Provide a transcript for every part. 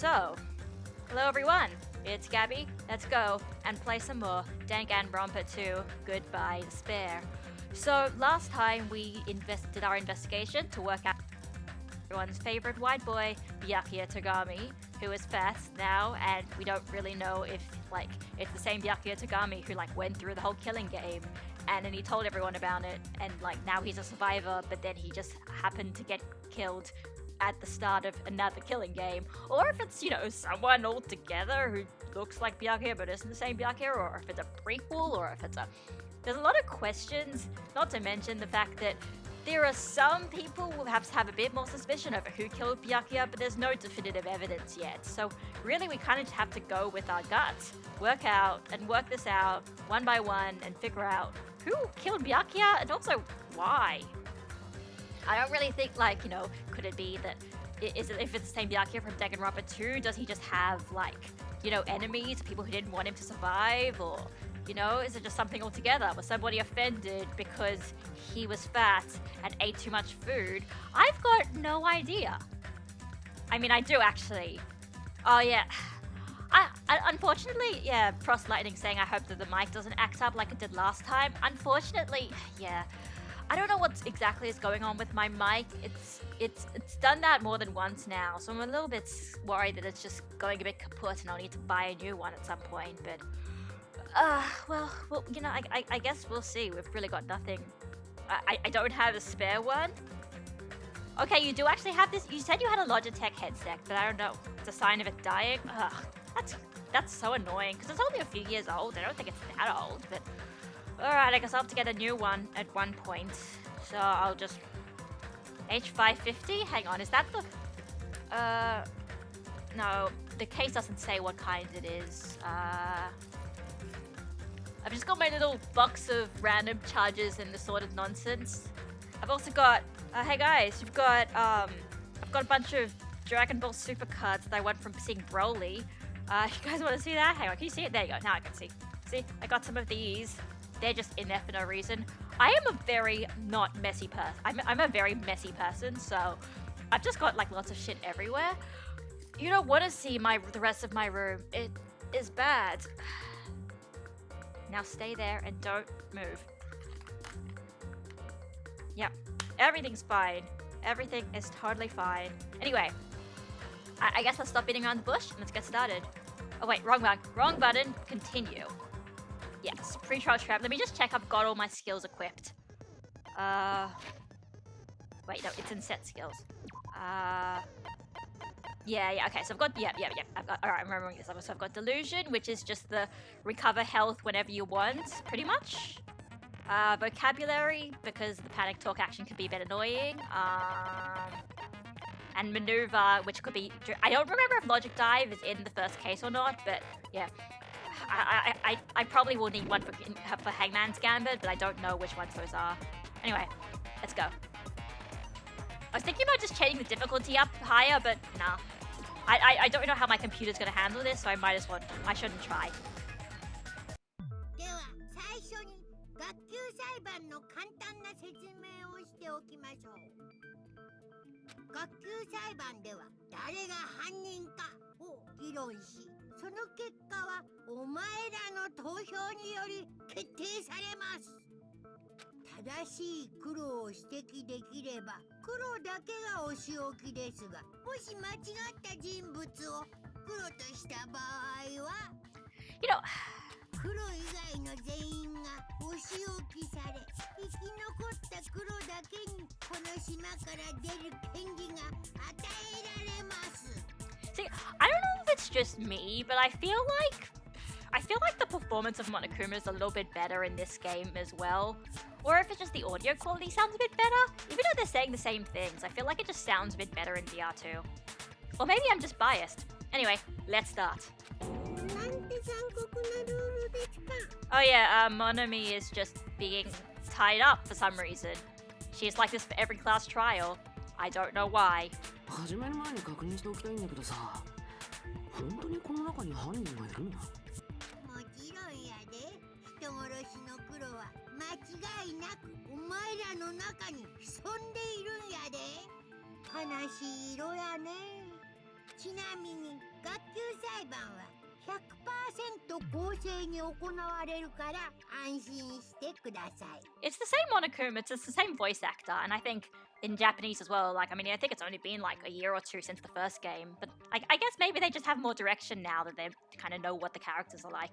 So, hello everyone, it's Gabby. Let's go and play some more Danganronpa 2, Goodbye Despair. So, last time we did our investigation to work out everyone's favorite white boy, Byakuya Tagami, who is fast now, and we don't really know if, it's the same Byakuya Tagami who, went through the whole killing game, and then he told everyone about it, and, now he's a survivor, but then he just happened to get killed at the start of another killing game, or if it's, someone altogether who looks like Byakuya but isn't the same Byakuya, or if it's a prequel, or if it's a... There's a lot of questions, not to mention the fact that there are some people who have a bit more suspicion over who killed Byakuya, but there's no definitive evidence yet. So really we kind of have to go with our guts, work this out one by one and figure out who killed Byakuya and also why. I don't really think, could it be that, if it's the same Byakuya from Danganronpa 2, does he just have, enemies, people who didn't want him to survive, or, is it just something altogether? Was somebody offended because he was fat and ate too much food? I've got no idea. I mean, I do actually. Oh, yeah. I unfortunately, yeah, Frost Lightning saying I hope that the mic doesn't act up like it did last time. Unfortunately, yeah. I don't know what exactly is going on with my mic. It's done that more than once now, so I'm a little bit worried that it's just going a bit kaput and I'll need to buy a new one at some point, but... well, I guess we'll see. We've really got nothing. I don't have a spare one. Okay, you do actually have this. You said you had a Logitech headset, but I don't know. It's a sign of it dying. Ugh, that's so annoying, because it's only a few years old. I don't think it's that old, but... Alright, I guess I'll have to get a new one at one point. So I'll just... H550? Hang on, is that the... No, the case doesn't say what kind it is. I've just got my little box of random charges and assorted nonsense. I've also got... hey guys, you've got... I've got a bunch of Dragon Ball Super cards that I won from seeing Broly. You guys want to see that? Hang on, can you see it? There you go, now I can see. See, I got some of these. They're just in there for no reason. I am a very not messy person. I'm a very messy person, so I've just got lots of shit everywhere. You don't want to see the rest of my room. It is bad. Now stay there and don't move. Yep, everything's fine. Everything is totally fine. Anyway, I guess let's stop beating around the bush and let's get started. Oh wait, wrong button. Wrong button. Continue. Yes, pre-trial trap. Let me just check I've got all my skills equipped. Wait, no, it's in set skills. Yeah, okay, so I've got, yeah. Alright, I'm remembering this. So I've got Delusion, which is just the recover health whenever you want, pretty much. Vocabulary, because the panic talk action can be a bit annoying. And Maneuver, which could be, I don't remember if Logic Dive is in the first case or not, but yeah. I probably will need one for Hangman's Gambit, but I don't know which ones those are. Anyway, let's go. I was thinking about just changing the difficulty up higher, but nah. I don't know how my computer's gonna handle this, so I shouldn't try. では最初に学級裁判の簡単な説明をしておきましょう。学級裁判では誰が犯人かを議論し、その結果はお前らの投票により決定されます。正しい黒を指摘できれば黒だけがお仕置きですが、もし間違った人物を黒とした場合は、黒以外の全員がお仕置きされ、生き残った黒だけにこの島から出る権利が与えられます。 See, I don't know if it's just me, but I feel like the performance of Monokuma is a little bit better in this game as well. Or if it's just the audio quality sounds a bit better. Even though they're saying the same things, I feel like it just sounds a bit better in VR2. Or maybe I'm just biased. Anyway, let's start. Oh yeah, Monami is just being tied up for some reason. She's like this for every class trial. I don't know why. 始める前に確認しておきたいんだけどさ、本当にこの中に犯人がいるの？もちろんやで。人殺しの黒は間違いなくお前らの中に潜んでいるんやで。悲しい色やね。ちなみに学級裁判は 100% 公正に行われるから安心してください。 It's the same Monokuma, it's the same voice actor, and I think in Japanese as well, like, I mean, I think it's only been like a year or two since the first game, but I guess maybe they just have more direction now that they kind of know what the characters are like.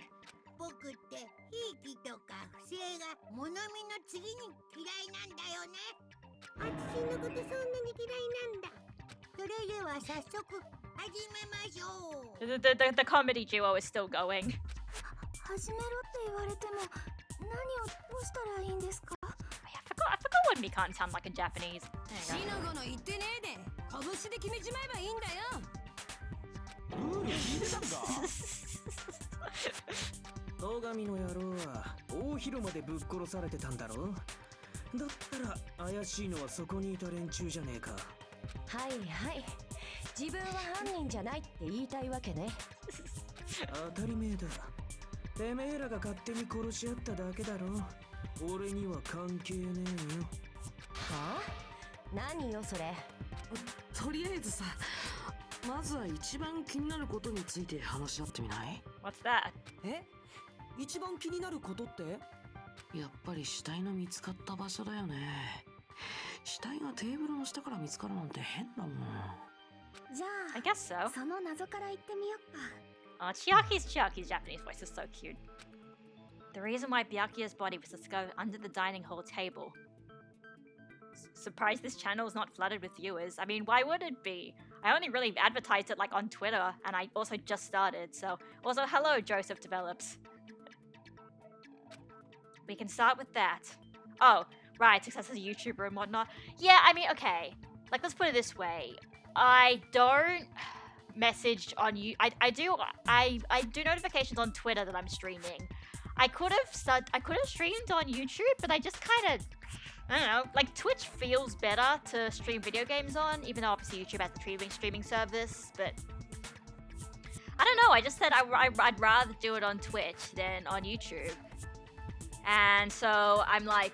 僕ってひいきとか不正が物見の次に嫌いなんだよね。あつしのことそんなに嫌いなんだ。それでは早速始めましょう。 The comedy duo is still going. 始めろって言われても何をどうしたらいいんですか？ I forgot when Mikan sound like in Japanese. There you go. シノゴの言ってねえで拳で決めちまえばいいんだよ。ルール聞いてたんか。大神の野郎は大広間でぶっ殺されてたんだろ。だったら怪しいのはそこにいた連中じゃねえか。はいはい、自分は犯人じゃないって言いたいわけね。当たり前だ。てめえらが勝手に殺し合っただけだろ。俺には関係ねえよ。はあ？何よそれ。とりあえずさ、まずは一番気になることについて話し合ってみない？ What's that? え？一番気になることって？やっぱり死体の見つかった場所だよね。死体がテーブルの下から見つかるなんて変だもん。じゃ I guess so. あその謎から言ってみよっか。Chiaki's Japanese voice is so cute. The reason why Byakuya's body was discovered under the dining hall table. Surprised this channel is not flooded with viewers. I mean, why would it be? I only really advertised it like on Twitter, and I also just started, so... Also, hello, Joseph Develops. We can start with that. Oh, right, success as a YouTuber and whatnot. Yeah, I mean, okay. Like, let's put it this way. I don't message on you. I do notifications on Twitter that I'm streaming. I could have streamed on YouTube, but I just kind of, I don't know, like Twitch feels better to stream video games on, even though obviously YouTube has the streaming service, but I don't know, I just said I'd rather do it on Twitch than on YouTube. And so I'm like,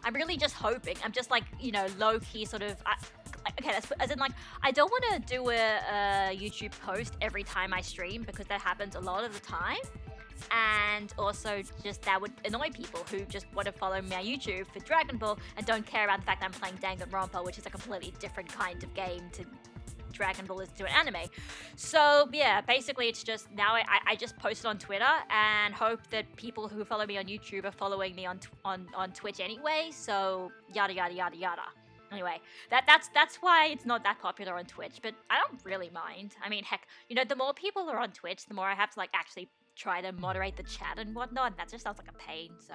I'm really just hoping, I'm just like, you know, low-key sort of, okay, as in like, I don't want to do a YouTube post every time I stream because that happens a lot of the time. And also just that would annoy people who just want to follow me on YouTube for Dragon Ball and don't care about the fact that I'm playing Danganronpa, which is a completely different kind of game to Dragon Ball is to an anime. So yeah, basically it's just now I just post it on Twitter and hope that people who follow me on YouTube are following me on Twitch anyway. So yada yada yada yada. Anyway, that's why it's not that popular on Twitch, but I don't really mind. I mean, heck, you know, the more people are on Twitch, the more I have to like actually try to moderate the chat and whatnot, and that just sounds like a pain, so...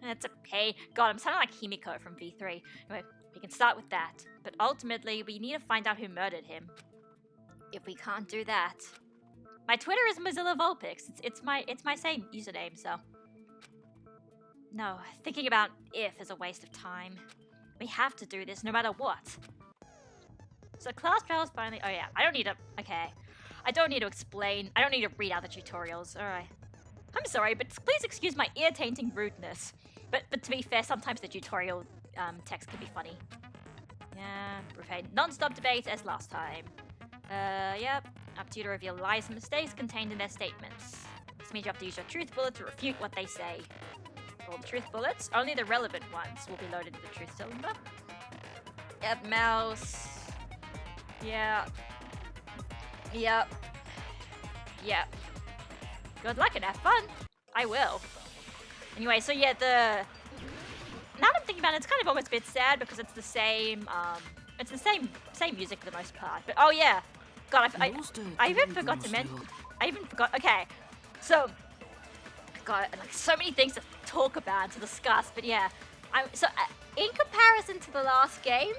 It's a pain. God, I'm sounding like Himiko from V3. Anyway, we can start with that. But ultimately, we need to find out who murdered him. If we can't do that... My Twitter is Mozilla Vulpix. It's my same username, so... No, thinking about if is a waste of time. We have to do this no matter what. So class trials finally... Oh yeah, I don't need to... Okay. I don't need to explain. I don't need to read out the tutorials. Alright. I'm sorry, but please excuse my ear-tainting rudeness. But to be fair, sometimes the tutorial text can be funny. Yeah, profane. Non-stop debate as last time. Yep. Up to you to reveal lies and mistakes contained in their statements. This means you have to use your truth bullet to refute what they say. For all the truth bullets, only the relevant ones will be loaded into the truth cylinder. Yep, mouse. Yeah. Yep. Yep. Good luck and have fun. I will. Anyway, so yeah, now that I'm thinking about it, it's kind of almost a bit sad because it's the same, same music for the most part. But oh yeah, God, I even forgot to mention. Okay, so God, like so many things to talk about and to discuss. But yeah, in comparison to the last game,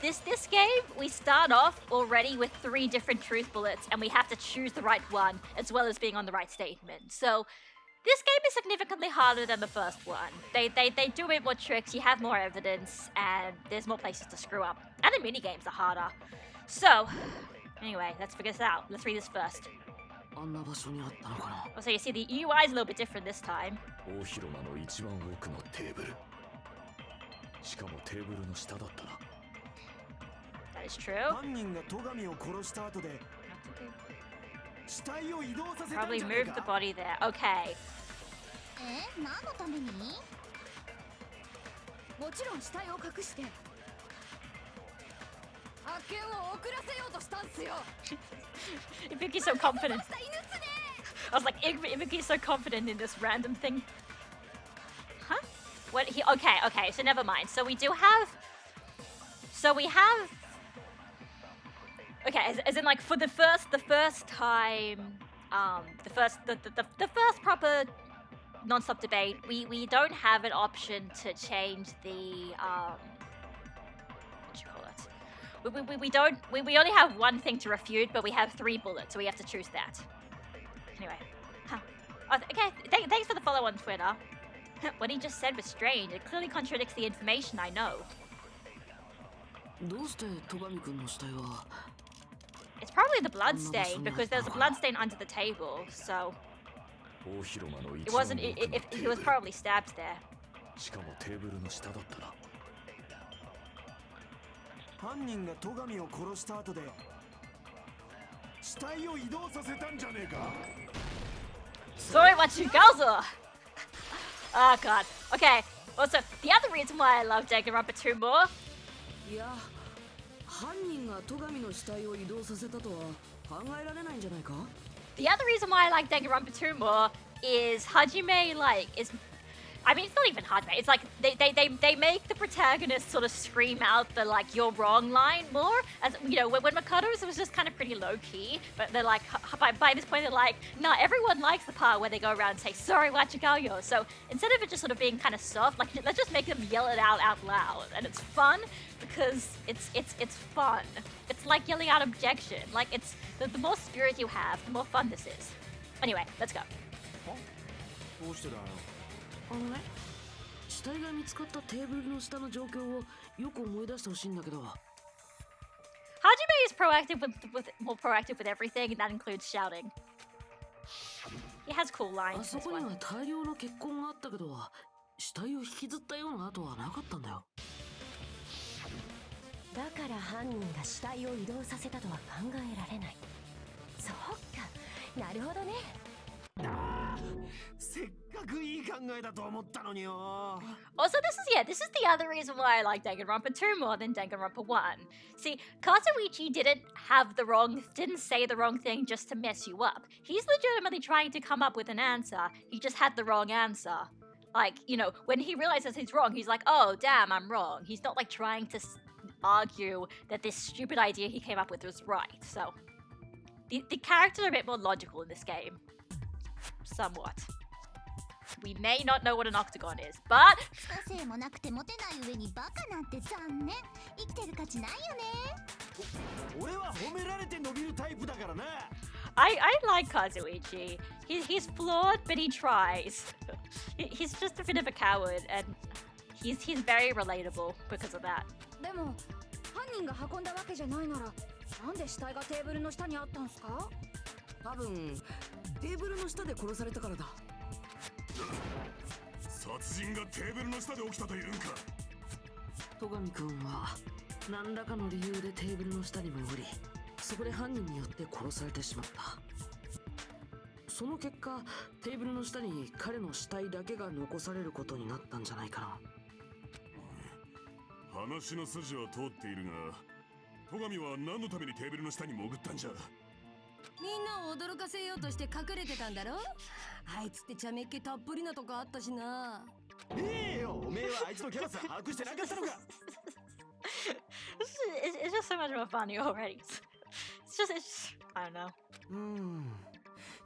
This game, we start off already with 3 different truth bullets, and we have to choose the right one, as well as being on the right statement. So, this game is significantly harder than the first one. They do a bit more tricks, you have more evidence, and there's more places to screw up. And the minigames are harder. So, anyway, let's figure this out. Let's read this first. So you see, the UI is a little bit different this time. That is true. 犯人が戸上を殺した後で 死体を移動させたん Probably じゃねえ move the か body there. Okay. 何のために？もちろん死体を隠して発見を遅らせようとしたんすよ。 Ibuki's so confident. I was like, Ibuki's so confident in this random thing. Huh? What he? Okay. So never mind. So we have. Okay, as in like for the first time, the first proper non-stop debate, we don't have an option to change the what you call it? We only have one thing to refute, but we have 3 bullets, so we have to choose that. Anyway, okay. Thanks for the follow on Twitter. What he just said was strange. It clearly contradicts the information I know. どうして戸上君の死体は It's probably the blood stain because there's a blood stain under the table, so it wasn't. If he was probably stabbed there. しかもテーブルの下だったな犯人が戸上を殺した後で死体を移動させたんじゃねえか Sorry, what you guys are. Oh god. Okay. Also, the other reason why I love Danganronpa 2 more. いや犯人が戸上の死体を移動させたとは考えられないんじゃないか The other reason why I like Danganronpa 2 more is Hajime I mean, it's not even Hajime. It's like they make the protagonist sort of scream out the like "you're wrong" line more. As you know, when Makoto's was just kind of pretty low key, but they're like by this point they're like, nah, everyone likes the part where they go around and say sorry, wachigayo. So instead of it just sort of being kind of soft, like let's just make them yell it out loud, and it's fun because it's fun. It's like yelling out objection. Like it's the more spirit you have, the more fun this is. Anyway, let's go. どうしてだよあのね死体が見つかったテーブルの下の状況をよく思い出してほしいんだけど Hajime is more proactive with everything, and that includes shouting. He has cool あ lines in そ this こに one. は大量の血痕があったけど死体を引きずったような跡はなかったんだよだから犯人が死体を移動させたとは考えられない。そうか、なるほどね。せっかくいい考えだと思ったのによ Also, this is the other reason why I like Danganronpa 2 more than Danganronpa 1. See, Kazuichi didn't say the wrong thing just to mess you up. He's legitimately trying to come up with an answer. He just had the wrong answer. Like, you know, when he realizes he's wrong, he's like, oh, damn, I'm wrong. He's not like trying to argue that this stupid idea he came up with was right. So, the characters are a bit more logical in this game. Somewhat. We may not know what an octagon is, but 個性もなくてモテない上にバカなんて残念。生きてる価値ないよね。俺は褒められて伸びるタイプだからな I like Kazuichi. He's flawed, but he tries. He's just a bit of a coward, and he's very relatable because of that. でも犯人が運んだわけじゃないなら、なんで死体がテーブルの下にあったんすか？多分テーブルの下で殺されたからだ殺人がテーブルの下で起きたというんか戸上君は何らかの理由でテーブルの下に潜りそこで犯人によって殺されてしまったその結果テーブルの下に彼の死体だけが残されることになったんじゃないかな話の筋は通っているが戸上は何のためにテーブルの下に潜ったんじゃみんなを驚かせようとして隠れてたんだろあいつって茶目っ気たっぷりなとこあったしなよおめえはあいつのキャラさ把握してなかったのか It's just so much more funny already. It's just I don't know.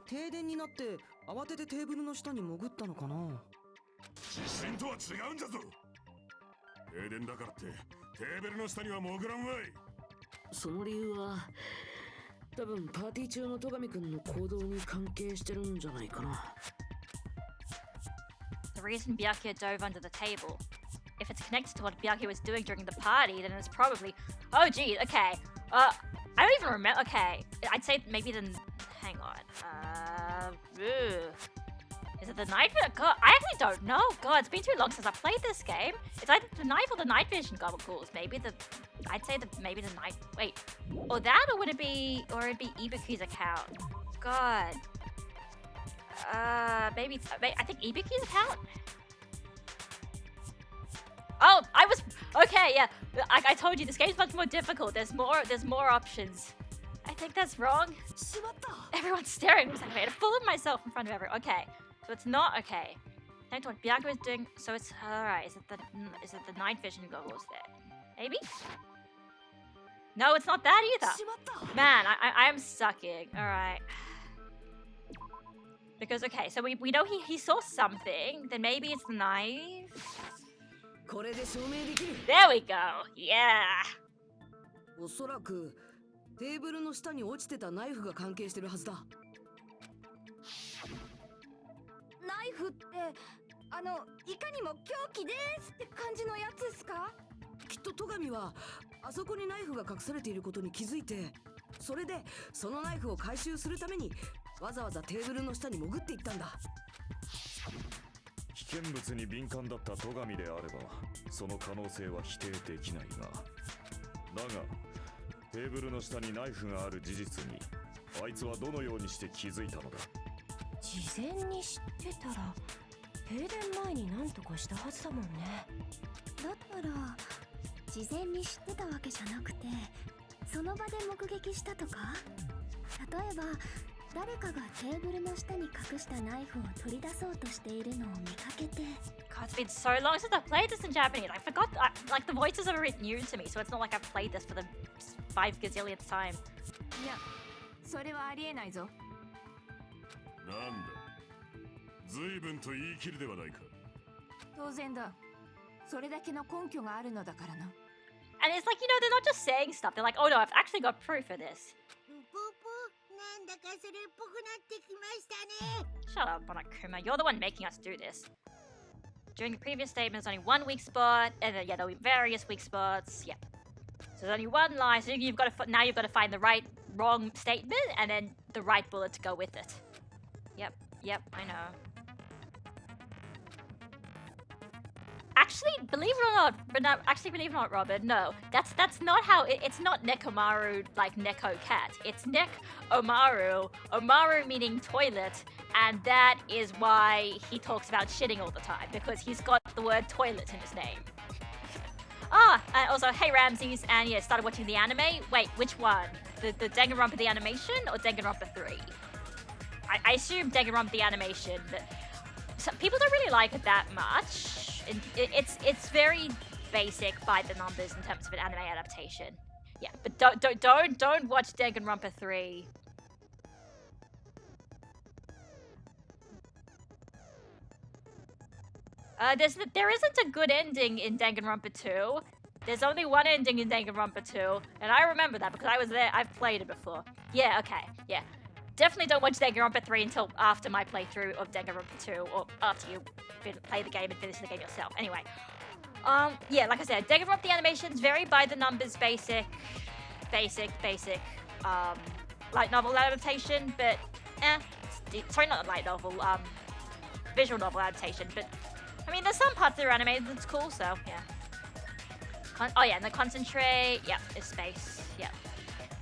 停電になって慌ててテーブルの下に潜ったのかな地震とは違うんじゃぞ停電だからってテーブルの下には潜らんわいその理由は多分パーティー中の戸上君の行動に関係してるんじゃないかな The reason Byakuya dove under the table. If it's connected to what Byakuya was doing during the party, then it's probably... Oh, geez, okay. I don't even remember... Okay, I'd say maybe then... Hang on. Is it the night vision? God, I actually don't know. God, it's been too long since I played this game. It's either the knife or the night vision goggles. Maybe I'd say maybe the night. Wait, or that, or would it be? Or it'd be Ibuki's account. God. Maybe I think Ibuki's account. Oh, okay. Yeah, I told you this game's much more difficult. There's more options. I think that's wrong. Everyone's staring. I made a fool of myself in front of everyone. Okay, so it's not okay. That's what Bianca is doing. So it's alright. Is it the night vision goggles there? Maybe. No, it's not that either. Man, I am sucking. All right. Because okay, so we know he saw something. Then maybe it's the knife. There we go. Yeah. おそらくテーブルの下に落ちてたナイフが関係してるはずだ。ナイフっていかにも凶器ですって感じのやつっすか？きっと戸上はあそこにナイフが隠されていることに気づいて、それでそのナイフを回収するためにわざわざテーブルの下に潜っていったんだ。危険物に敏感だった戸上であればその可能性は否定できないが、だがテーブルの下にナイフがある事実にあいつはどのようにして気づいたのだ。事前に知ってたら停電前に何とかしたはずだもんね。だったら事前に知ってたわけじゃなくてその場で目撃したとか？例えば誰かがテーブルの下に隠したナイフを取り出そうとしているのを見かけて。 God, it's been so long since I've played this in Japanese. I forgot, like the voices are a bit new to me, so it's not like I've played this for the 5 gazillionth time. いや、それはありえないぞ。なんだ、随分と言い切るではないか。当然だ。それだけの根拠があるのだからな。And it's like, you know, they're not just saying stuff. They're like, oh no, I've actually got proof of this. なんだかそれっぽくなってきましたね。 Shut up, Monokuma. You're the one making us do this. During the previous statement, there's only one weak spot, and then, yeah, there'll be various weak spots. Yep. So there's only one lie. So you've got to now you've got to find the wrong statement, and then the right bullet to go with it. Yep, I know. Actually, believe it or not, Robin, no. That's not how it's not Nekomaru like Neko cat. It's Nek Omaru. Omaru meaning toilet, and that is why he talks about shitting all the time, because he's got the word toilet in his name. And also, hey Ramses, and yeah, started watching the anime. Wait, which one? The Danganronpa the animation or Danganronpa 3? I assume Danganronpa the animation, but some people don't really like it that much. It's very basic by the numbers in terms of an anime adaptation. Yeah, but don't watch Danganronpa 3. There isn't a good ending in Danganronpa 2. There's only one ending in Danganronpa 2, and I remember that because I was there. I've played it before. Yeah, okay, yeah. Definitely don't watch Danganronpa 3 until after my playthrough of Danganronpa 2, or after you play the game and finish the game yourself. Anyway, yeah, like I said, Danganronpa the animation's very by the numbers, basic, light novel adaptation, but sorry, not a light novel, visual novel adaptation, but I mean, there's some parts of the anime that's cool, so yeah. Oh yeah, and the concentrate, yeah, is space, yeah.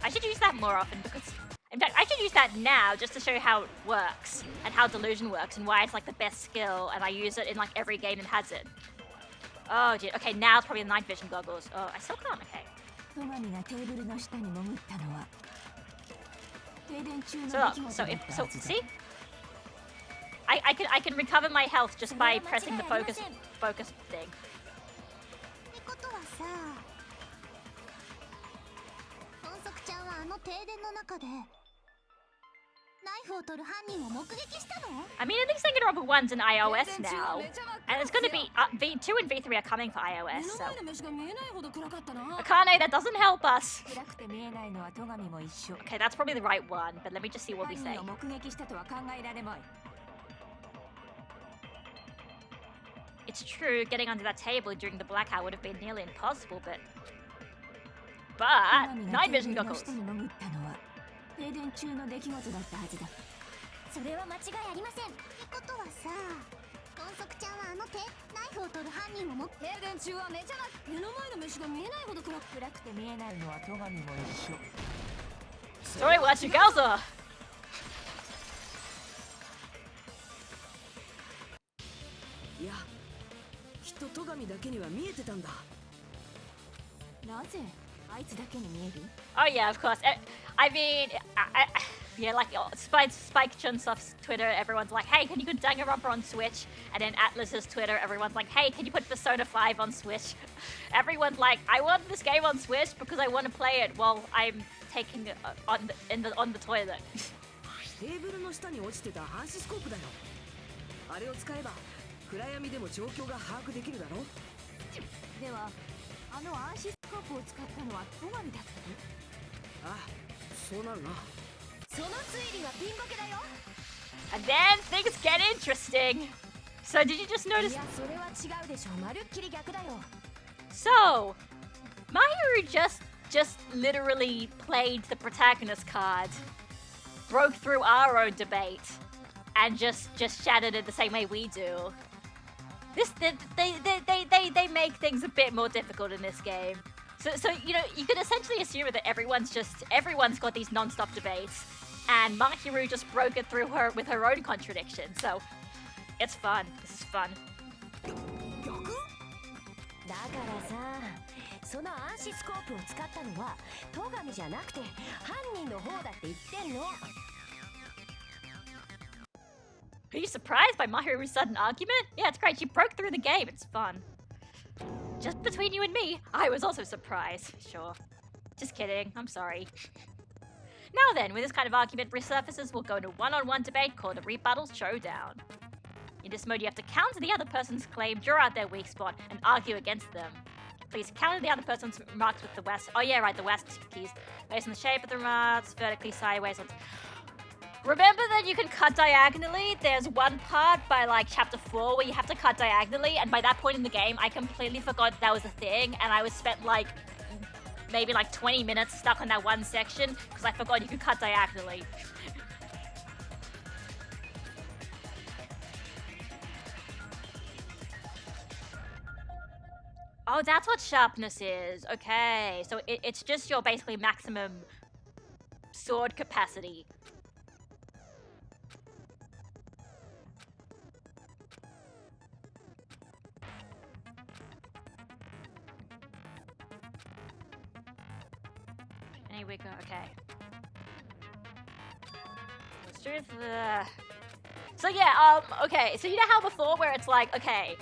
I should use that more often because. In fact, I should use that now just to show you how it works and how delusion works and why it's like the best skill, and I use it in like every game that has it. Oh dear. Okay, now it's probably the night vision goggles. Oh, I still can't. Okay. So see, I can recover my health just by pressing the focus thing. ってことはさ、本則ちゃんはあの停電の中でナイフを取る犯人を目撃したの？ I mean, I think Danganronpa 1's in iOS now, and it's going to be V2 and V3 are coming for iOS. So Akane, that doesn't help us. Okay, that's probably the right one, but let me just see what we say. It's true, getting under that table during the blackout would have been nearly impossible, but night vision goggles. それは間違いありません。ってことはさ、豚足ちゃんはあの手ナイフを取る犯人を持って。停電中はめちゃな目の前の飯が見えないほど暗くて見えないのは戸上も一緒。 Sorry, watch your Gaza. いや、きっと戸上だけには見えてたんだ。なぜあいつだけに見える？ Oh yeah, of course. I mean, yeah, like Spike Chunsoft's Twitter, everyone's like, hey, can you put Danganronpa on Switch? And then Atlas's Twitter, everyone's like, hey, can you put Persona 5 on Switch? Everyone's like, I want this game on Switch because I want to play it while I'm taking it on the toilet. テーブルの下に落ちてた暗視スコープだよ。あれを使えば暗闇でも状況が把握できるだろ。ではあの暗視スコープを使ったのは戸上だったの？ああ、そうなるな。その推理がピンボケだよ。 And then things get interesting. So did you just い notice? やそれは違うでしょ。まるっきり逆だよ。 So, Mahiru just literally played the protagonist card, broke through our own debate, and just shattered it the same way we do. They make things a bit more difficult in this game. So you know, you can essentially assume that everyone's got these non-stop debates, and Mahiru just broke it through her with her own contradiction. So it's fun. This is fun. だからさ、その暗視スコープを使ったのは戸上じゃなくて犯人の方だって言ってんの。 Are you surprised by Mahiru's sudden argument? Yeah, it's great. She broke through the game. It's fun. Just between you and me, I was also surprised. Sure. Just kidding. I'm sorry. Now then, when this kind of argument resurfaces, we'll go into a one-on-one debate called a rebuttal showdown. In this mode, you have to counter the other person's claim, draw out their weak spot, and argue against them. Please counter the other person's remarks with the west. Oh yeah, right, the west keys. Based on the shape of the remarks, vertically, sideways. Remember that you can cut diagonally? There's one part by like chapter 4 where you have to cut diagonally, and by that point in the game, I completely forgot that was a thing, and I was spent like maybe like 20 minutes stuck on that one section because I forgot you could cut diagonally. Oh, that's what sharpness is. Okay, so it's just your basically maximum sword capacity. Here we go. Okay. Let's do the. So yeah. Okay. So you know how before where it's like, okay,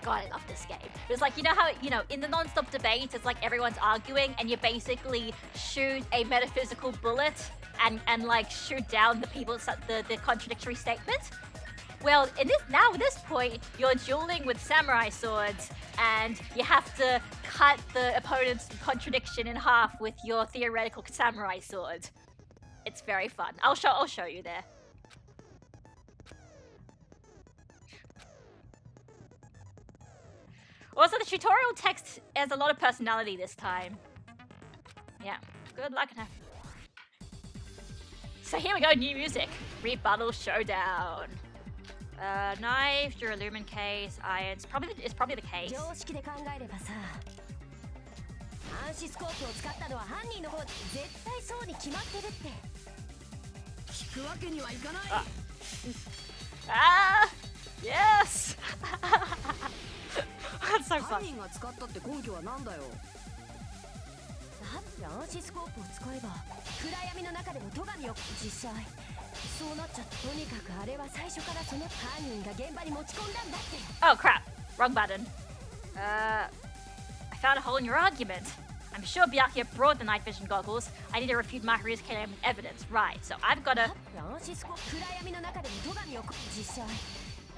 God, I love this game. It's like, you know how, you know, in the non-stop debates, it's like everyone's arguing and you basically shoot a metaphysical bullet and like shoot down the people, the contradictory statement. Well, at this point, you're dueling with samurai swords and you have to cut the opponent's contradiction in half with your theoretical samurai sword. It's very fun. I'll show you there. Also, the tutorial text has a lot of personality this time. Yeah, good luck and have. So here we go, new music. Rebuttal showdown. Knife, Duralumin case, iron. It's probably the case. 常識で考えればさ、暗視スコープを使ったのは犯人の方。絶対そうに決まってるって。聞くわけにはいかない。Yes. That's so fun. 犯人が使ったって根拠はなんだよ。だって暗視スコープを使えば暗闇の中でも戸上を実際。そうなっちゃって、とにかくあれは最初からその犯人が現場に持ち込んだんだって。 Oh crap! Wrong button. I found a hole in your argument. I'm sure Byakuya brought the night vision goggles. I need to refute Mahiru's claim with evidence. Right, so I've got to. 暗視スコープ、暗闇の中でも戸上を実際。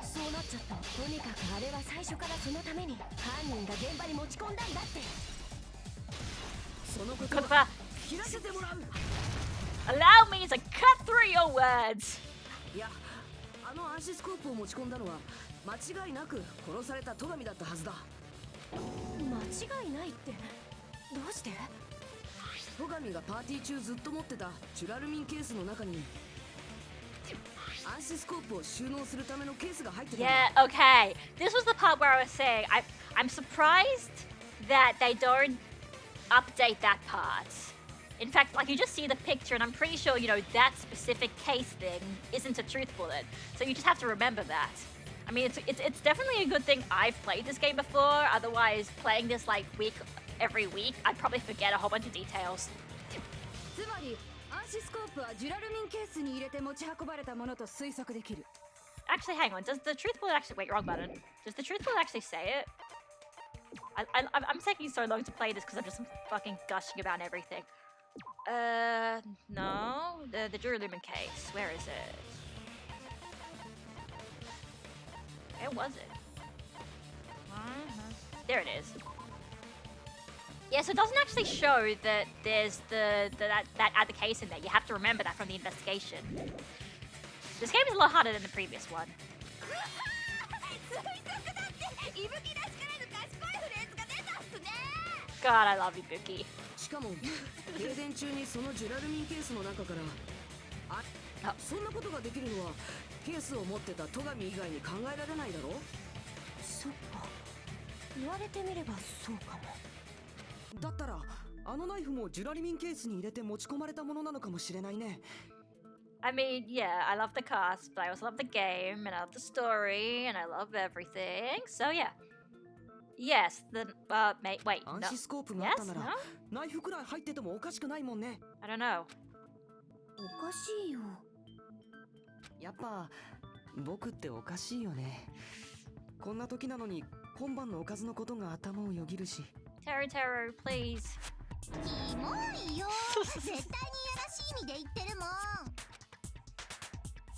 そうなっちゃった。とにかくあれは最初からそのために犯人が現場に持ち込んだんだって。そのことは Allow 開けてもらう。me to cut through your words. いや、あの暗視スコープを持ち込んだのは間違いなく殺された戸上だったはずだ。間違いないってどうして？戸上がパーティー中ずっと持ってたジュラルミンケースの中に暗視スコープを収納するためのケースが入ってたんだ。 Yeah, okay. This was the part where I was saying I'm surprised that they don't update that part. In fact, like, you just see the picture and I'm pretty sure, you know, that specific case thing isn't a truth bullet. So you just have to remember that. I mean, it's definitely a good thing I've played this game before. Otherwise, playing this like every week, I'd probably forget a whole bunch of details. つまり暗視スコープはジュラルミンケースに入れて持ち運ばれたものと推測できる。 Actually, hang on. Does the truth bullet actually... Wait, wrong button. Does the truth bullet actually say it? I'm taking so long to play this because I'm just fucking gushing about everything. No. The Duralumin case. Where is it? Where was it? There it is. Yeah, so it doesn't actually show that there's that other case in there. You have to remember that from the investigation. This game is a lot harder than the previous one. God, I love Ibuki. しかも停電中にそのジュラルミンケースの中からそんなことができるのはケースを持ってた戸上以外に考えられないだろ。そっか、言われてみればそうかも。だったらあのナイフもジュラルミンケースに入れて持ち込まれたものなのかもしれないね。I mean, yeah, I love the cast, but I also love the game, and I love the story, and I love everything. So yeah. Yes, the wait, 暗 no. 視スコープがあった Yes, な no? らナイフくらい入っててもおかしくないもんね。 I don't know. おかしいよ。やっぱ僕っておかしいよね。こんな時なのに今晩のおかずのことが頭をよぎるし。 Teru, please. キモいよ絶対にいやらしい意味で言ってるもん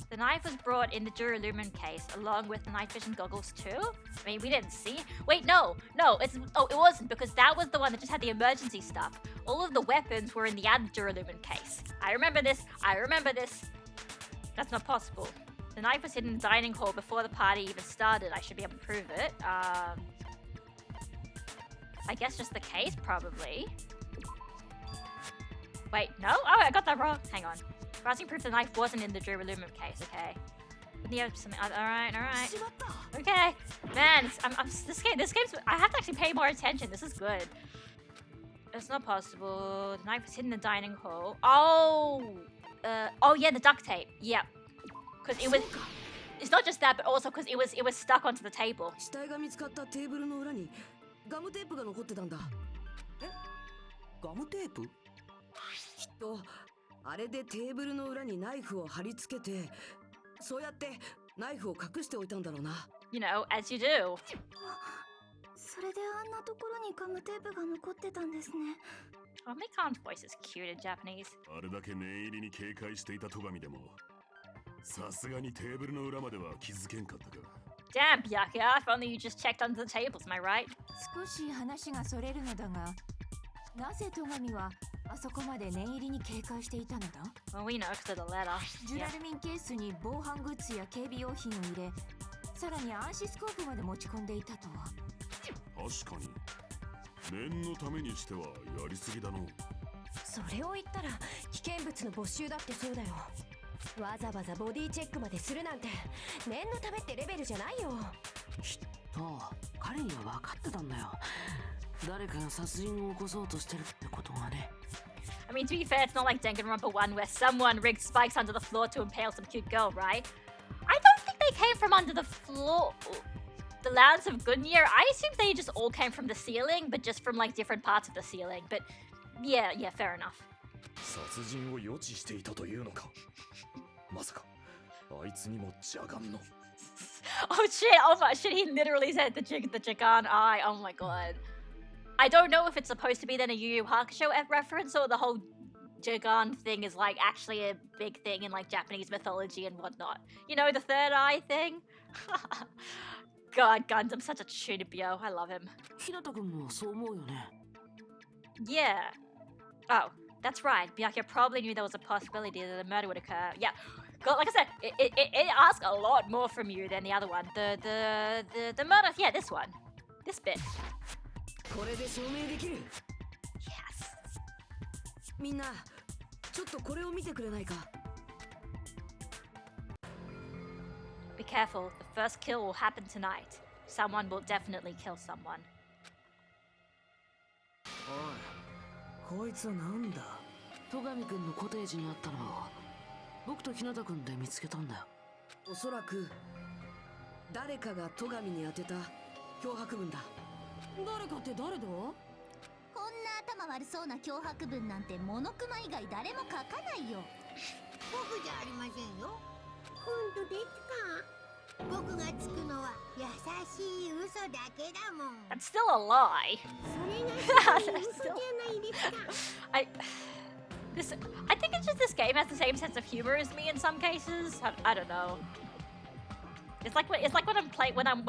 The knife was brought in the Duralumin case, along with the night vision goggles too? I mean, we didn't see. Wait, no, it wasn't, because that was the one that just had the emergency stuff. All of the weapons were in the other Duralumin case. I remember this. That's not possible. The knife was hidden in the dining hall before the party even started. I should be able to prove it. I guess just the case, probably. Wait, no? Oh, I got that wrong. Hang on. Browsing proof the knife wasn't in the Duralumin case, okay. Yeah, something. Alright. Okay. Man, this game's... I have to actually pay more attention. This is good. It's not possible. The knife was hidden in the dining hall. Oh! Yeah, the duct tape. Yeah. Because it was... It's not just that, but also because it was stuck onto the table. 死体が見つかったテーブルの裏にガムテープが残ってたんだ。え？ガムテープ？きっとあれでテーブルの裏にナイフを貼り付けて、そうやってナイフを隠しておいたんだろうな。You know, as you do. それであんなところにガムテープが残ってたんですね。Oh, Mikan's voice is cute in Japanese. あれだけ念入りに警戒していた戸上でも、さすがにテーブルの裏までは気づけんかったか。Damn, Byakuya, if only you just checked under the tables, am I right? 少し話がそれるのだが、なぜ戸上はあそこまで念入りに警戒していたのだ？ Well, we know because of the letter. ジュラルミンケースに防犯グッズや警備用品を入れ、さらに暗視スコープまで持ち込んでいたとは。確かに。念のためにしてはやりすぎだの。それを言ったら危険物の没収だってそうだよ。わざわざボディチェックまでするなんて念のためってレベルじゃないよ。きっと彼には分かってたんだよ。誰かが殺人を起こそうとしてるってことがね。I mean, to be fair, it's not like Danganronpa 1 where someone rigged spikes under the floor to impale some cute girl, right? I don't think they came from under the floor. The lands of Gungnir, I assume they just all came from the ceiling, but just from like different parts of the ceiling. But yeah, fair enough. 殺人を予知していたというのか。まさかあいつにも邪眼の。Oh shit, he literally said the Jagan eye. Oh my god. I don't know if it's supposed to be then a Yu Yu Hakusho reference or the whole Jagan thing is like actually a big thing in like Japanese mythology and whatnot. You know, the third eye thing? God, Gundam's such a chunibyo. I love him. ひなたくんもそう思うよね。Yeah. Oh, that's right. Byakuya probably knew there was a possibility that a murder would occur. Yeah. God, like I said, it asks a lot more from you than the other one. The murder, yeah, this one. This bit. これで証明できる。Yes. みんなちょっとこれを見てくれないか。 Be careful, the first kill will happen tonight. Someone will definitely kill someone. おい、こいつはなんだ。戸上くんのコテージにあったのを僕と日向くんで見つけたんだよ。おそらく誰かが戸上に当てた脅迫文だ。誰かって誰だ？こんな頭悪そうな脅迫文なんてモノクマ以外誰も書かないよ。僕じゃありませんよ。本当ですか？僕がつくのは優しい嘘だけだもん。 That's still a lie. それが嘘じゃないですか。I think it's just this game has the same sense of humor as me in some cases. I don't know. It's like when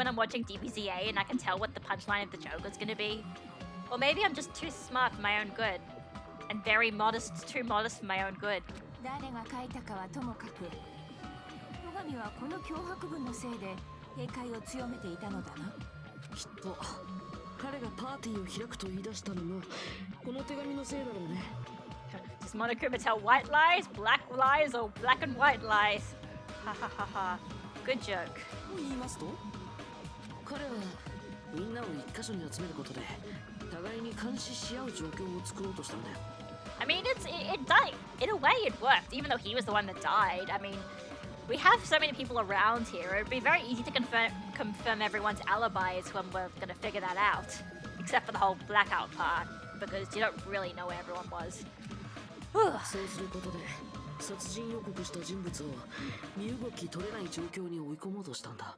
I'm watching DBZA and I can tell what the punchline of the joke is gonna be. Or maybe I'm just too smart for my own good. And very modest, too modest for my own good. 誰が書いたかはともかく、戸上はこの脅迫文のせいで警戒を強めていたのだな。きっと彼がパーティーを開くと言い出したのもこの手紙のせいだろうね。Does Monokuma tell white lies, black lies, or black and white lies? Ha ha ha ha. Good joke. と言いますと、彼はみんなを一箇所に集めることで互いに監視し合う状況を作ろうとしたんだよ。I mean, it died. In a way, it worked, even though he was the one that died. I mean, we have so many people around here. It'd be very easy to confirm everyone's alibis when we're gonna figure that out. Except for the whole blackout part, because you don't really know where everyone was. そうすることで殺人予告した人物を身動き取れない状況に追い込もうとしたんだ。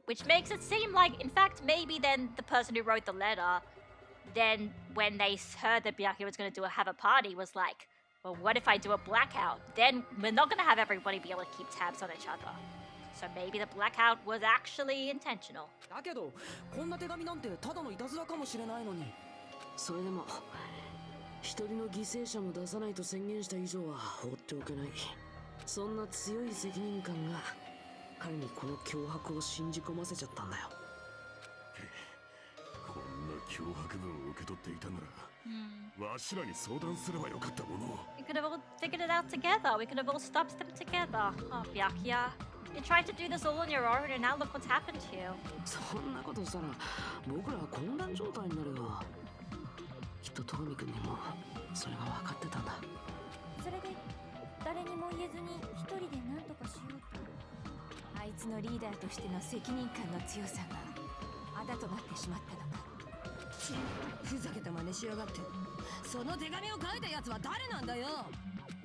Which makes it seem like, in fact, maybe then the person who wrote the letter, then when they heard that Byakuya was going to have a party, was like, well, what if I do a blackout? Then we're not going to have everybody be able to keep tabs on each other. So maybe the blackout was actually intentional. だけどこんな手紙なんてただのいたずらかもしれないのに。それでも一人の犠牲者も出さないと宣言した以上は放っておけない。そんな強い責任感が彼にこの脅迫を信じ込ませちゃったんだよ。こんな脅迫文を受け取っていたなら、わしらに相談すればよかったもの。 We could have all figured it out together. We could have all stopped them together. Oh, Byakuya. You tried to do this all on your own, and now look what's happened to you. そんなことしたら僕らは混乱状態になるよ。きっと戸上君にもそれが分かってたんだ。それで誰にも言えずに一人で何とかしようと。あいつのリーダーとしての責任感の強さがあだとなってしまったのか。ふざけた真似しやがって。その手紙を書いたやつは誰なんだよ。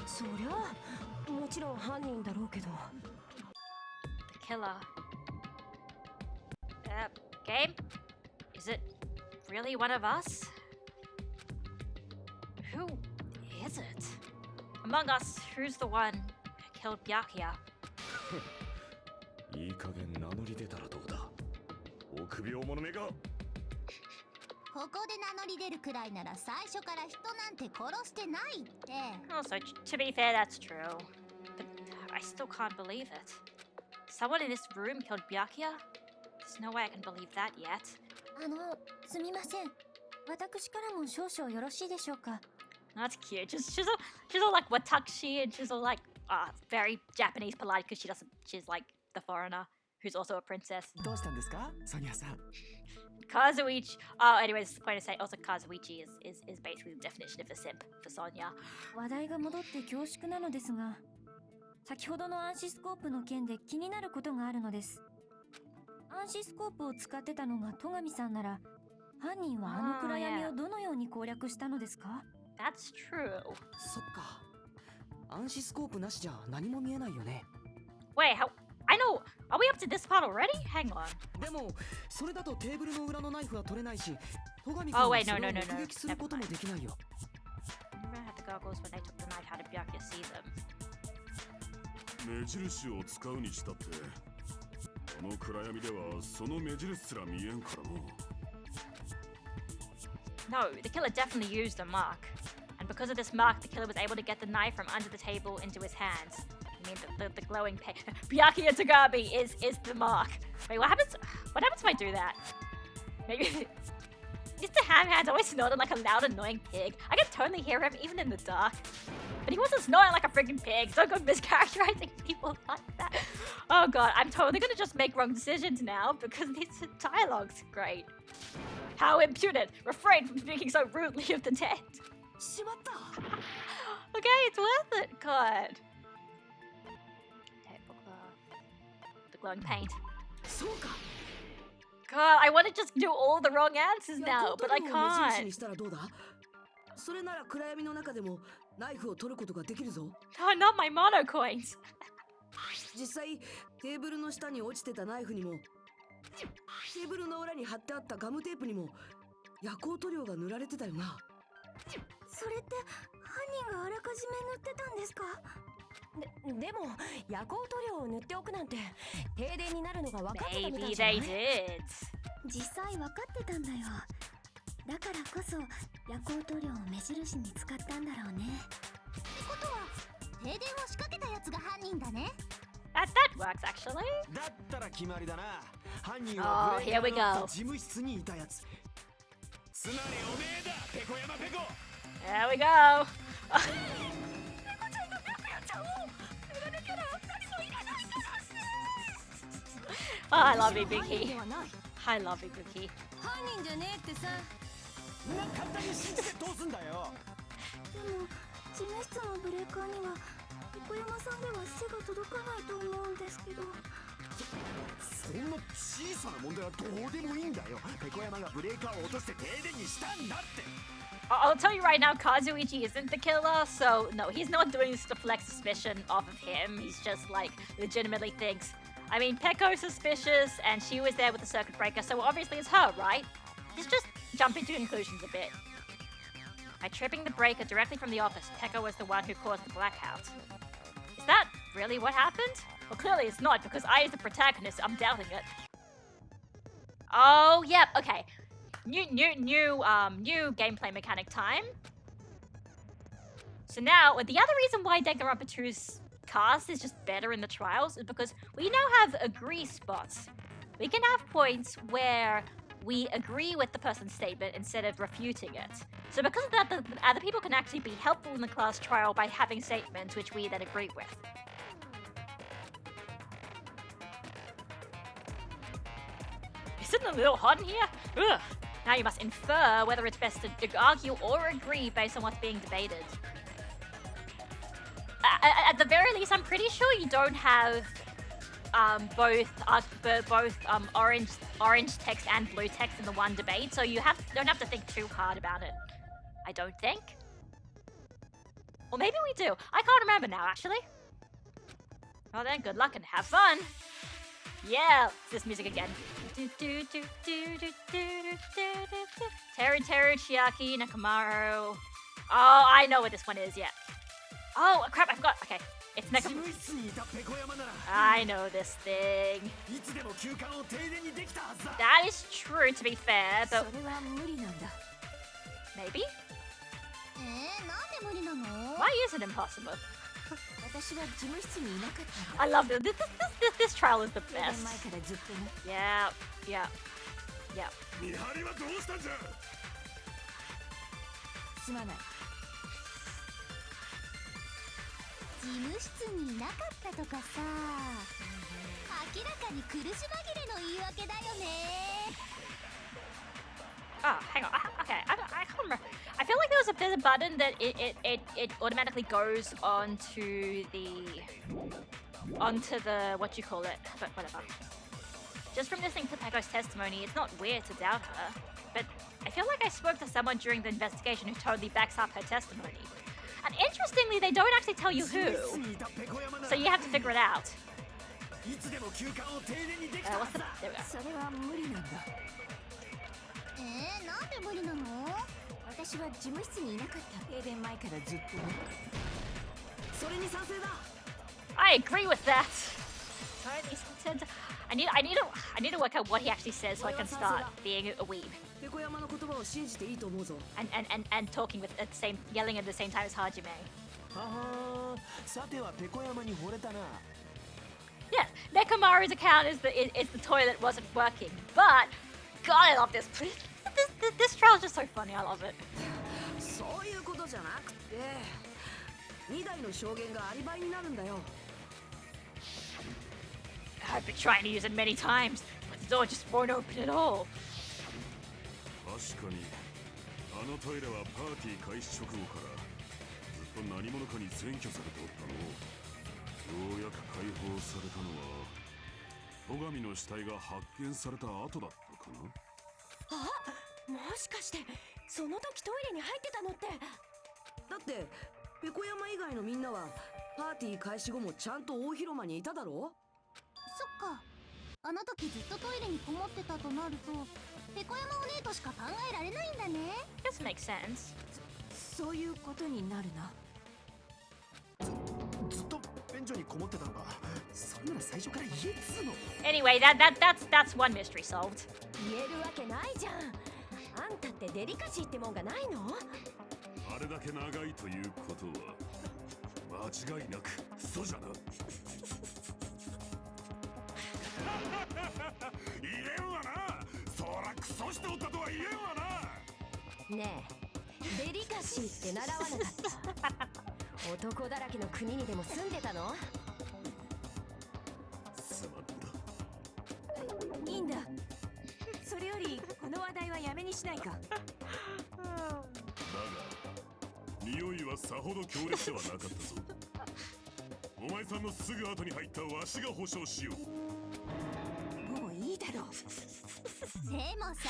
そりゃもちろん犯人だろうけど。 The killer. Game? Is it really one of us? Who is it? Among us, who's the one who killed Byakuya? いい加減名乗り出たらどうだ。臆病者めが。ここで名乗り出るくらいなら最初から人なんて殺してないって。 Also, to be fair, that's true. But I still can't believe it. Someone in this room killed Byakuya? There's no way I can believe that yet. すみません。私からも少々よろしいでしょうか。 That's cute. She's all like watashi, and she's all like very Japanese polite because she's like the foreigner who's also a princess. どうしたんですか、ソニアさん。 Kazuichi. Oh, anyways, the point to say also Kazuichi is basically the definition of a simp for Sonya. 話題が戻って恐縮なのですが、先ほどの暗視スコープの件で気になることがあるのです。暗視スコープを使ってたのが戸上さんなら、犯人はあの暗闇をどのように攻略したのですか？ That's true. そっか。暗視スコープなしじゃ何も見えないよね。 Wait, I know. Are we up to this part already? Hang on. でもそれだとテーブルの裏のナイフは取れないし、戸上君 Oh は wait, そ no, れ no, を no, no. 目撃することもできないよ。 Remember I had the goggles when they took the knife. How did Byakuya see them? 目印を使うにしたって、この暗闇ではその目印すら見えんからの。 No, the killer definitely used a mark. And because of this mark, the killer was able to get the knife from under the table into his hands. I mean, the glowing Byakuya Tagabi is the mark. Wait, what happens if I do that? Maybe Mr. Hamhand's always snorting like a loud, annoying pig. I can totally hear him even in the dark. But he wasn't snorting like a freaking pig. Don't go mischaracterizing people like that. Oh god, I'm totally gonna just make wrong decisions now because this dialogue's great. How impudent! Refrain from speaking so rudely of the dead. しまった Okay, it's worth it. God. Tablecloth. The glowing paint. そうか God, I want to just do all the wrong answers 夜 now, 光 but I 塗料を目印 can't. にしたらどうだそれなら暗闇の中でもナイフを取ることができるぞ No, not my mono coins. 実際テーブルの下に落ちてたナイフにもテーブルの裏に貼ってあったガムテープにも夜光塗料が塗られてたよなそれって犯人があらかじめ塗ってたんですか？でも夜光塗料を塗っておくなんて停電になるのが分かってたみた Maybe いじゃない they did. 実際分かってたんだよ。だからこそ夜光塗料を目印に使ったんだろうね。ってことは停電を仕掛けたやつが犯人だね。 That works actually. だったら決まりだな。犯人 Oh, はブレイ here we カーの go. 事務室にいたやつ。つまりおめえだ、ペコ山ペコ。 There we go. Oh, I love Ibuki. I love Ibuki. 犯人じゃねえってさ簡単に信じてどうすんだよ。でも事務室のブレーカーには横山さんでは背が届かないと思うんですけど。そんな小さな問題はどうでもいいんだよ。ペコ山がブレーカーを落として停電にしたんだって。 I'll tell you right now, Kazuichi isn't the killer, so no, he's not doing this to flex suspicion off of him. He's just like legitimately thinks. I mean, Pekko's suspicious, and she was there with the circuit breaker, so obviously it's her, right? He's just jumping to conclusions a bit. By tripping the breaker directly from the office, Pekko was the one who caused the blackout. Is that really what happened? Well, clearly it's not, because I, as the protagonist, I'm doubting it. Oh, yep, okay. New gameplay mechanic time. So now, the other reason why Danganronpa 2's cast is just better in the trials is because we now have agree spots. We can have points where we agree with the person's statement instead of refuting it. So because of that, the other people can actually be helpful in the class trial by having statements which we then agree with. Isn't it a little hot in here? Ugh. Now you must infer whether it's best to argue or agree based on what's being debated. At the very least, I'm pretty sure you don't have both orange text and blue text in the one debate, so you don't have to think too hard about it. I don't think. Or maybe we do. I can't remember now, actually. Well then, good luck and have fun. Yeah, this music again. Teru Teru Chiaki Nakamaru. Oh, I know what this one is, yeah. Oh, crap, I forgot. Okay, it's Nakamaru. I know this thing. That is true, to be fair, but... Maybe? なんで無理なの？ Why is it impossible? 私は事務室にいなかったん I だ love this trial is the 停電 best. 前からずっとね Yeah. 見張りはどうしたんじゃ。すまない事務室にいなかったとかさ、明らかに苦し紛れの言い訳だよね。 Oh, hang on. Okay, I can't remember. I feel like there's a button that it automatically goes onto the what you call it, but whatever. Just from listening to Pekko's testimony, it's not weird to doubt her, but I feel like I spoke to someone during the investigation who totally backs up her testimony. And interestingly, they don't actually tell you who, so you have to figure it out. What's the? There we go. それは無理なんだなんで無理なの？私は事務室にいなかった停電前からずっとねそれに賛成だ I agree with that. I need to work out what he actually says so I can start being a weeb ペコ山の言葉を信じていいと思うぞ and talking yelling at the same time as Hajime. ははさてはペコ山に惚れたな Yeah, Nekamaru's account is the toilet wasn't working, but God, I love this. This trial is just so funny. I love it. そういうことじゃなくて、2台の証言がアリバイになるんだよ。 I've been trying to use it many times, but the door just won't open at all. 確かにあのトイレはパーティー開始直後からずっと何者かに占拠されておったの。ようやく解放されたのは戸上の死体が発見された後だったかな。あ、もしかしてその時トイレに入ってたのって。だってペコ山以外のみんなはパーティー開始後もちゃんと大広間にいただろ。そっか、あの時ずっとトイレにこもってたとなるとペコ山お姉としか考えられないんだね。 This makes sense. そういうことになるな。ずっと便所にこもってたのか。そんなの最初から言えっつうの。 Anyway, that's one mystery solved. 言えるわけないじゃん。あんたってデリカシーってもんがないの？あれだけ長いということは間違いなくそうじゃな。言えんわな。そらクソしておったとは言えんわな。ねえ、デリカシーって習わなかった？男だらけの国にでも住んでたの？すまんだ。いいんだ。それよりこの話題はやめにしないか。だが匂いはさほど強烈ではなかったぞ。お前さんのすぐ後に入ったわしが保証しよう。もういいだろう。でもさ、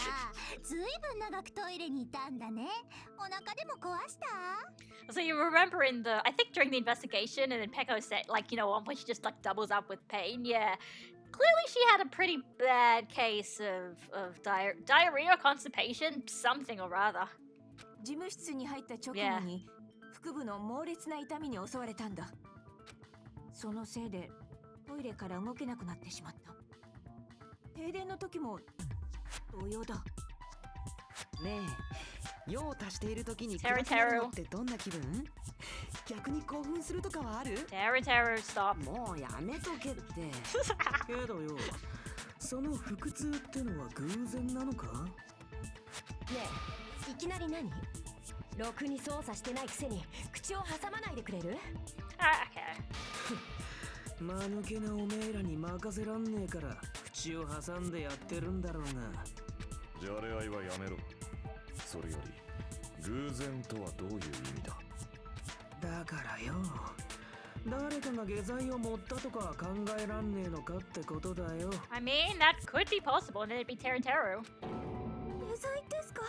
ずいぶん長くトイレにいたんだね。お腹でも壊した？ So you remember in the, I think during the investigation, and then Peko said, like, you know, one point she just like doubles up with pain. Yeah, clearly she had a pretty bad case of diarrhea or constipation, something or rather. 事務室に入った直後に腹部の猛烈な痛みに襲われたんだ。そのせいでトイレから動けなくなってしまった。停電の時も同様だ。ねえ、用を足している時にテロテロ暗くなるのってどんな気分？逆に興奮するとかはある？ Terror, stop. もうやめとけって。けどよ、その腹痛ってのは偶然なのか？ねえ、いきなり何？ろくに操作してないくせに口を挟まないでくれる？ Okay. 間抜けなおめえらに任せらんねえから口を挟んでやってるんだろうが。じゃれ合いはやめろ。それより偶然とはどういう意味だ？だからよ、誰かが下剤を持ったとか考えらんねえのかってことだよ。 I mean, that could be possible, and then it'd be Teru. デザイですか？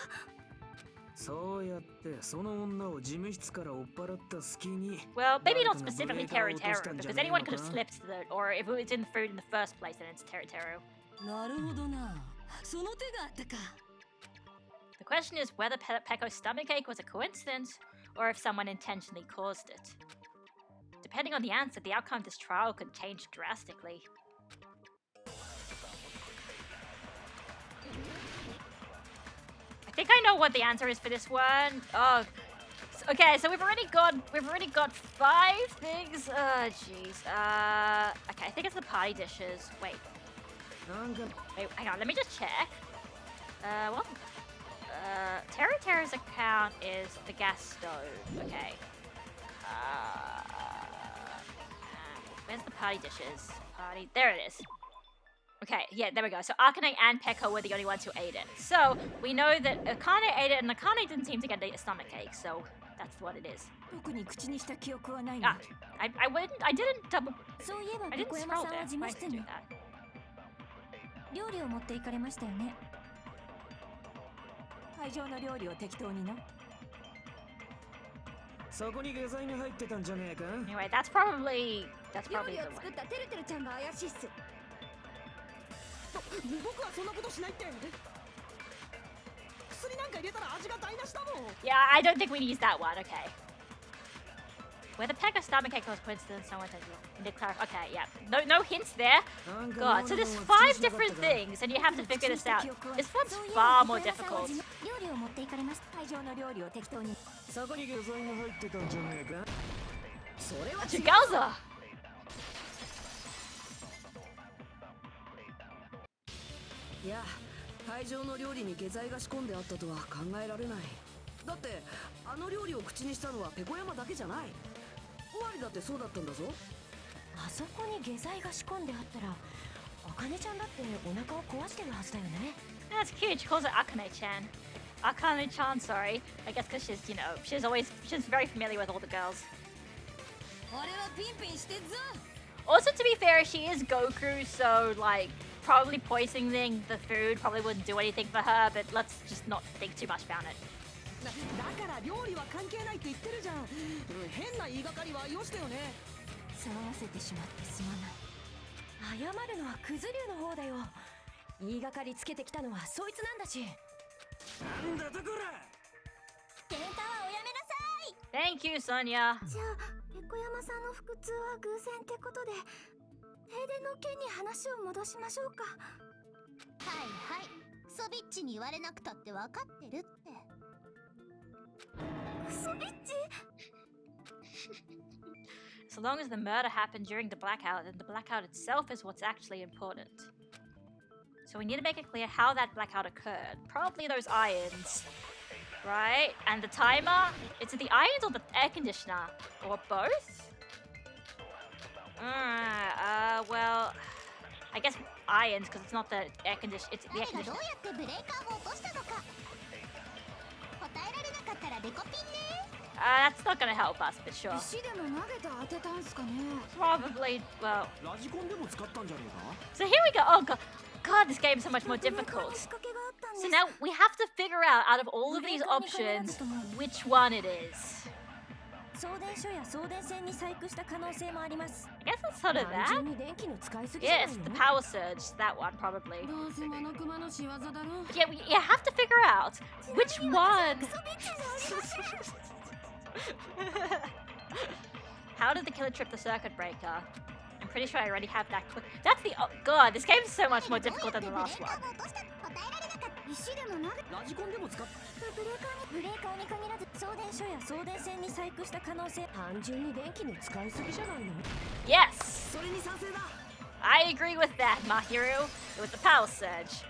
そうやってその女を事務室から追っ払った隙に。 Well, maybe not specifically Teru, because anyone could have slipped the, or if it was in the food in the first place, then it's Teru. なるほどな。その手があったか。 The question is whether Peko's stomachache was a coincidence, or if someone intentionally caused it. Depending on the answer, the outcome of this trial could change drastically. I think I know what the answer is for this one. Oh, okay. So we've already got 5 things. Oh, jeez. Okay. I think it's the party dishes. Wait, hang on. Let me just check. Well, Terra's account is the gas stove. Okay. Where's the party dishes? There it is. Okay, yeah, there we go. So Akane and Peko were the only ones who ate it. So we know that Akane ate it, and Akane didn't seem to get a stomach ache. So that's what it is. 特に口にした記憶はないの。 Ah, I didn't double. そういえば I ペ didn't コ山 scroll さんは there. 事 Why 務 did 室 I do に that? 料理を持って行かれましたよね。会場の料理を適当にな。そこに下剤が入ってたんじゃねえか？ Anyway, that's probably 料 the 理を one. 作ったてるてるちゃんが怪しいっす。僕はそんなことしないって。薬なんか入れたら味が台無しだもん。 Yeah, I don't think we'd use that one. Okay. Whether Peko stomachache was coincidence, someone said okay, yeah. No hints there. God, so there's 5 different things, and you have to figure this out. This one's far more difficult. 料理を持って行かれました。会場の料理を適当に。そこに下剤が入ってたんじゃねえか？それは違う。 Chigauza! いや、会場の料理に下剤が仕込んであったとは考えられない。だってあの料理を口にしたのはペコ山だけじゃない。尾張だってそうだったんだぞ。あそこに下剤が仕込んであったらあかねちゃんだってお腹を壊してるはずだよね。 That's cute. She calls it Akane-chan. Akane-chan, sorry. I guess because she's, you know, she's very familiar with all the girls. 俺はピンピンしてっぞ。 Also, to be fair, she is Goku, so, like, probably poisoning the food probably wouldn't do anything for her, but let's just not think too much about it. だから料理は関係ないって言ってるじゃん。変な言いがかりはよしてよね。騒がせてしまってすまない。謝るのはクズ竜の方だよ。言いがかりつけてきたのはそいつなんだし。なんだとこら。喧嘩はおやめなさい。 Thank you, Sonia. じゃあペコ山さんの腹痛は偶然ってことで停電の件に話を戻しましょうか。はいはい、クソビッチに言われなくたって分かってるって。クソビッチ So long as the murder happened during the blackout, then the blackout itself is what's actually important. So we need to make it clear how that blackout occurred. Probably those irons, right? And the timer? Is it the irons or the air conditioner? Or both? Well, I guess irons because it's not the air conditioner. It's the air 誰がど conditioner. うやってブレーカーを落としたのか答えられなかったらデコピンね。That's not gonna help us, but sure. 石でも投げて当てたんすかね。 Probably, well. ラジコンでも使ったんじゃねえか。 So here we go. Oh God, this game is so much more ブレーカー difficult. に仕掛けがあったんです So now we have to figure out of all of these options which one it is. 送電所や送電線に細工した可能性もあります。 I guess it's sort of 単 that. 純に電気の使いすぎじゃない Yes, の the power surge. That one probably. どうせモノクマの仕業だろ。 But yeah, you have to figure out which one. How did the killer trip the circuit breaker? I'm pretty sure I already have that quick. That's the. Oh God, this game is so much more difficult than the last one. 石でも投げラジコンでも使っ。ブレーカーに限らず送電所や送電線に細工した可能性。単純に電気の使いすぎじゃないの。 Yes, それに賛成だ。 I agree with that, Mahiru. It was the power surge.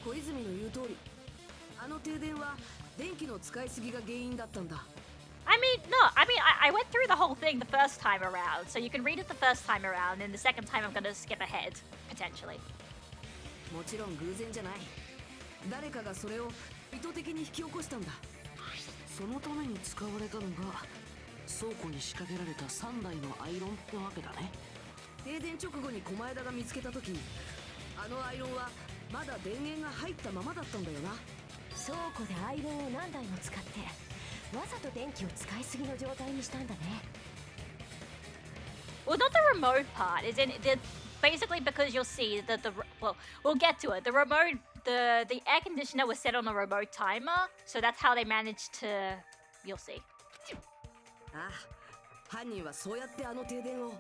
小泉の言う通り、あの停電は電気の使いすぎが原因だったんだ。I mean, no, I went through the whole thing the first time around, so you can read it the first time around, and the second time I'm gonna skip ahead, potentially. もちろん偶然じゃない。誰かがそれを意図的に引き起こしたんだ。そのために使われたのが倉庫に仕掛けられた3台のアイロンってわけだね。停電直後に狛枝が見つけた時、あのアイロンはまだ電源が入ったままだったんだよな。倉庫でアイロンを何台も使ってわざと電気を使いすぎの状態にしたんだね。 Well, not the remote part. Is in the basically because you'll see that well, we'll get to it. The remote, the air conditioner was set on a remote timer, so that's how they managed to. You'll see. ああ、犯人はそうやってあの停電を。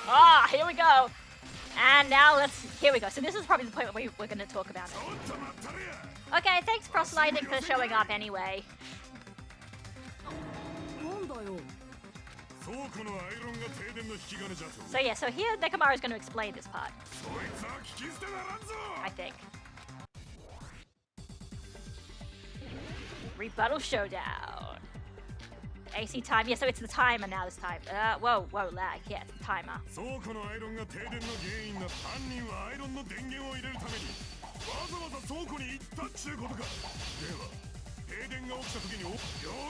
Ah, here we go. And now here we go. So this is probably the point where we're going to talk about it. Okay, thanks Proselyting for showing up anyway. なんだよ。 倉庫のアイロンが停電の引き金じゃと。 So yeah, so here Nekomaru is going to explain this part, そいつは聞き捨てならんぞ。 I think. Rebuttal showdown. AC time. Yeah, so it's the timer now this time. Whoa, lag. Yeah, it's the timer. 倉庫のアイロンが停電の原因だ。犯人はアイロンの電源を入れるためにわざわざ倉庫に行ったっちゅうことか。では停電が起きた時に容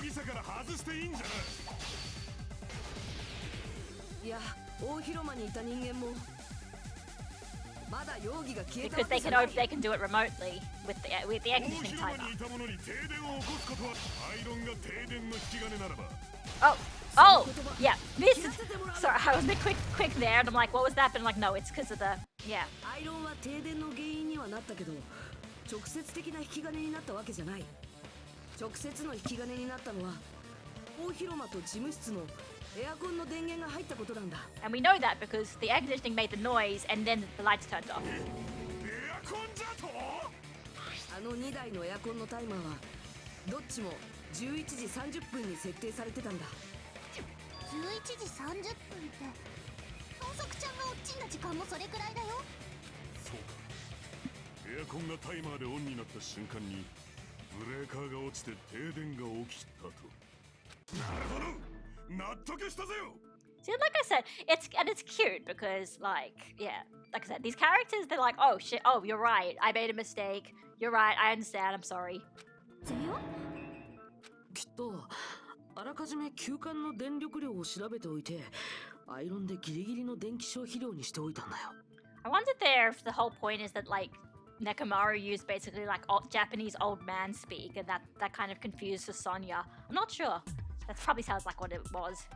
疑者から外していいんじゃない。いや、大広間にいた人間もまだ容疑が消えた Because わけじゃない。 they can do it remotely with the air 大 conditioning 広間 timer. にいた者に停電を起こすことはアイロンが停電の引き金ならば。 Oh, yeah. This is sorry. I was a bit quick there, and I'm like, what was that? But I'm like, no, it's because of the yeah. アイロンは停電の原因にはなったけど、直接的な引き金になったわけじゃない。直接の引き金になったのは大広間と事務室のエアコンの電源が入ったことなんだ。 And we know that because the air conditioning made the noise, and then the lights turned off. エアコンじゃと。あの2台のエアコンのタイマーはどっちも11時30分に設定されてたんだ。11時30分って豚足ちゃんが落ちんだ時間もそれくらいだよ。そエアコンがタイマーでオンになった瞬間にブレーカーが落ちて停電が起きたと。なるほど、納得したぜよ。 See, like I said, it's cute because, like, yeah, like I said, these characters, they're like, oh shit, oh, you're right, I made a mistake, you're right, I understand, I'm sorry. きっとあらかじめ休館の電力量を調べておいてアイロンでギリギリの電気消費量にしておいたんだよ。 I wondered there if the whole point is that, like, Nekomaru used basically like Japanese old man speak, and that kind of confused Sonya. I'm not sure. That probably sounds like what it was.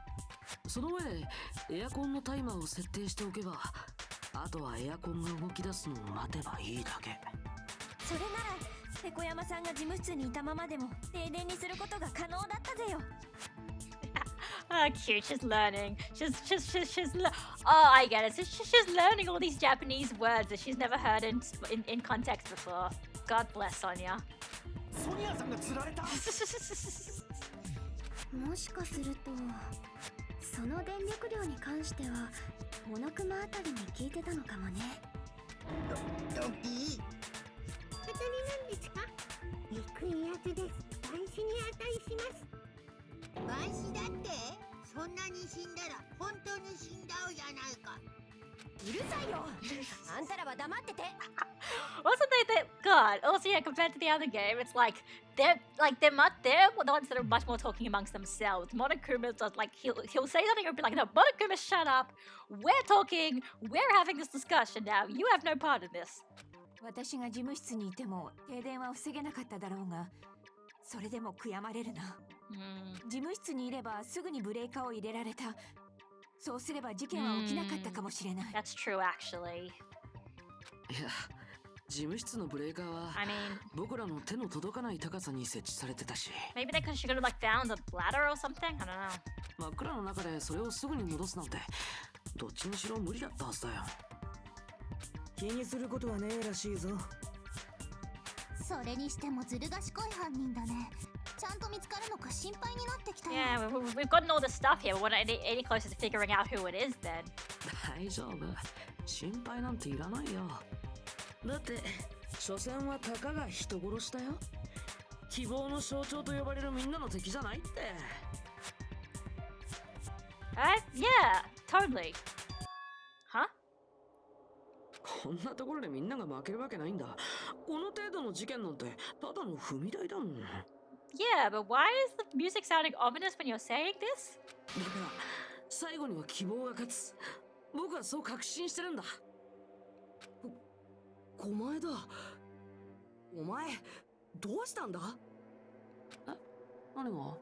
その上エアコンのタイマーを設定しておけばあとはエアコンが動き出すのを待てばいいだけ。それならペコ山さんが事務室にいたままでも停電にすることが可能だったぜよ。Oh, cute. She's learning. Oh, I get it. So she's learning all these Japanese words that she's never heard in context before. God bless Sonya. ソニアさんが釣られた。もしかするとその電力量に関してはモノクマあたりに聞いてたのかもね。ドキ当たりなんですか？低いやつです。万死に値します。万死だって？そんなに死んだら本当に死んだうじゃないか。うるさいよ。あんたらは黙ってて。Wasn't they that God? Also, yeah, compared to the other game, it's like they're the ones that are much more talking amongst themselves. Monokuma does like he'll say something and be like, no, Monokuma, shut up. We're talking. We're having this discussion now. You have no part in this. 私が事務室にいても停電は防げなかっただろうが、それでも悔やまれるな。事務室にいればすぐにブレーカーを入れられた。そうすれば事件は起きなかったかもしれない。That's true, actually. いや、事務室のブレーカーは I mean, 僕らの手の届かない高さに設置されてたし。maybe they should have like found a ladder or something. I don't know. 真っ暗の中でそれをすぐに戻すなんてどっちにしろ無理だったはずだよ。気にすることはねえらしいぞ。それにしてもずる賢い犯人だね。ちゃんと見つかるのか心配になってきた。 Yeah, we've gotten all this stuff here. We're not any closer to figuring out who it is then. 大丈夫。心配なんていらないよ。だって、所詮はたかが人殺しだよ。希望の象徴と呼ばれるみんなの敵じゃないって。Yeah, totally. Huh? こんなところでみんなが負けるわけないんだ。この程度の事件なんてただの踏み台だもん。Yeah, but why is the music sounding ominous when you're saying this? だから最後には希望が勝つ。僕はそう確信してるんだ。お前だ。お前どうしたんだ？え、何が？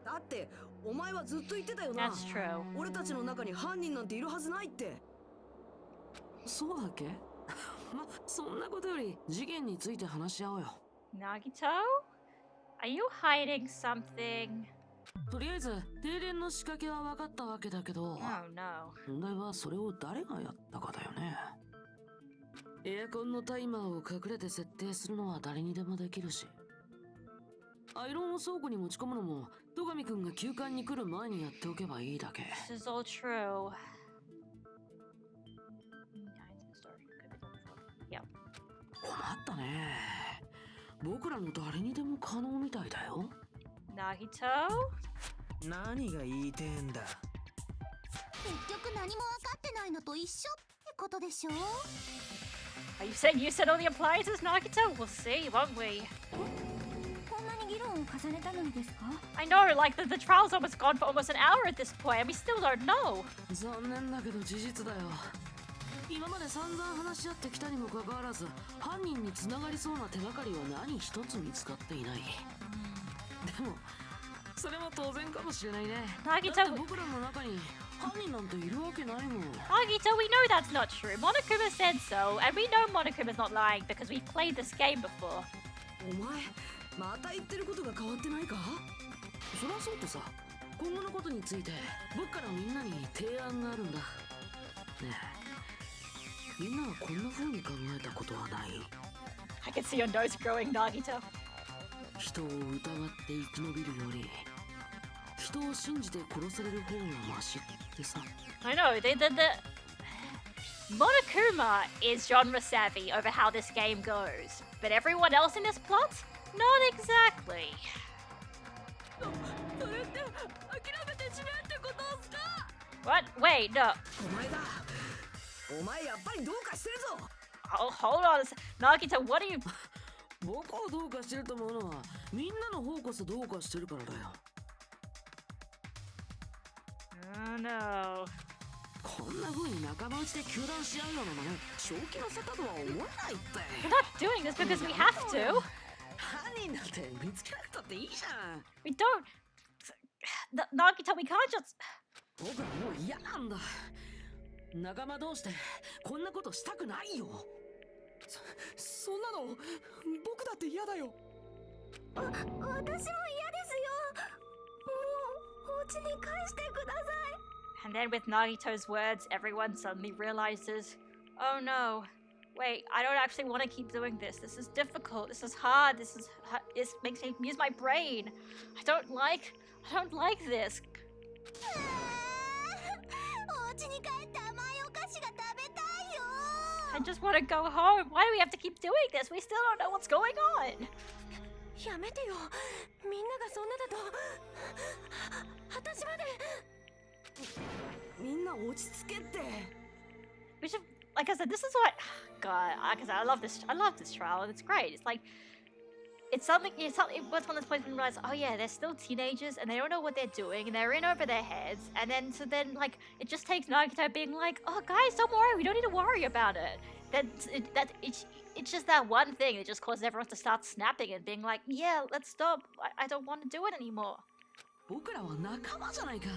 だってお前はずっと言ってたよな。 That's true. 俺たちの中に犯人なんているはずないって。そうだっけ？ま、そんなことより事件について話し合おうよ。Nagito? Are you hiding something? とりあえず停電の仕掛けは分かったわけだけど、 Oh no. 問題はそれを誰がやったかだよね。エアコンのタイマーを隠れて設定するのは誰にでもできるし、アイロンを倉庫に持ち込むのも戸上くんが休館に来る前にやっておけばいいだけ。 This is all true. Yeah. 困ったね。僕らの誰にでも可能みたいだよ。Nagito? 何が言いてえんだ。結局何も分かってないのと一緒ってことでしょ。 You said all the appliances, Nagito? We'll see, won't we? こんなに議論を重ねたのにですか？ I know, like the trial's almost gone for almost an hour at this point, and we still don't know. 残念だけど事実だよ。今まで散々話し合ってきたにもかかわらず、犯人に繋がりそうな手がかりは何一つ見つかっていない。でもそれも当然かもしれないね。だって僕らの中に犯人なんているわけないもん。Nagito, we know that's not true. Monokuma said so, and we know Monokuma's not lying because we've played this game before. お前また言ってることが変わってないか？そりゃそうとさ、今後のことについて僕からみんなに提案があるんだ。ねえ、みんなはこんな風に考えたことはない？ I can see your nose growing, Nagito. 人を疑って生き延びるより人を信じて殺される方がマシってさ。 I know, Monokuma is genre savvy over how this game goes, but everyone else in this plot? Not exactly. それって諦めてしまえってことっすか What? Wait, no. お前だお前やっぱりどうかしてるぞ Oh, hold on. Nagito, what are you... 僕をどうかしてると思うのはみんなの方こそどうかしてるからだよ。 Oh no. こんな風に仲間内で糾弾し合うようなのね正気の沙汰とは思えないって。 We're not doing this because we have to. 犯人なんて見つけなくたっていいじゃん。 We don't... Nagito, we can't just... 僕はもう嫌なんだ。仲間同士でこんなことしたくないよ。そんなの僕だって嫌だよ私も嫌ですよ。もうお家に帰してください。 And then with Nagito's words, everyone suddenly realizes, oh no, wait, I don't actually want to keep doing this. This is difficult. This is hard. This makes me use my brain. I don't like this. お家に帰って甘いお菓子が食べたいよ I just want to go home. Why do we have to keep doing this? We still don't know what's going on. やめてよみんながそんなだと私までみんな落ち着けって We should, like I said, this is what, God, like I said, I love this trial. It's great. It's like, it's one of those points when you realize, oh yeah, they're still teenagers and they don't know what they're doing and they're in over their heads. And then, like, it just takes Nagito being like, oh guys, don't worry, we don't need to worry about it. It's just that one thing that just causes everyone to start snapping and being like, yeah, let's stop. I don't want to do it anymore. 僕らは仲間じゃないか。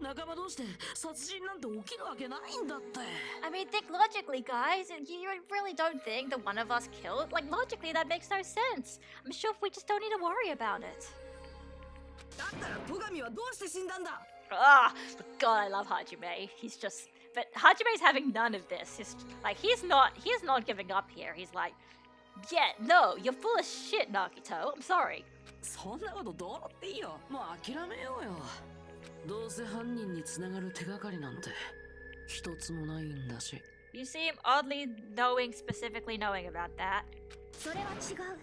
仲間同士で殺人なんて起きるわけないんだって。 I mean, think logically, guys. You really don't think that one of us killed? Like, logically, that makes no sense. I'm sure we just don't need to worry about it. だったら戸上はどうして死んだんだ Ah, but God, I love Hajime. But Hajime's having none of this. He's not giving up here. He's like, yeah, no, you're full of shit, Nagito. I'm sorry. そんなことどうだっていいよ。もう諦めようよ。どうせ犯人につながる手がかりなんて一つもないんだし。You seem oddly specifically knowing about that. それは違う。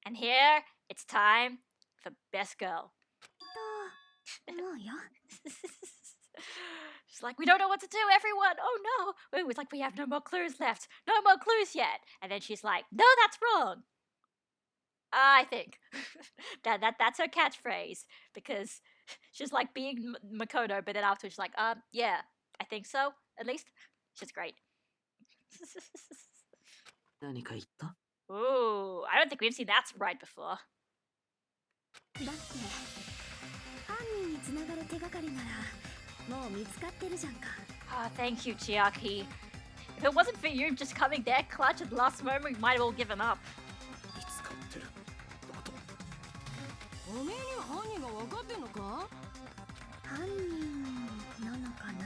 And here, it's time for Best Girl. 思うよ。 She's like, we don't know what to do, everyone. Oh no. It's like we have no more clues left. No more clues yet. And then she's like, no, that's wrong. I think that's her catchphrase because she's like being Makoto, but then afterwards she's like, yeah, I think so. At least she's great. 何か言った？ Ooh, I don't think we've seen that right before. だって犯人につながる手がかりならもう見つかってるじゃんか。 Oh, thank you, Chiaki. If it wasn't for you just coming there clutch at the last moment, we might have all given up. 見つかってるだとおめえには犯人が分かってんのか犯人なのかな。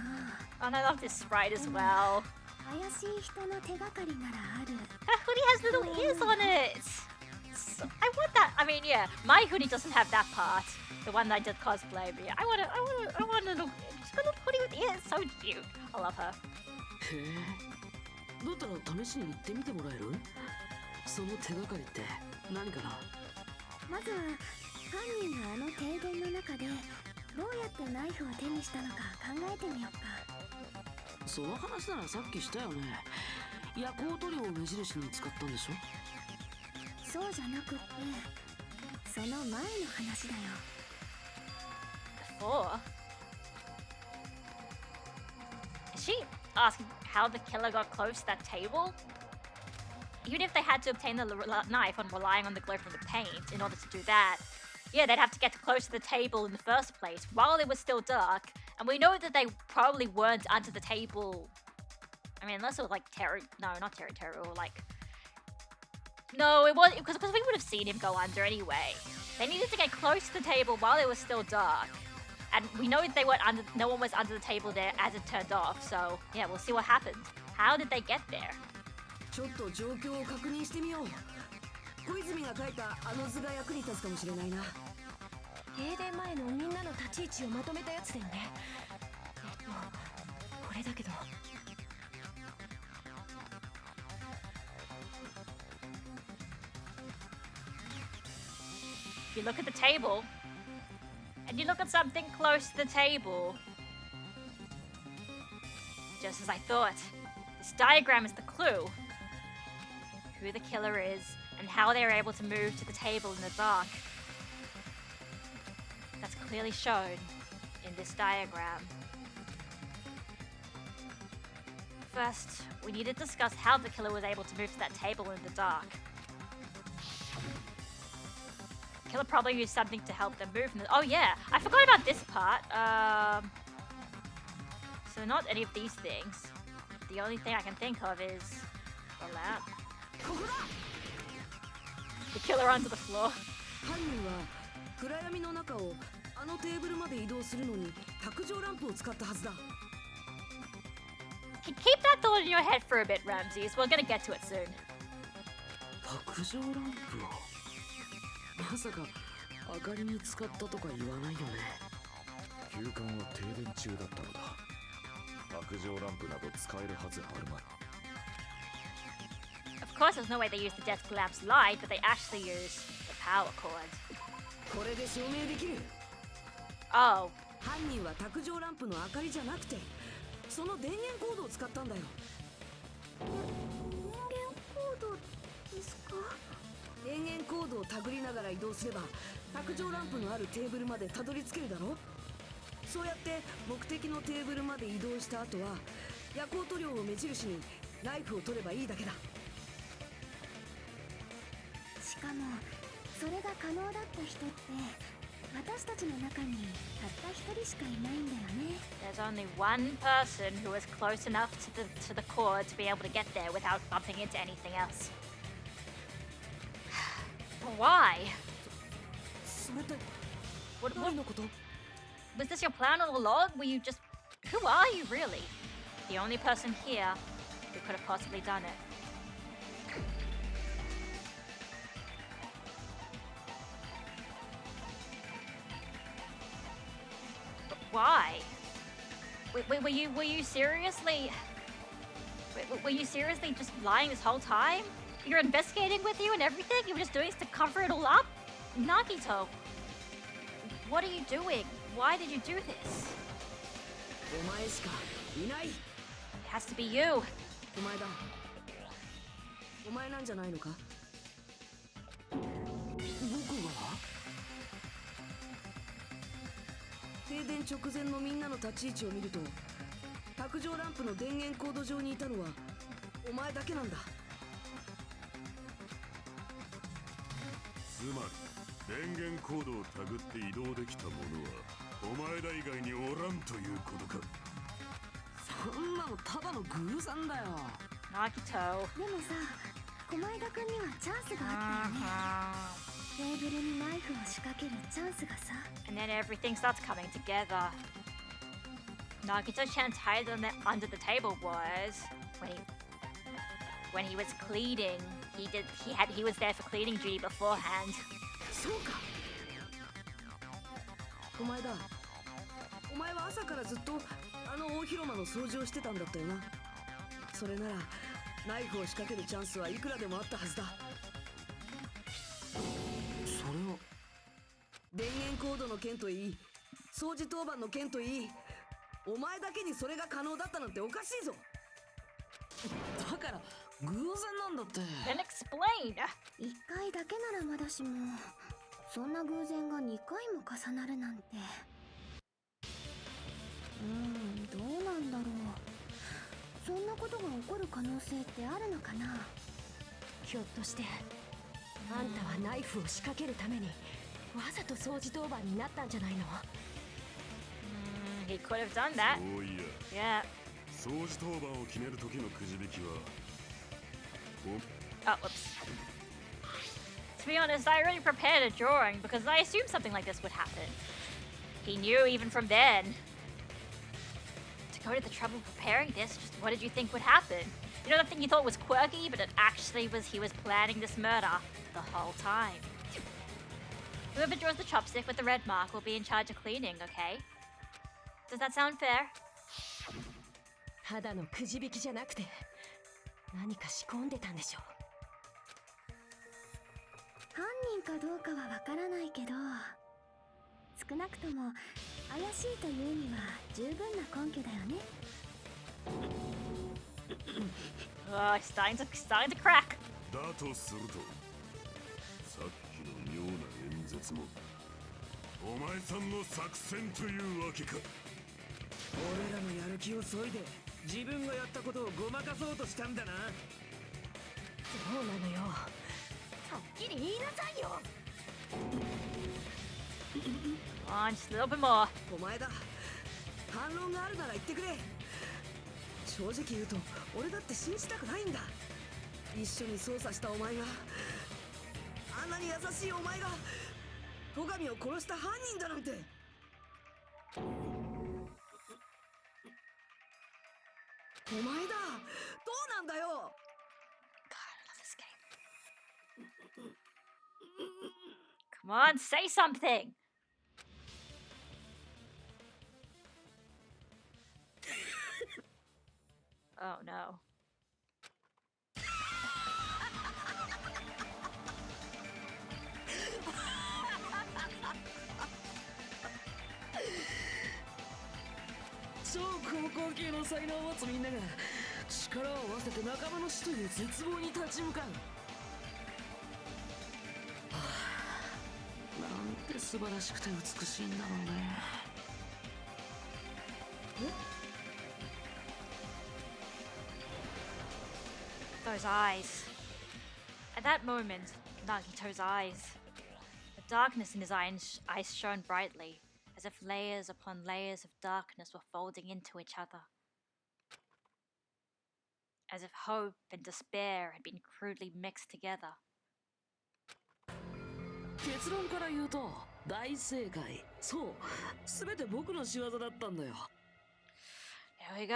And I love this sprite as well. 怪しい人の手がかりならある。 That hoodie has little ears on it. I want that. I mean, yeah, my hoodie doesn't have that part. The one that I did cosplay, but yeah, I want a little hoodie with ears. So cute. I love her. へえ。だったら試しに行ってみてもらえる？その手がかりって何かな？まずは犯人があの停電の中でどうやってナイフを手にしたのか考えてみようか。その話ならさっきしたよね。夜光塗料を目印に使ったんでしょ？そうじゃなくってその前の話だよ。 Before? Is she asking how the killer got close to that table? Even if they had to obtain the knife on relying on the glow from the paint in order to do that, yeah, they'd have to get close to the table in the first place while it was still dark, and we know that they probably weren't under the table. I mean, unless it was like not Terry, or like... No, it was because we would have seen him go under anyway. They needed to get close to the table while it was still dark. And we know they weren't under, no one was under the table there as it turned off, so yeah, we'll see what happened. How did they get there? ちょっと状況を確認してみよう小泉が書いたあの図が役に立つかもしれないな停電前のみんなの立ち位置をまとめたやつだよねこれだけど。 If you look at the table, and you look at something close to the table, just as I thought, this diagram is the clue. Who the killer is, and how they are able to move to the table in the dark. That's clearly shown in this diagram. First, we need to discuss how the killer was able to move to that table in the dark. The killer probably used something to help them move. Oh yeah, I forgot about this part. So not any of these things. The only thing I can think of is the lamp. The killer onto the floor. 犯人は暗闇の中をあのテーブルまで移動するのに卓上ランプを使ったはずだ。 Keep that thought in your head for a bit, Ramses. We're gonna get to it soon. 卓上ランプをまさか明かりに使ったとか言わないよね。休館は停電中だったのだ。卓上ランプなど使えるはずあるまい。 Of course, there's no way they use the desk lamp's light, but they actually use the power cord. これで証明できる。 Oh, 犯人は卓上ランプの明かりじゃなくてその電源コードを使ったんだよ。電源コードですか？電源コードを手繰りながら移動すれば卓上ランプのあるテーブルまでたどり着けるだろ。そうやって目的のテーブルまで移動した後は夜光塗料を目印にナイフを取ればいいだけだ。しかもそれが可能だった人って私たちの中にたった一人しかいないんだよね。 there's only one person who is close enough to the cord to be able to get there without bumping into anything else. Why? それって What 誰のこと？ was this your plan all along? Were you just... Who are you, really? The only person here who could have possibly done it. But why? Were you seriously... Were you seriously just lying this whole time? You're investigating with you and everything? You were just doing this to cover it all up? Nagito, what are you doing? Why did you do this? お前しかいない。 It has to be you. お前だ。お前なんじゃないのか？僕が？停電直前のみんなの立ち位置を見ると卓上ランプの電源コード上にいたのはお前だけなんだ。つまり電源コードをたぐって移動できた者はお前ら以外におらんということか。そんなのただの偶然だよ。 Nagito. でもさ、駒枝くんにはチャンスがあったよね。テーブルにナイフを仕掛けるチャンスがさ。 And then everything starts coming together. Nagito-chan's hide under the table was when he was cleaning. He was there for cleaning duty beforehand. そうか。お前だ。お前は朝からずっとあの大広間の掃除をしてたんだったよな。それならナイフを仕掛けるチャンスはいくらでもあったはずだ。それは電源コードの件といい、掃除当番の件といい、お前だけにそれが可能だったなんておかしいぞ。だから偶然なんだって。 Then explain. 一回だけならまだしも、そんな偶然が2回も重なるなんて。どうなんだろう。そんなことが起こる可能性ってあるのかな。ひょっとしてあんたはナイフを仕掛けるためにわざと掃除当番になったんじゃないの？ He could have done that. そういや、 Yeah. 掃除当番を決める時のくじ引きは Oh, whoops. To be honest, I already prepared a drawing because I assumed something like this would happen. He knew even from then. To go to the trouble of preparing this, just what did you think would happen? You know that thing you thought was quirky, but it actually was he was planning this murder the whole time. Whoever draws the chopstick with the red mark will be in charge of cleaning, okay? Does that sound fair? 肌のくじ引きじゃなくて何か仕込んでたんでしょ。犯人かどうかはわからないけど、少なくとも怪しいというには十分な根拠だよね。Oh, it's starting to crack. だとすると、さっきの妙な演説もお前さんの作戦というわけか。俺らのやる気を削いで自分がやったことをごまかそうとしたんだな。そうなのよ。はっきり言いなさいよ。Come on, just a little bit more. お前だ。反論があるなら言ってくれ。正直言うと俺だって信じたくないんだ。一緒に捜査したお前が、あんなに優しいお前が戸上を殺した犯人だなんて。お前だ。どうなんだよ。 God, I love this game. Come on, say something. Oh no. 超高校級の才能を持つみんなが力を合わせて仲間の死という絶望に立ち向かう。はあ、なんて素晴らしくて美しいんだろうね。Those eyes. At that moment, Nagito's eyes. The darkness in his eyes shone brightly, as if layers upon layers of darkness were folding into each other. As if hope and despair had been crudely mixed together. 結論から言うと大正解。そう、全て僕の仕業だったんだよ。There we go.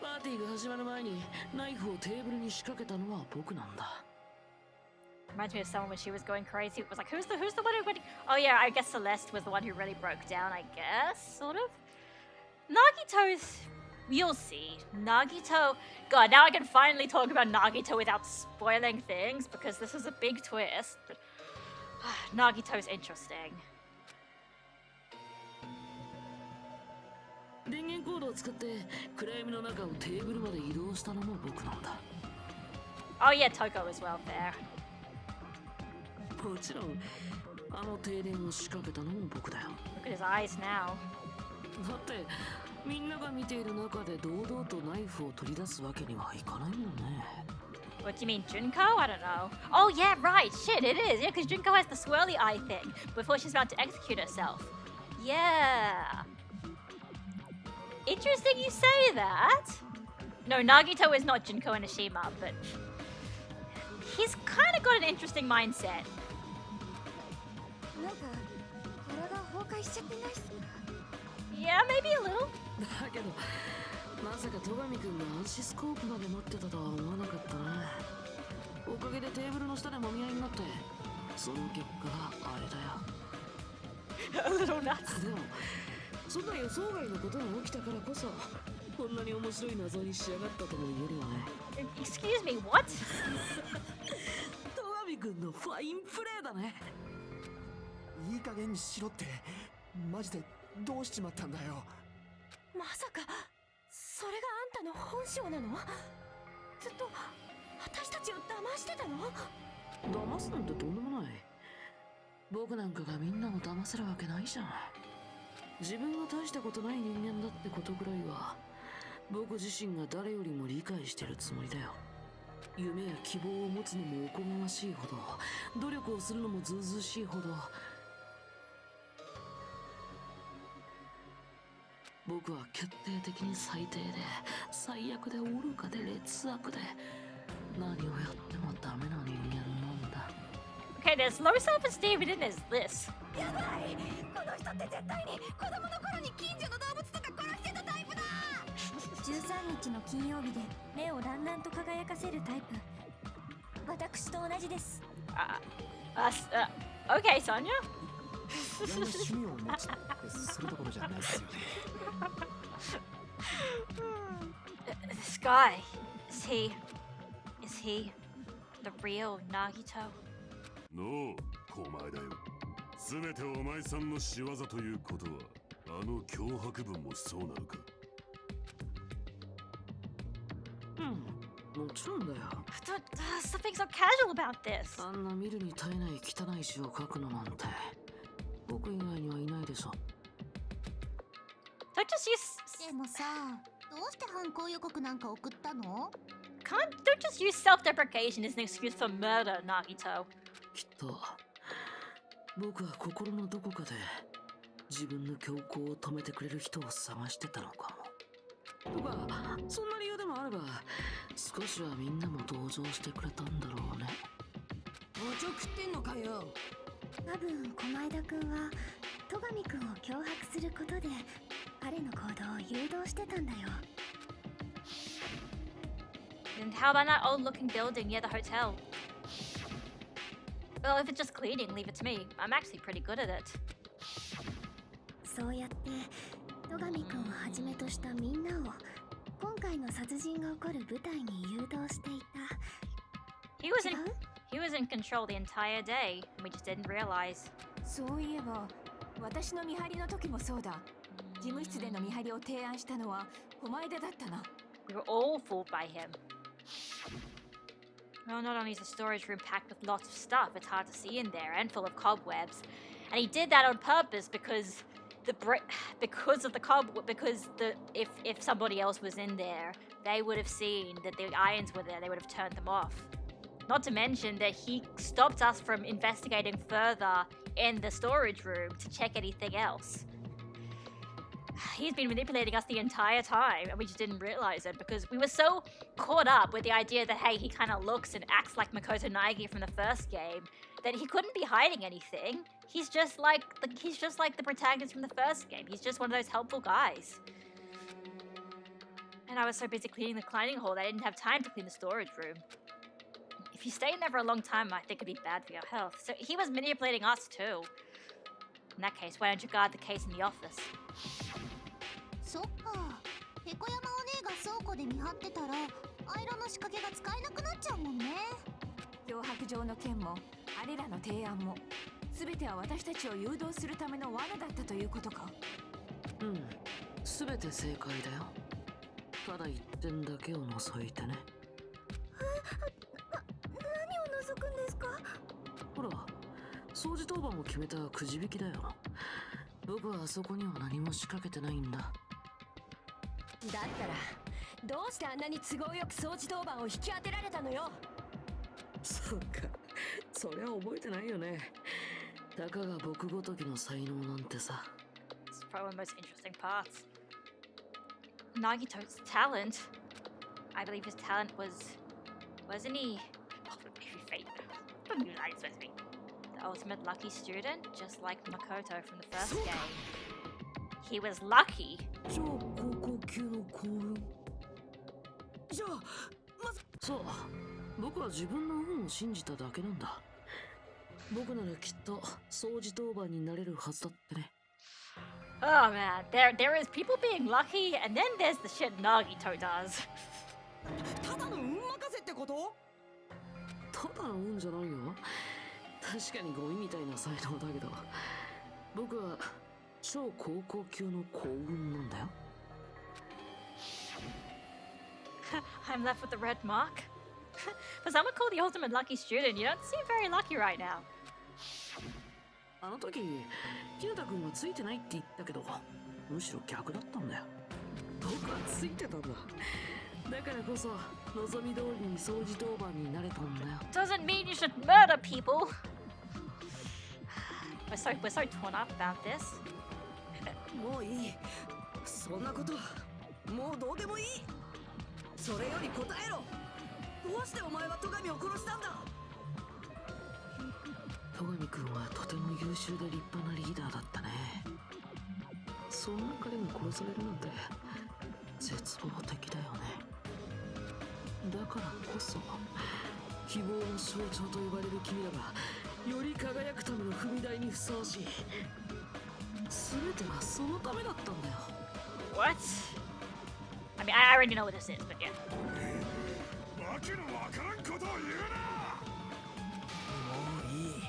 パーティーが始まる前にナイフをテーブルに仕掛けたのは僕なんだ。Reminds me of someone when she was going crazy. It was like, who's the one who went? Oh yeah, I guess Celeste was the one who really broke down. I guess, sort of. Nagito's. You'll see. Nagito. God, now I can finally talk about Nagito without spoiling things because this is a big twist. But Nagito's interesting. 電源コードを使って暗闇の中をテーブルまで移動したのも僕なんだ。Oh yeah, Toko as well there. もちろんあの停電を仕掛けたのも僕だよ。 Look at his eyes now. だってみんなが見ている中で堂々とナイフを取り出すわけにはいかないもんね。 What do you mean, Junko? I don't know. Oh yeah, right. Shit, it is. Yeah, because Junko has the swirly eye thing before she's about to execute herself. Yeah. Interesting you say that. No, Nagito is not Junko Enoshima, but he's kind of got an interesting mindset. なんか体崩壊しちゃってないっすか？ Yeah, maybe a little. だけどまさか戸上くんが暗視スコープまで持ってたとは思わなかったな。おかげでテーブルの下でもみ合いになって、その結果があれだよ。 A little nuts. でもそんな予想外のことが起きたからこそこんなに面白い謎に仕上がったとも言えるよね。 Excuse me, what? 戸上くんのファインプレーだね。いい加減にしろってマジでどうしちまったんだよ。まさかそれがあんたの本性なの？ずっと私たちを騙してたの？騙すなんてとんでもない。僕なんかがみんなを騙せるわけないじゃん。自分が大したことない人間だってことぐらいは僕自身が誰よりも理解してるつもりだよ。夢や希望を持つのもおこがましいほど、努力をするのもずうずうしいほど、僕は決定的に最低で最悪で愚かで劣悪で何をやってもダメな人間なんだ。 Okay, there's low self-esteem in this. やばい、この人って絶対に子供の頃に近所の動物とか殺してたタイプだ。13日の金曜日で目をランランと輝かせるタイプ。私と同じです。Okay, Sonia. 意外な趣味を持つってするところじゃないですよね。This guy, is he the real Nagito? のう、お前だよ。全てお前さんの仕業ということは、あの脅迫文もそうなのか。もちろんだよ。Something so casual about this. あんな見るに耐えない汚い字を書くのなんて僕以外にはいないでしょ。 Don't just use でもさ、どうして犯行予告なんか送ったの？ don't just use self-deprecation as an excuse for murder, Nagito. きっと僕は心のどこかで自分の強行を止めてくれる人を探してたのかも。とかそんな理由でもあれば少しはみんなも同情してくれたんだろうね。おちょくってんのかよ。多分駒枝くんは戸上くんを脅迫することで彼の行動を誘導してたんだよ。 And how about that old-looking building near the hotel? Well, if it's just cleaning, leave it to me. I'm actually pretty good at it. そうやって戸上くんをはじめとしたみんなを今回の殺人が起こる舞台に誘導していた。 He was in control the entire day, and we just didn't realize. そういえば私の見張りの時もそうだ。事務室での見張りを提案したのは駒枝だったな。 We were all fooled by him. Well, not only is the storage room packed with lots of stuff, it's hard to see in there and full of cobwebs. And he did that on purpose because if somebody else was in there, they would have seen that the irons were there. They would have turned them off. Not to mention that he stopped us from investigating further in the storage room to check anything else. He's been manipulating us the entire time, and we just didn't realize it because we were so caught up with the idea that, hey, he kind of looks and acts like Makoto Naegi from the first game, that he couldn't be hiding anything. He's just like the protagonist from the first game. He's just one of those helpful guys. And I was so busy cleaning the climbing hall that I didn't have time to clean the storage room. If you stay in there for a long time, I think it'd be bad for your health. So he was manipulating us too. In that case, why don't you guard the case in the office? そっか。ペコ山お姉が倉庫で見張ってたら、アイロンの仕掛けが使えなくなっちゃうもんね。脅迫状の件もあれらの提案も全ては私たちを誘導するための罠だったということか。全て正解だよ。ただ一点だけを除いてね。何を除くんですか？ほら、掃除当番を決めたくじ引きだよ。僕はあそこには何も仕掛けてないんだ。だったらどうしてあんなに都合よく掃除当番を引き当てられたのよ。そっか、そりゃ覚えてないよね。たかが僕ごときの才能なんてさ。 It's probably one of the most interesting parts. Nagito's talent. I believe his talent wasn't he? The ultimate lucky student, just like Makoto from the first game. He was lucky. 超高校級の幸運。じゃあそう、僕は自分の運を信じただけなんだ。僕ならきっと掃除当番になれるはずだってね。Oh man, there is people being lucky, and then there's the shit Nagito does. ただの運任せってこと？ただの運じゃないよ。確かにゴミみたいな才能だけど、僕は超高校級の幸運なんだよ。I'm left with the red mark. For someone called the ultimate lucky student, you don't seem very lucky right now. あの時、ひなたくんがついてないって言ったけど、むしろ逆だったんだよ。僕はついてたんだ。だからこそ、望み通りに掃除当番になれたんだよ。Doesn't mean you should murder people. We're so torn up about this. もういい。そんなことはもうどうでもいい。それより答えろ。どうしてお前は戸上を殺したんだ？戸上くんはとても優秀で立派なリーダーだったね。そんな彼が殺されるなんて絶望的だよね。だからこそ希望の象徴と呼ばれる君らがより輝くための踏み台にふさわしい。全てはそのためだったんだよ。 What? I mean, I already know what this is, but yeah. わけのわからんことを言うな。もういい。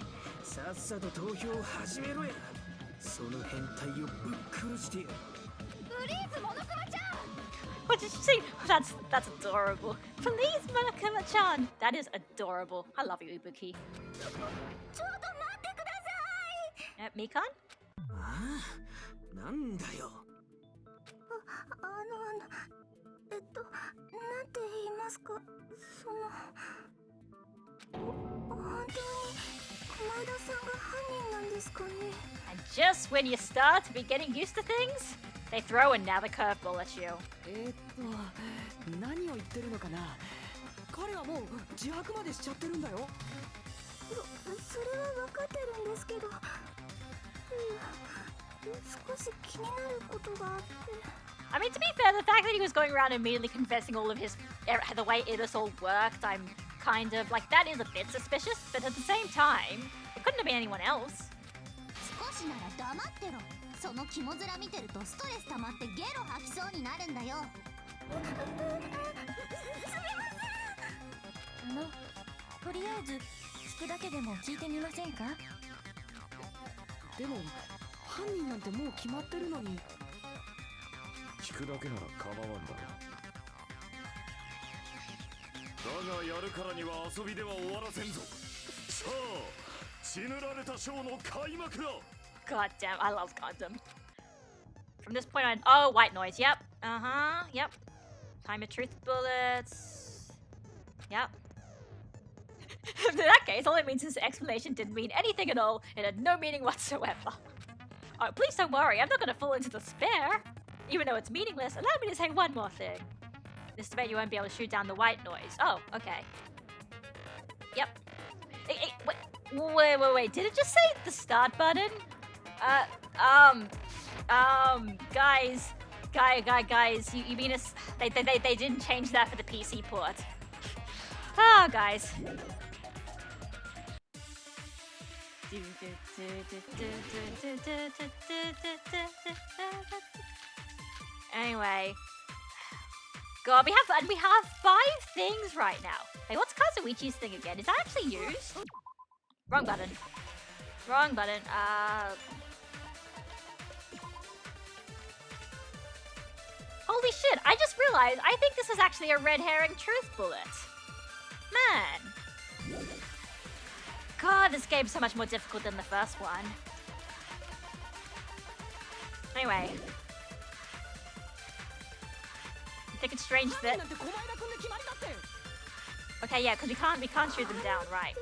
さっさと投票を始めろや。その変態をぶっ殺してやる。プリーズモノクマちゃん What did you say? That's adorable. Please, Monokuma-chan. That is adorable. I love you, Ibuki. ちょっと待ってください Mikan? ああ、なんだよ。なんて言いますか、本当に駒田さんが犯人なんですかね。 And just when you start to be getting used to things, they throw another curveball at you. 何を言ってるのかな。彼はもう自白までしちゃってるんだよ。それは分かってるんですけど、少し気になることがあって。 I mean, to be fair, the fact that he was going around immediately confessing all of his the way it all worked, I'm kind of like, that is a bit suspicious, but at the same time, it couldn't have been anyone else. 少しなら黙ってろ。その肝面見てるとストレス溜まってゲロ吐きそうになるんだよ。とりあえず聞くだけでも聞いてみませんか。でも犯人なんてもう決まってるのに。聞くだけなら構わんだろ。だがやるからには遊びでは終わらせんぞ。さあ、血塗られたショーの開幕だ。 God damn, I love Gundam. From this point on, oh, white noise, yep. Yep. Time of truth bullets. Yep. In that case, all it means is the explanation didn't mean anything at all. It had no meaning whatsoever. Oh, please don't worry, I'm not gonna fall into despair. Even though it's meaningless, allow me to say one more thing. This debate you won't be able to shoot down the white noise. Oh, okay. Yep. Hey, wait. Did it just say the start button? Guys, you mean they didn't change that for the PC port. Oh, guys. Anyway, God, we have 5 things right now. Hey, what's Kazuichi's thing again? Is that actually used? Wrong button. Wrong button. Holy shit! I just realized I think this is actually a red herring truth bullet. Man. God, this game's so much more difficult than the first one. Anyway. I think it's strange that... Okay, yeah, because we can't shoot them down, right?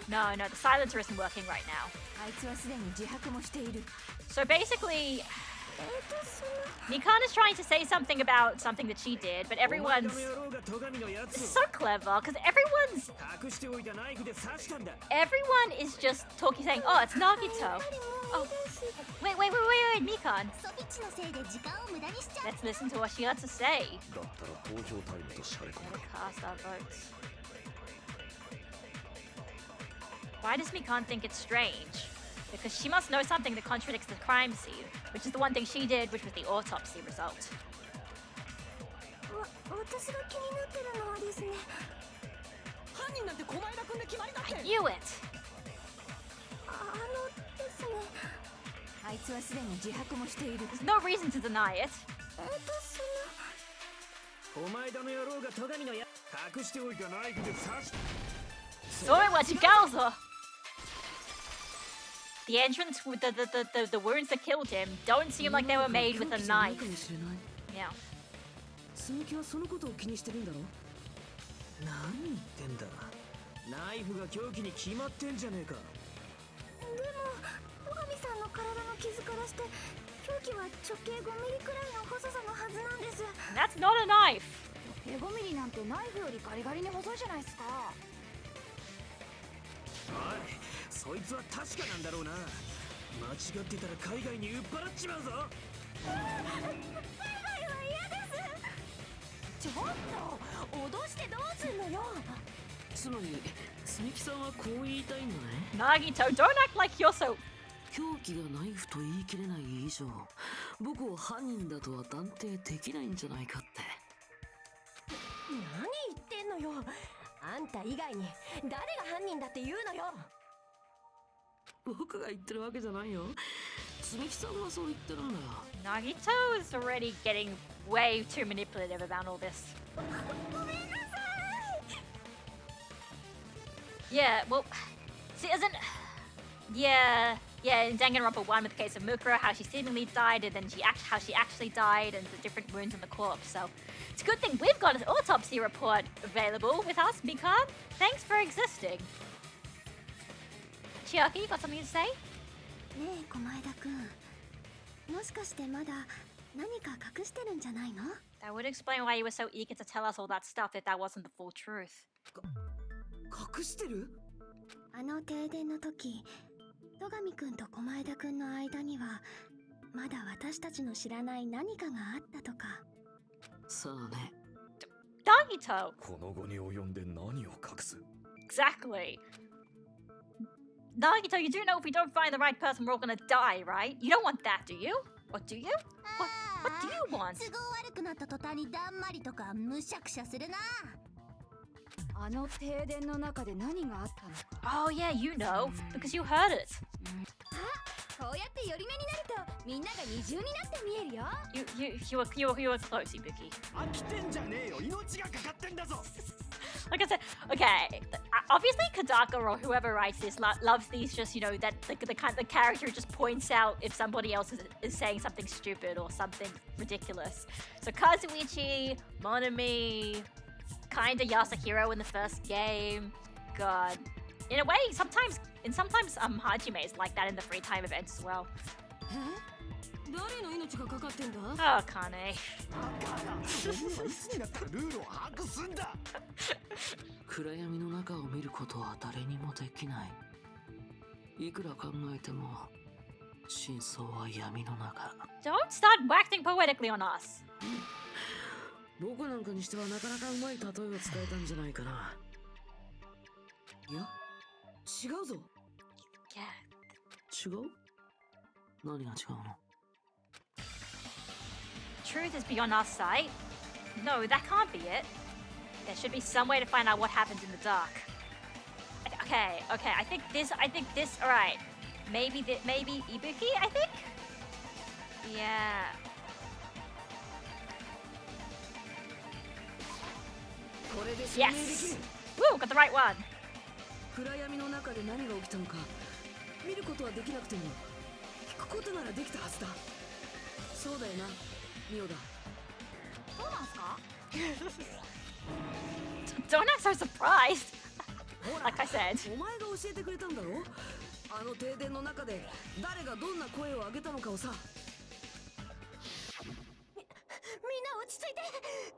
No, the silencer isn't working right now. So basically, Mikan is trying to say something about something that she did, but everyone's... This is so clever, because everyone is just talking, saying, oh, it's Nagito. Oh, wait, Mikan. Let's listen to what she has to say. Cast our votes. Why does Mikan think it's strange? Because she must know something that contradicts the crime scene, which is the one thing she did, which was the autopsy result. I knew it! There's no reason to deny it. The entrance with the wounds that killed him don't seem like they were made with a knife. Yeah. 鈴木はそのことを気にしてるんだろ。何言ってんだ。ナイフが凶器に決まってんじゃねえか。でも、小上さんの体の傷からして凶器は直径5ミリくらいの細さのはずなんです。 That's not a knife. 5ミリなんてナイフよりガリガリに細いじゃないですか。おい、そいつは確かなんだろうな。間違ってたら海外に売っ払っちまうぞ。ちょっと脅してどうすんのよ。つまり積木さんはこう言いたいんだね。 Nagito, don't act like you're so... 凶器がナイフと言い切れない以上、僕を犯人だとは断定できないんじゃないかって。何言ってんのよ。あんた以外に誰が犯人だって言うのよ。僕が言ってるわけじゃないよ。積木さんがそう言ってるんだよ。 Nagito is already getting way too manipulative about all this. Yeah, well, see, isn't... Yeah, in Danganronpa 1 with the case of Mukuro, how she seemingly died, and then how she actually died, and the different wounds on the corpse. So it's a good thing we've got an autopsy report available with us, Mikan. Thanks for existing. Chiaki, you got something to say? ねえ小前田くん、もしかしてまだ何か隠してるんじゃないの？ That would explain why you were so eager to tell us all that stuff if that wasn't the full truth. 隠してる？あの停電の時、戸上くんと小前田くんの間にはまだ私たちの知らない何かがあったとか。さあね。Nagito! この後に及んで何を隠す？ Exactly. Nagito, you do know if we don't find the right person, we're all gonna die, right? You don't want that, do you? Or do you? What do you want? 都合悪くなった途端にだんまりとかむしゃくしゃするな。あの停電の中で何があったのか。 Oh yeah, you know, because you heard it. こうやって寄り目になるとみんなが二重になって見えるよ。You were close, Ibuki. 飽きてんじゃねえよ。命がかかってんだぞ。Like I said, okay, obviously Kadaka or whoever writes this loves these just, you know, that the character just points out if somebody else is saying something stupid or something ridiculous. So Kazuichi, Monami, kinda Yasuhiro in the first game. God. In a way, sometimes Hajime is like that in the free time events as well. 誰の命がかかってんだ？ Oh, Kane. いつになったらルールを把握すんだ。暗闇の中を見ることは誰にもできない。いくら考えても真相は闇の中。 Don't start waxing poetically on us. 僕なんかにしてはなかなかうまい例えを使えたんじゃないかな。いや、違うぞ。Yeah. 違う？何が違うの？ Truth is beyond our sight? No, that can't be it. There should be some way to find out what happened in the dark. Okay, I think this, alright. Maybe Ibuki, I think? Yeah. Yes! Woo, got the right one! 暗闇の中で何が起きたのか見ることはできなくても聞くことならできたはずだ。そうだよな、ミオだ。そうなんすか？ Don't act so surprised! Like I said. お前が教えてくれたんだろ？あの停電の中で誰がどんな声を上げたのかをさ。みんな落ち着いて。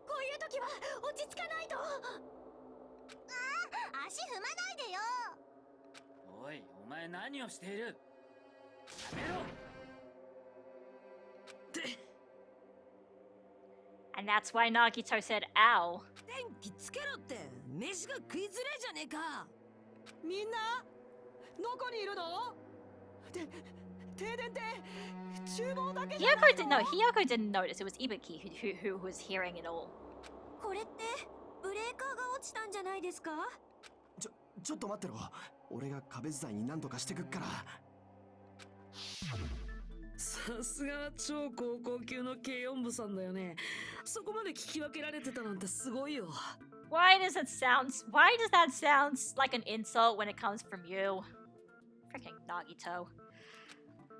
こういう時は落ち着かないと。足踏まないでよ。おい、お前何をしている？やめろ。 And that's why Nagito said ow. 電気つけろって飯が食いづれじゃねえか。みんなどこにいるの？停電って厨房だけじゃないの？ Hiyoko didn't notice. It was Ibuki who was hearing it all. これってブレーカーが落ちたんじゃないですか？ちょっと待ってろ。俺が壁伝いに何とかしてくっから。さすがは超高校級の軽音部さんだよね。そこまで聞き分けられてたなんてすごいよ。Why does that sound like an insult when it comes from you? Freaking Nagito.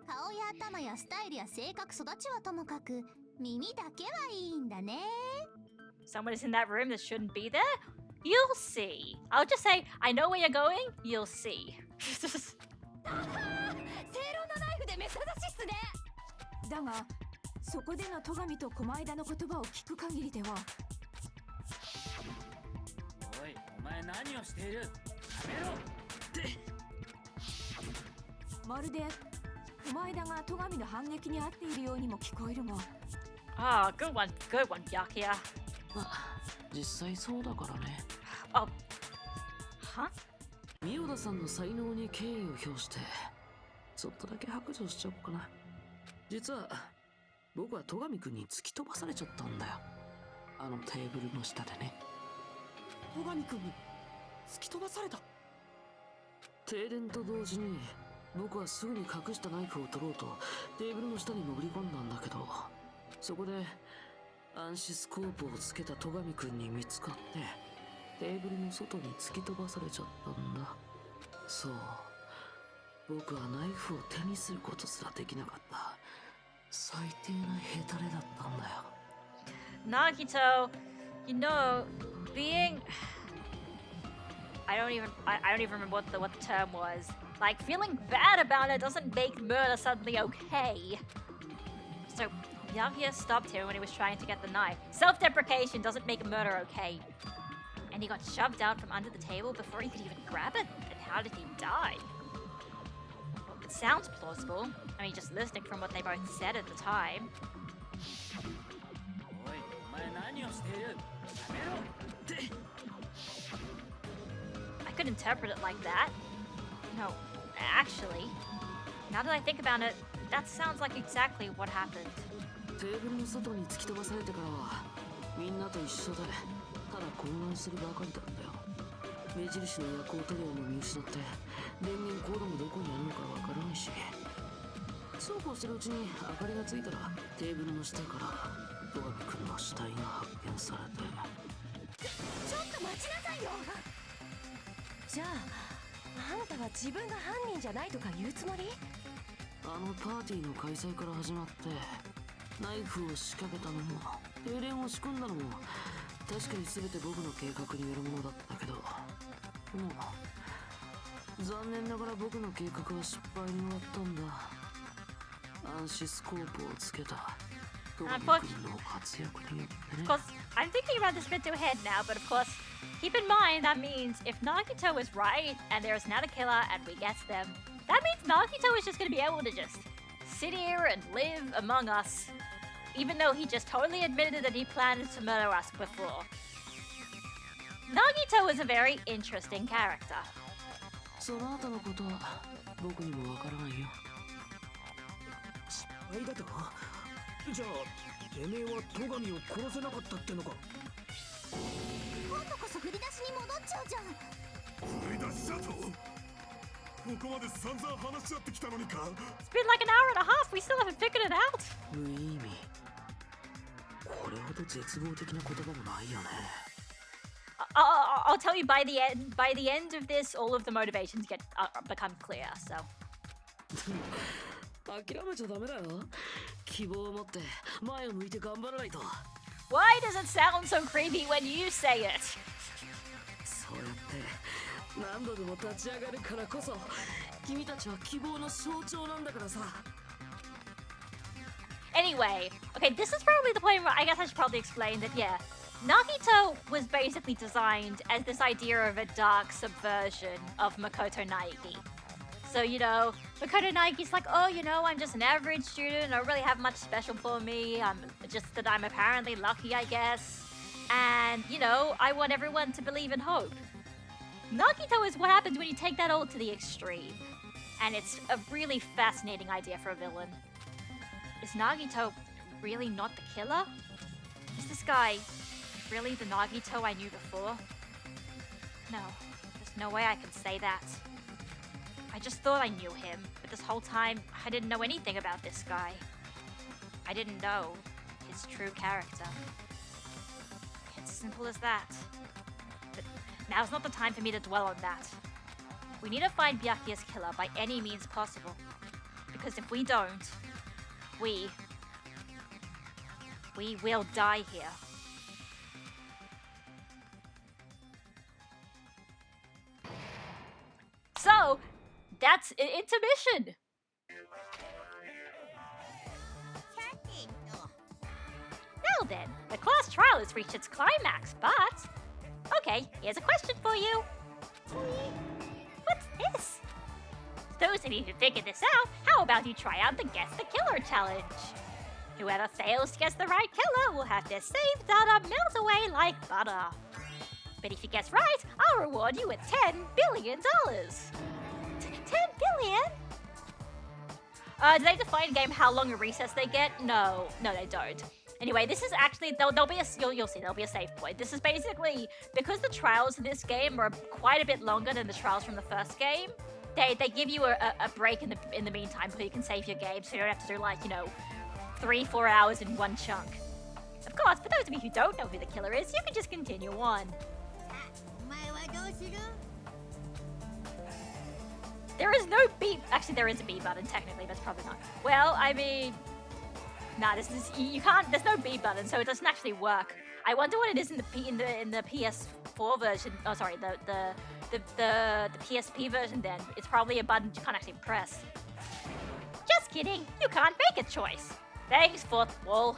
顔や頭やスタイルや性格育ちはともかく耳だけはいいんだね。 Someone is in that room that shouldn't be there? You'll see. I'll just say, I know where you're going, you'll see. 正論のナイフでめさざしっすね。だがそこでの戸上と狛枝の言葉を聞く限りでは。おい、お前何をしている？やめろ。まるで狛枝が戸上の反撃に遭っているようにも聞こえるが。Ah, good one, Byakuya. まあ、実際そうだからね。Oh. Huh? 三代田さんの才能に敬意を表してちょっとだけ白状しちゃおうかな。実は僕は戸上くんに突き飛ばされちゃったんだよ、あのテーブルの下でね。戸上君に突き飛ばされた。停電と同時に僕はすぐに隠したナイフを取ろうとテーブルの下に潜り込んだんだけど、そこで暗視スコープをつけた戸上くんに見つかってテーブルの外に突き飛ばされちゃったんだ。そう、僕はナイフを手にすることすらできなかった。最低なヘタレだったんだよ。 Nagito, you know, being I don't even remember what the term was. Like, feeling bad about it doesn't make murder suddenly okay. So Byakuya stopped him when he was trying to get the knife. Self-deprecation doesn't make murder okay. And he got shoved out from under the table before he could even grab it. Then how did he die? Well, it sounds plausible. I mean, just listening from what they both said at the time. おい、お前何をしている？やめろ！ I could interpret it like that. No, actually, now that I think about it, that sounds like exactly what happened. テーブルの外に突き飛ばされてからはみんなと一緒でただ混乱するばかりだったよ。目印の夜光塗料も見失って電源コードもどこにあるのかわからないし、そうこうしてるうちに明かりがついたらテーブルの下から戸上くんの死体が発見されて。ちょっと待ちなさいよ。じゃああんたは自分が犯人じゃないとか言うつもり？あのパーティーの開催から始まってナイフを仕掛けたのも停電を仕組んだのも確かに全て僕の計画によるものだったけど、でも残念ながら僕の計画は失敗に終わったんだ。暗視スコープをつけた戸上君の活躍によってね。 Of course, I'm thinking about this a bit too ahead now, but of course, keep in mind that means if Nagito is right and there's not a killer and we get them, that means Nagito is just going to be able to just sit here and live among us, even though he just totally admitted that he planned to murder us before. Nagito is a very interesting character. その後のことは僕にもわからないよ。失敗だと？じゃあてめえは戸上を殺せなかったってのか？今度こそ振り出しに戻っちゃうじゃん。振り出しだと？ここまで散々話し合ってきたのにか？ It's been like an hour and a half, we still haven't figured it out. 無意味。これほど絶望的な言葉もないよね。I'll tell you by the end of this, all of the motivations become clear. So 諦めちゃダメだよ。希望を持って前を向いて頑張らないと。 why does it sound so creepy when you say it? そうやって何度でも立ち上がるからこそ君たちは希望の象徴なんだからさ。 Anyway, okay, this is probably the point where I guess I should probably explain that, yeah, Nagito was basically designed as this idea of a dark subversion of Makoto Naegi. So, you know, Makoto Naegi's like, oh, you know, I'm just an average student, I don't really have much special for me, just that I'm apparently lucky, I guess. And, you know, I want everyone to believe in hope. Nagito is what happens when you take that all to the extreme. And it's a really fascinating idea for a villain. Is Nagito really not the killer? Is this guy really the Nagito I knew before? No, there's no way I can say that. I just thought I knew him, but this whole time I didn't know anything about this guy. I didn't know his true character. It's simple as that. But now's not the time for me to dwell on that. We need to find Byakuya's killer by any means possible. Because if we don't, we will die here. So, that's intermission. Now then, the class trial has reached its climax, but... Okay, here's a question for you. What's this? Those of you who figured this out, how about you try out the Guess the Killer challenge? Whoever fails to guess the right killer will have their saved data melt away like butter. But if you guess right, I'll reward you with $10 billion. 10 billion? Do they define in game how long a recess they get? No, they don't. Anyway, this is actually, there'll be you'll see, there'll be a save point. This is basically, because the trials in this game are quite a bit longer than the trials from the first game, they give you a break in the meantime so you can save your game, so you don't have to do like, 3-4 hours in one chunk. Of course, for those of you who don't know who the killer is, you can just continue on. There is no B, actually there is a B button technically, but it's probably not. Well, I mean, nah, this is, you can't, there's no B button, so it doesn't actually work. I wonder what it is in the PS4 version, oh sorry, the PSP version then. It's probably a button you can't actually press. Just kidding, you can't make a choice. Thanks, fourth wall.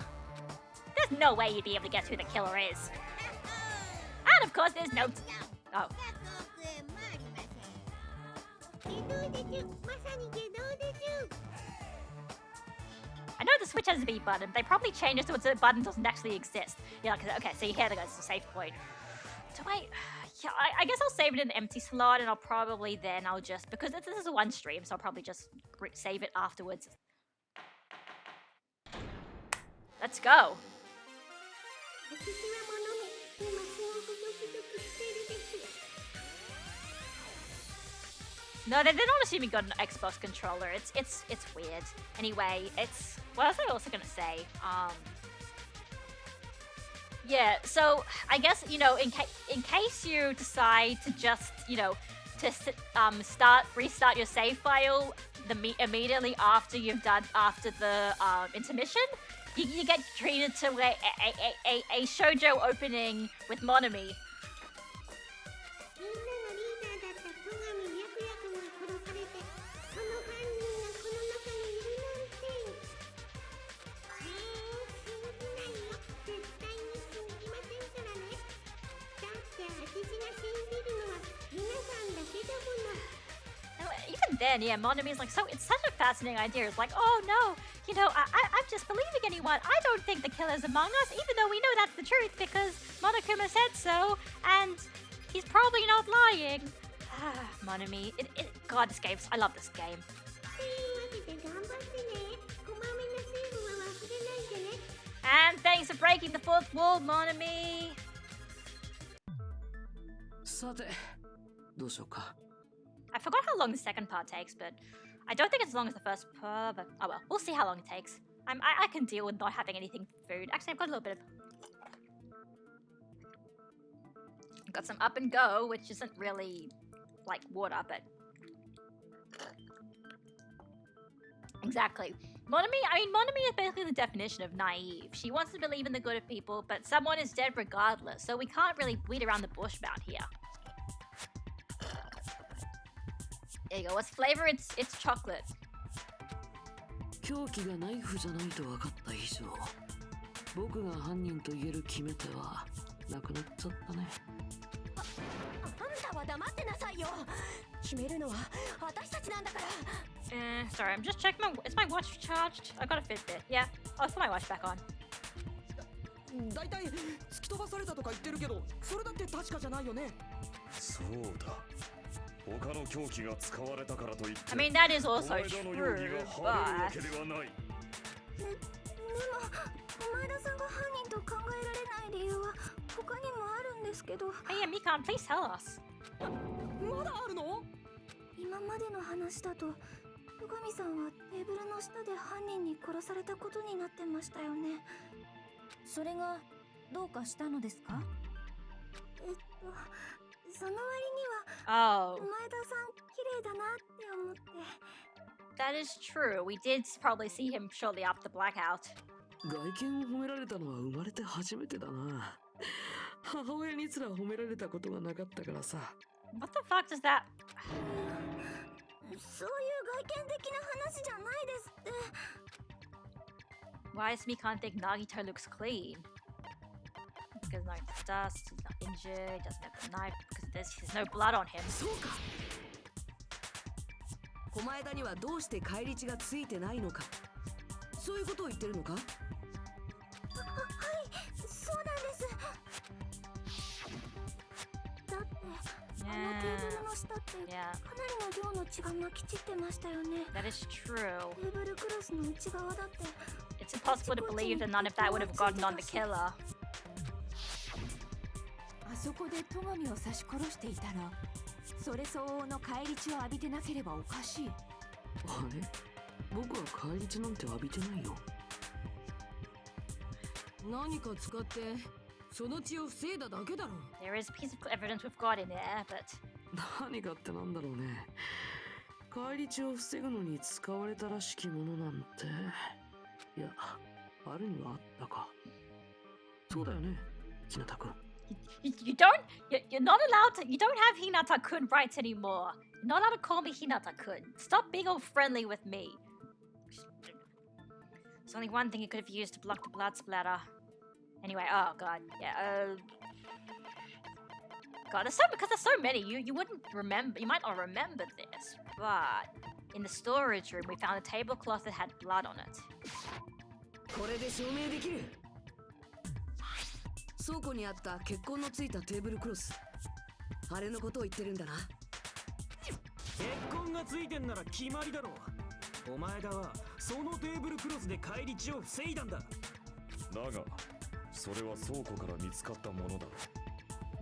There's no way you'd be able to guess who the killer is. And of course there's no, oh. I know the Switch has a B button. They probably changed it so the button doesn't actually exist. Yeah, okay, so here goes the save point. Do I... Yeah, I guess I'll save it in an empty slot, and I'll probably then I'll just... Because this is a one stream, so I'll probably just save it afterwards. Let's go. No, they're not assuming you got an Xbox controller. It's weird. Anyway, it's... What was I also gonna say? Yeah, so I guess, in case you decide to just, to restart your save file immediately after the intermission, you get treated to a shoujo opening with Monami. Even then, yeah, Monami's like, so it's such a fascinating idea. It's like, oh no, I'm just believing anyone. I don't think the killer's among us, even though we know that's the truth because Monokuma said so, and he's probably not lying. Monami, God, this game, I love this game. And thanks for breaking the fourth wall, Monami. さて、どうしようか。 I forgot how long the second part takes, but I don't think it's as long as the first part, but oh well, we'll see how long it takes. I can deal with not having anything food. Actually, I've got a little bit of... Got some up and go, which isn't really like water, but... Exactly. Monami is basically the definition of naive. She wants to believe in the good of people, but someone is dead regardless, so we can't really beat around the bush about here. There you go. What's flavor? It's chocolate. 凶器がナイフじゃないと分かった以上、僕が犯人と言える決め手はなくなっちゃったね。あんたは黙ってなさいよ。決めるのは私たちなんだから。Sorry, I'm just checking is my watch charged? I got a Fitbit. Yeah, I'll put my watch back on. だいたい突き飛ばされたとか言ってるけど、それだって確かじゃないよね。そうだ。他の凶器が使われたからといって、I mean, that is also true, お前らの容疑が晴れるわけではない。でも、前田さんが犯人と考えられない理由は他にもあるんですけど。Hey, Mikan, please tell us. まだあるの？今までの話だと、戸上さんはテーブルの下で犯人に殺されたことになってましたよね。それがどうかしたのですか？その割には、前田さん綺麗だなって思って。That is true. We did probably see him shortly after the blackout. 外見を褒められたのは生まれて初めてだな。母親にすら褒められたことがなかったからさ。What the fuck does that? そういう外見的な話じゃないですって。Why does Mikan think Nagito looks clean? Because no dust, he's not injured, doesn't have the knife, because there's no blood on him. そうか。狛枝にはどうして返り血がついてないのか。そういうことを言ってるのか？はい、そうなんです。あのテーブルの下って Yeah, かなりの量の血がまき散ってましたよね。 that is true. テーブルクロスの内側だって It's impossible to believe that none of that would have gotten on the killer. あそこで戸上を刺し殺していたらそれ相応の返り血を浴びてなければおかしい。あれ、僕は返り血なんて浴びてないよ。何か使ってその血を防いだだけだろ。 There is a piece of evidence we've got in there, but 何かってなんだろうね。返り血を防ぐのに使われたらしきものなんて、いや、あるにはあったか。そうだよね、ひなたくん。you don't, you're not allowed to, you don't have Hinata-kun rights anymore. You're not allowed to call me Hinata-kun. Stop being all friendly with me. There's only one thing you could have used to block the blood splatter. Anyway, oh god, yeah, God, because there's so many, you wouldn't remember, you might not remember this, but in the storage room we found a tablecloth that had blood on it. これで証明できる。倉庫にあった血痕のついたテーブルクロス、あれのことを言ってるんだな。血痕がついてんなら決まりだろ。お前だはそのテーブルクロスで返り血を防いだんだ。だがそれは倉庫から見つかったものだ。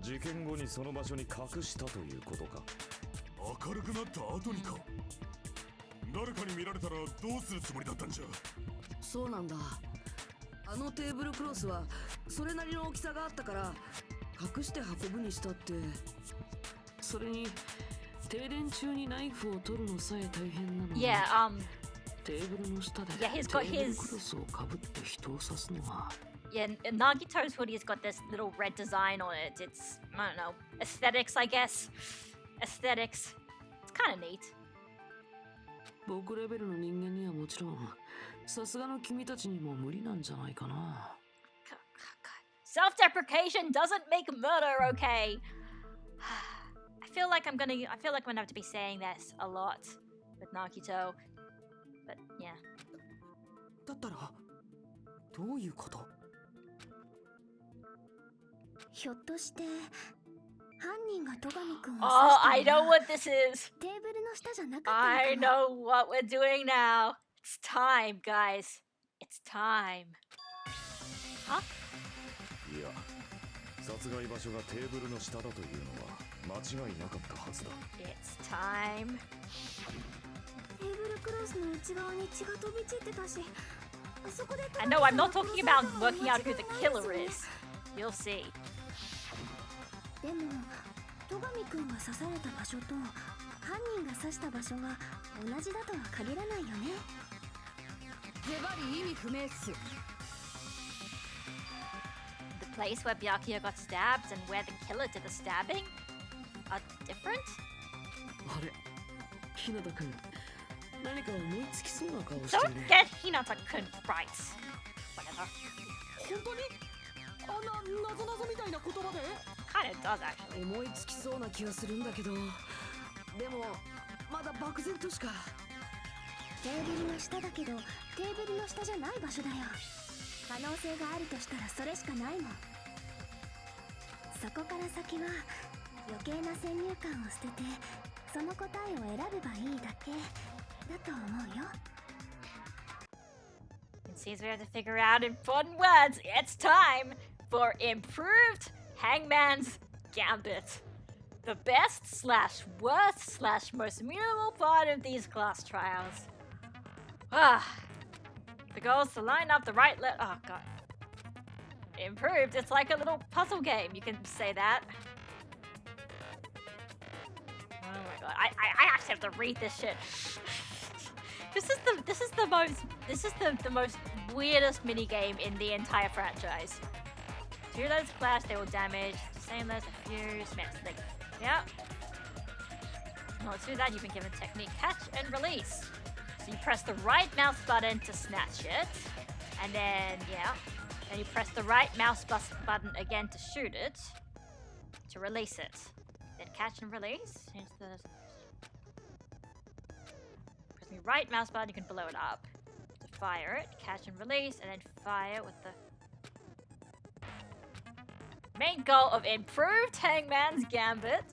事件後にその場所に隠したということか。明るくなった後にか。誰かに見られたらどうするつもりだったんじゃ。そうなんだ。あのテーブルクロスはそれなりの大きさがあったから隠して運ぶにしたって。それに停電中にナイフを取るのさえ大変なのに、Yeah, テーブルの下で Yeah, he's テ got ーブル his- クロスをかぶって人を刺すのは yeah, Nagito's hoodie's got this little red design on it. It's, I don't know, aesthetics, I guess. Aesthetics. It's kind of neat. 僕レベルの人間にはもちろんさすがの君たちにも無理なんじゃないかな。 Self-deprecation doesn't make murder, okay? I feel like I'm gonna have to be saying this a lot with Nagito. But yeah. だったらどういうこと？ひょっとして犯人が戸上くんを刺 Oh, した I の know は what this is. テーブルの下じゃなかったの I かな。 know what we're doing now. It's time, guys. It's time. Huh? いや、殺害場所がテーブルの下だというのは間違いなかったはずだ。 It's time. テーブルクロスの内側に血が飛び散ってたし、あそこで I know I'm not talking about working out who the killer is. You'll see. でも戸上くんが刺された場所と犯人が刺した場所が同じだとは限らないよね。ズバリ意味不明っす。 The place where Byakuya got stabbed and where the killer did the stabbing are different? あれ、ひなたくん、何か思いつきそうな顔して Don't るね。 get Hinata-kun right. Whatever. 本当にあんな謎々みたいな言葉で？ Kinda does, actually. 思いつきそうな気がするんだけど、でもまだ漠然としか。テーブルの下だけどテーブルの下じゃない場所だよ。可能性があるとしたらそれしかないもん。そこから先は余計な先入観を捨ててその答えを選べばいいだけだと思うよ。 It seems we have to figure out important words. It's time for improved Hangman's Gambit. The best slash worst slash most memorable part of these class trials. The goal is to line up the right oh god. Improved, it's like a little puzzle game, you can say that. Oh my god, I actually have to read this shit. This is the most weirdest minigame in the entire franchise. Two letters clash, they will damage. The same letters are fused. Like, yeah. In order to do that, you've been given technique catch and release. So you press the right mouse button to snatch it, and then yeah, then you press the right mouse button again to shoot it, to release it. Then catch and release. Press the right mouse button, you can blow it up. To fire it, catch and release, and then fire with the main goal of improved Hangman's Gambit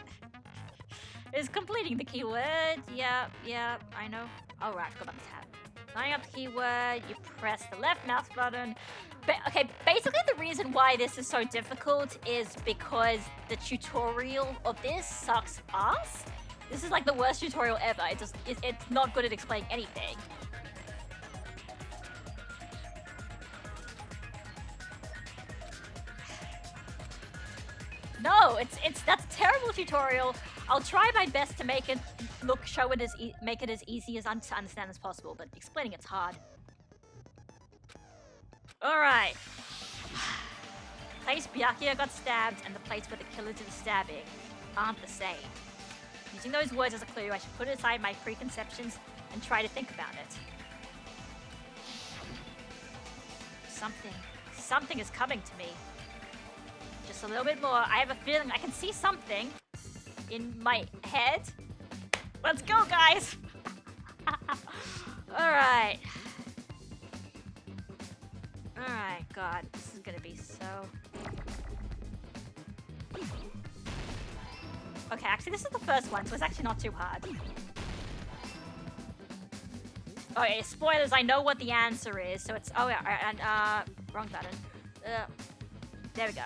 is completing the keyword. Yeah, I know. Oh, right, I forgot about the tab. Lining up the keyword, you press the left mouse button. But, okay, basically the reason why this is so difficult is because the tutorial of this sucks ass. This is like the worst tutorial ever. It's not good at explaining anything. No, that's a terrible tutorial. I'll try my best to make it make it as easy as to understand as possible, but explaining it's hard. All right. Place Byakuya got stabbed and the place where the killer did the stabbing aren't the same. Using those words as a clue, I should put aside my preconceptions and try to think about it. Something is coming to me. Just a little bit more. I have a feeling I can see something in my head. Let's go, guys! Alright. Alright, God. This is gonna be so... Okay, actually, this is the first one, so it's actually not too hard. Okay, spoilers, I know what the answer is, so it's... Oh, yeah, and, wrong button. There we go.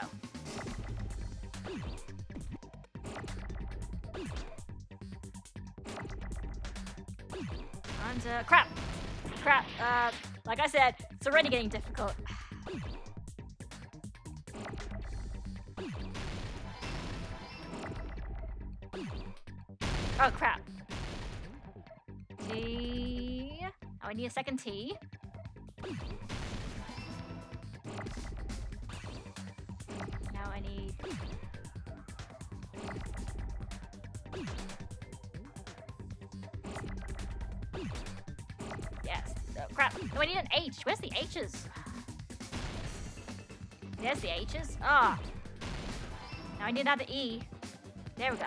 And, crap! Like I said, it's already getting difficult. Oh, crap. T. Oh, I need a second T. Now I need... Yes. Oh, crap. No, I need an H. Where's the H's? There's the H's. Ah. Oh. Now I need another E. There we go.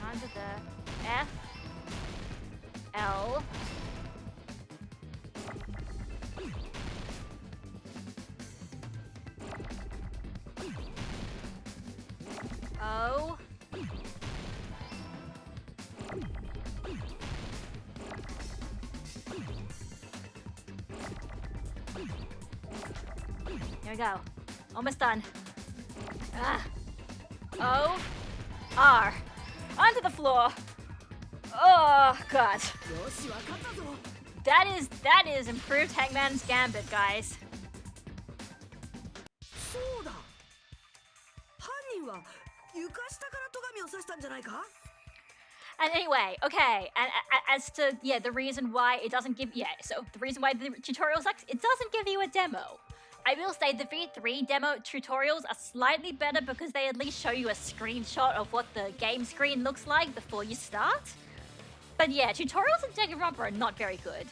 Onto the F. L. O. There we go. Almost done. O. R. Onto the floor. Oh, God. That is improved Hangman's Gambit, guys. And anyway, okay, and as to, yeah, the reason why it doesn't give, so the reason why the tutorial sucks, it doesn't give you a demo. I will say the V3 demo tutorials are slightly better because they at least show you a screenshot of what the game screen looks like before you start. But yeah, tutorials in Danganronpa are not very good.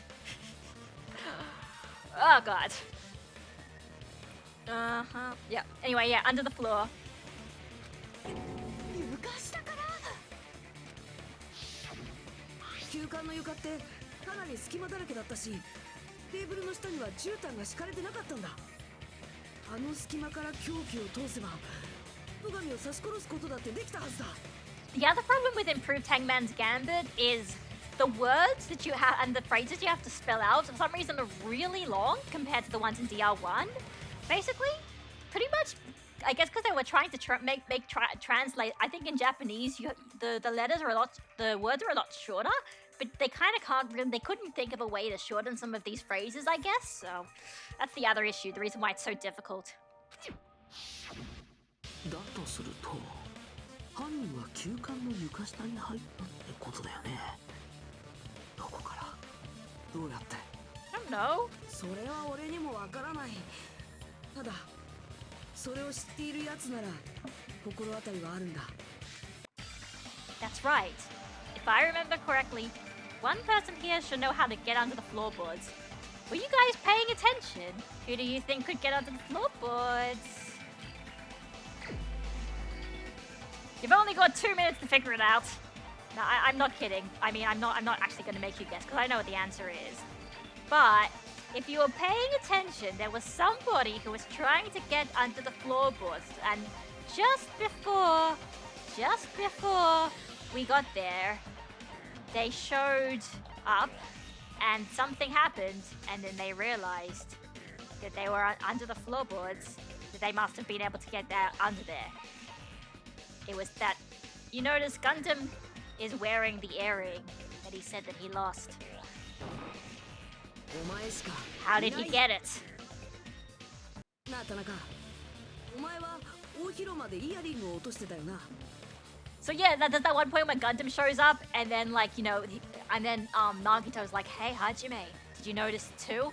Oh, God. Yeah, anyway, yeah, under the floor. The other problem with improved Hangman's Gambit is the words that you have and the phrases you have to spell out for some reason are really long compared to the ones in DR1. Basically, pretty much, I guess because they were trying to translate. I think in Japanese, the letters are the words are a lot shorter, but they kind of can't really. They couldn't think of a way to shorten some of these phrases, I guess. So that's the other issue. The reason why it's so difficult. だとすると犯人は旧館の床下に入ったってことだよね。どこからどうやって I don't know. それは俺にもわからない。ただそれを知っているやつなら心当たりはあるんだ。 That's right. If I remember correctly, one person here should know how to get under the floorboards. Were you guys paying attention? Who do you think could get under the floorboards? You've only got 2 minutes to figure it out. No, I'm not kidding. I mean, I'm not actually going to make you guess because I know what the answer is. But if you were paying attention, there was somebody who was trying to get under the floorboards, and just before just before we got there, they showed up and something happened, and then they realized that they were under the floorboards, that they must have been able to get there under there. It was that, you notice Gundam is wearing the earring that he said that he lost. お前しか How did he get it? なあ田中、お前は大広間でイヤリングを落としてたよな。 So yeah, there's that one point when Gundam shows up, and then like, you know, and then Nagito's like, hey Hajime, did you notice too?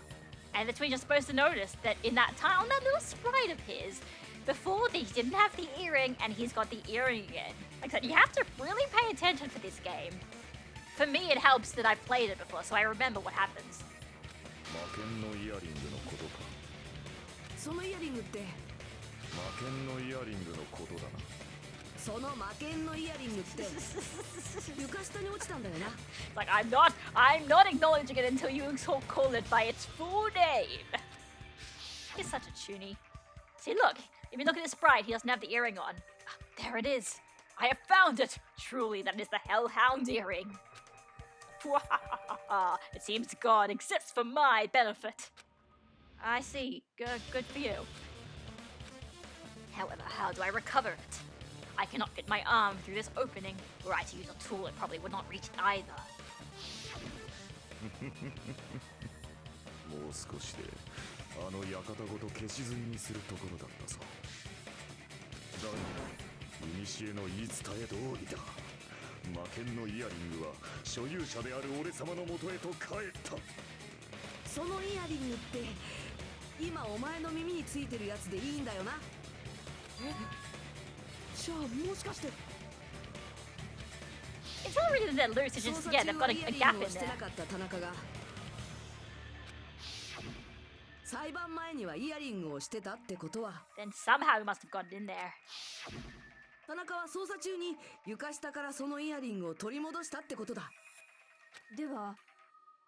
And that's when you're supposed to notice that in that time, on that little sprite of his, before he didn't have the earring, and he's got the earring again. Like I said, you have to really pay attention for this game. For me, it helps that I've played it before, so I remember what happens. 魔剣のイヤリングのことか。そのイヤリングって。魔剣のイヤリングのことだな。その魔剣のイヤリングって床下に落ちたんだよな。Like I'm not acknowledging it until you call it by its full name. He's such a chuny. See, look, if you look at his sprite, he doesn't have the earring on. There it is. I have found it. Truly, that is the Hellhound earring. It seems God exists for my benefit. I see. Good for you. However, how do I recover it? I cannot fit my arm through this opening. Were I to use a tool, it probably would not reach it either. もう少しであの館ごと消し積みにするところだったぞ。だが、古の言い伝え通りだ。魔剣のイヤリングは所有者である俺様のもとへと帰った。そのイヤリングって今お前の耳についてるやつでいいんだよな。え？じゃあもしかして。It's not really that loose, it's just, yeah, they've got a gap in there. 田中が裁判前にはイヤリングをしてたってことは Then somehow he must have gotten in there. 田中は捜査中に床下からそのイヤリングを取り戻したってことだ。では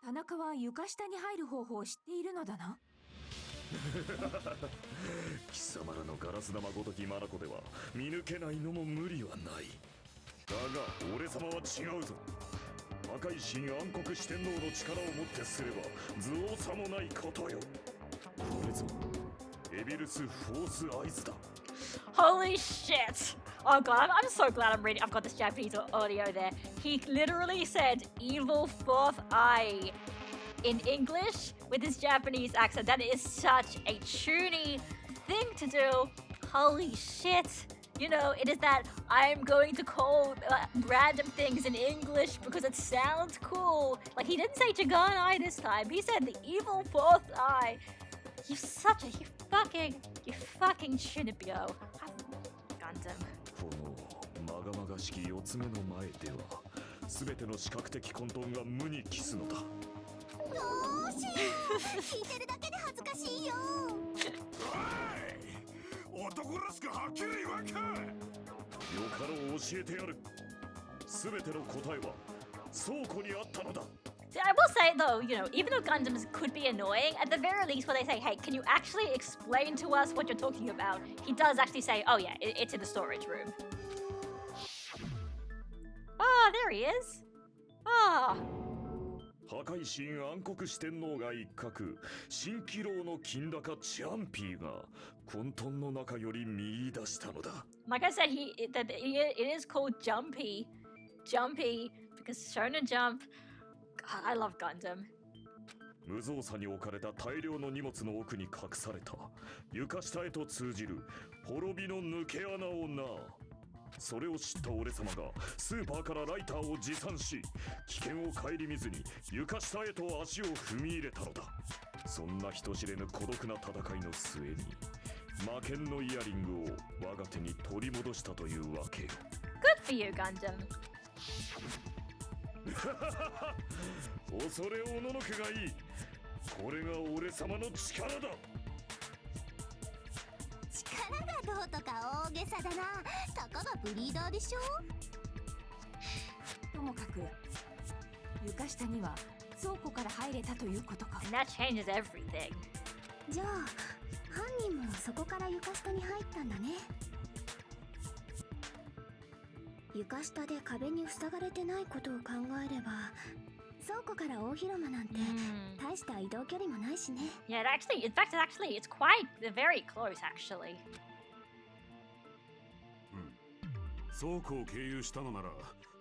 田中は床下に入る方法を知っているのだな。貴様らのガラス玉ごとき眼では見抜けないのも無理はない。だが俺様は違うぞ。魔界神暗黒四天王の力をもってすれば図王さもないことよ。これぞエビルス・フォース・アイズだ。 Holy shit! Oh god, I'm so glad I've got this Japanese audio there. He literally said evil fourth eye in English with his Japanese accent. That is such a chuny thing to do. Holy shit! You know, it is that I'm going to call random things in English because it sounds cool. Like, he didn't say Jagan Eye this time. He said the evil fourth eye. You fucking Shinibyo. Gundam. このまがまがしき四つ目の前では全ての視覚的混沌が無に帰すのだ。どうしよう。聞いてるだけで恥ずかしいよ。おい、男らしくはっきり言わんか。よかろう教えてやる。全ての答えは倉庫にあったのだ。 I will say though, you know, even though Gundams could be annoying, at the very least when they say, hey, can you actually explain to us what you're talking about? He does actually say, oh yeah, it's in the storage room. Oh, there he is. Oh. 破壊神暗黒四天王が一角、蜃気楼の金高チャンピーが混沌の中より見出したのだ。 Like I said, it is called Jumpy, because Shonen Jump. God, I love Gundam. 無造作に置かれた大量の荷物の奥に隠された床下へと通じる滅びの抜け穴をな。それを知った俺様がスーパーからライターを持参し、危険を顧みずに床下へと足を踏み入れたのだ。そんな人知れぬ孤独な戦いの末に魔剣のイヤリングを我が手に取り戻したというわけよ。 Good for you, Gundam. 恐れおののくがいい。これが俺様の力だ。力がどうとか大げさだな。たかがブリーダーでしょ。ともかく床下には倉庫から入れたということか。 And that changes everything. じゃあ犯人もそこから床下に入ったんだね。床下で壁に塞がれてないことを考えれば、倉庫から大広間なんて大した移動距離もないしね。Yeah, in fact, it's quite very close, actually. 倉庫を経由したのなら、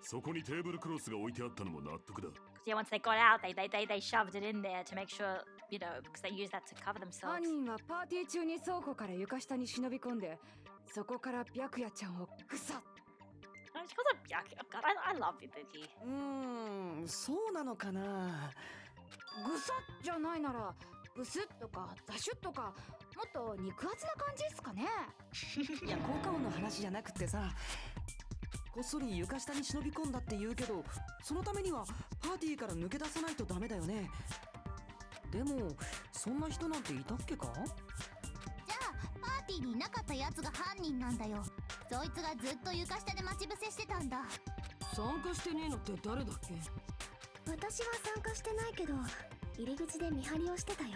そこにテーブルクロスが置いてあったのも納得だ。Yeah, once they got out, they shoved it in there to make sure, you know, because they used that to cover themselves. 犯人はパーティー中に倉庫から床下に忍び込んで、そこから白夜ちゃんをグサッ。She calls her Byakuya. God, I love Ibuki. そうなのかな。グサッじゃないなら、ブスッとかザシュッとか、もっと肉厚な感じっすかね。いや、効果音の話じゃなくってさ、こっそり床下に忍び込んだって言うけど、そのためにはパーティーから抜け出さないとダメだよね。でもそんな人なんていたっけか。じゃあパーティーにいなかったやつが犯人なんだよ。そいつがずっと床下で待ち伏せしてたんだ。参加してねえのって誰だっけ。私は参加してないけど、入り口で見張りをしてたよ。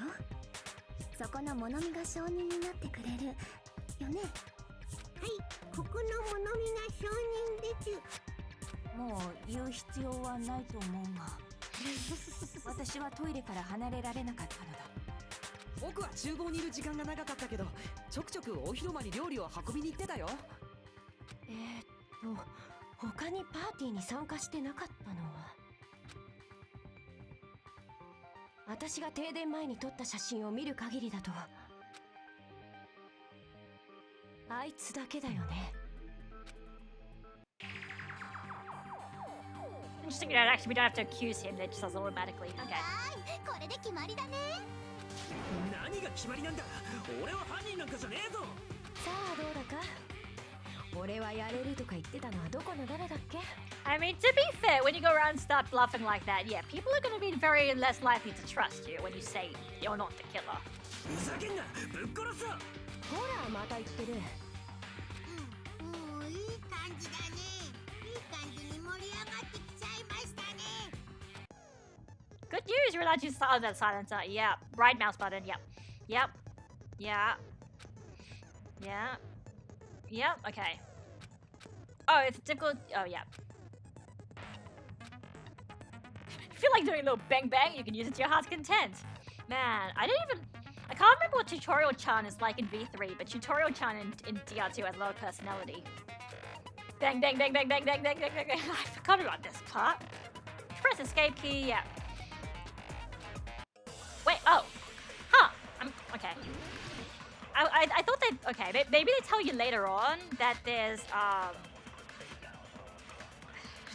そこの物見が証人になってくれるよね。はい、ここの物見が証人です。もう言う必要はないと思うが私はトイレから離れられなかったのだ。僕は厨房にいる時間が長かったけど、ちょくちょく大広間に料理を運びに行ってたよ。他にパーティーに参加してなかったのは、私が停電前に撮った写真を見る限りだとあいつだけだよね。Interesting, you know, actually we don't have to accuse him, it just does automatically. Okay. これで決まりだね。何が決まりなんだ。俺は犯人なんかじゃねえぞ。さあどうだか。俺はやれるとか言ってたのはどこの誰だっけ。 I mean, to be fair, when you go around and start bluffing like that, yeah, people are going to be very less likely to trust you when you say you're not the killer. ふざけんな、ぶっ殺すぞ。ほらまた言ってる。もういい感じだね。いい感じに盛り上がってきちゃいましたね。Good news, you're allowed to use that silencer. Yeah, right mouse button. Yep. Yep. Yeah. Yeah. Yep. Okay. Oh, it's difficult. Oh, yeah. If you feel like doing a little bang bang, you can use it to your heart's content. Man, I can't remember what Tutorial Chan is like in V3, but Tutorial Chan in DR2 has a lot of personality. Bang, bang, bang, bang, bang, bang, bang, bang, bang, bang. I forgot about this part. Press escape key, yeah. Wait, oh. Huh. Okay. I thought they... Okay, maybe they tell you later on that there's,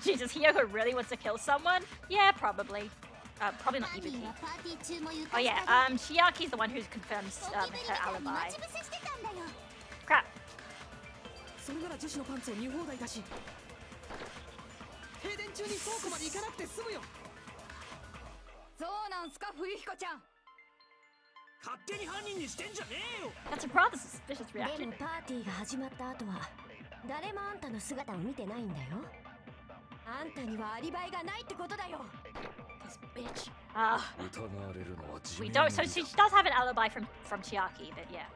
Jesus, Hiyoko really wants to kill someone? Yeah, probably. Probably not Ibuki. Oh yeah, Chiaki's the one who confirms her alibi. Crap. それなら女子のパンツを見放題だし、停電中に倉庫まで行かなくて済むよ。そうなんすか冬彦ちゃん。勝手に犯人にしてんじゃねえよ。 That's a rather suspicious で reaction. もパーティーが始まった後は誰もあんたの姿を見てないんだよ。あんたにはアリバイがないってことだよ。 This bitch. 疑われるのは自 We 分 don't. So she does have an alibi from Chiaki, but yeah.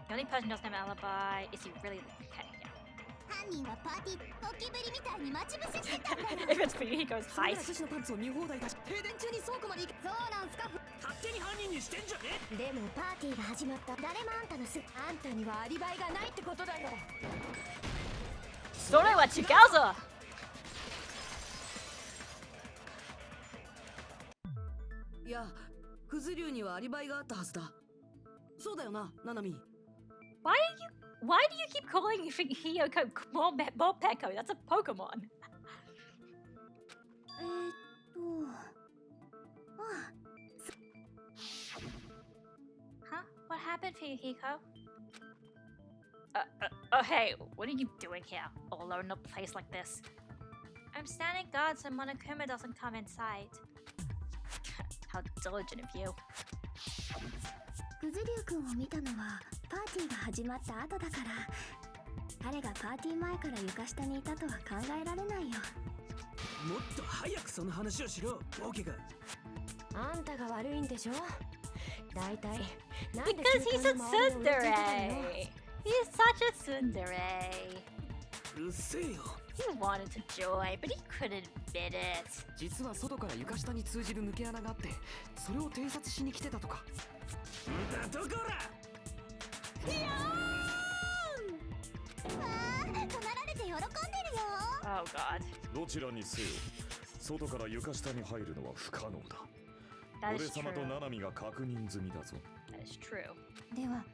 The only person who doesn't have an alibi is he really? Okay, yeah. 犯人はパーティーゴキブリみたいに待ち伏せしてたんだよ。 If it's for you, he goes それなら heist. 女子のパンツを見放題だし、停電中に倉庫まで行け。そうなんすか。勝手に犯人にしてんじゃねえ。でもパーティーが始まった誰もあんたのあんたにはアリバイがないってことだよ。それは違うぞ。いや、クズ竜にはアリバイがあったはずだ。そうだよな、ナナミ。Why do you keep calling Hiyoko Morpeko? That's a Pokemon. Huh? What happened for you, Hiko? Oh hey, what are you doing here? All alone in a place like this? I'm standing guard so Monokuma doesn't come inside. How diligent of you. クズリュウ君を見たのはパーティーが始まった後だから、彼がパーティー前から床下にいたとは考えられないよ。もっと早くその話をしろ、ボケが。あんたが悪いんでしょ。だいたいなんで Because he's a 空間の周りをうろついてたのよ。 tsundere. He's such a tsundere. うっせえよ。He wanted to join, but he couldn't admit it. 実は外から床下に通じる抜け穴があって、それを偵察しに来てたとか。んだとこら。いやーわー、怒鳴られて喜んでるよ。 Oh god. どちらにせよ、外から床下に入るのは不可能だ。 That 俺 is 様と true. ナナミが確認済みだぞ。 That is true. では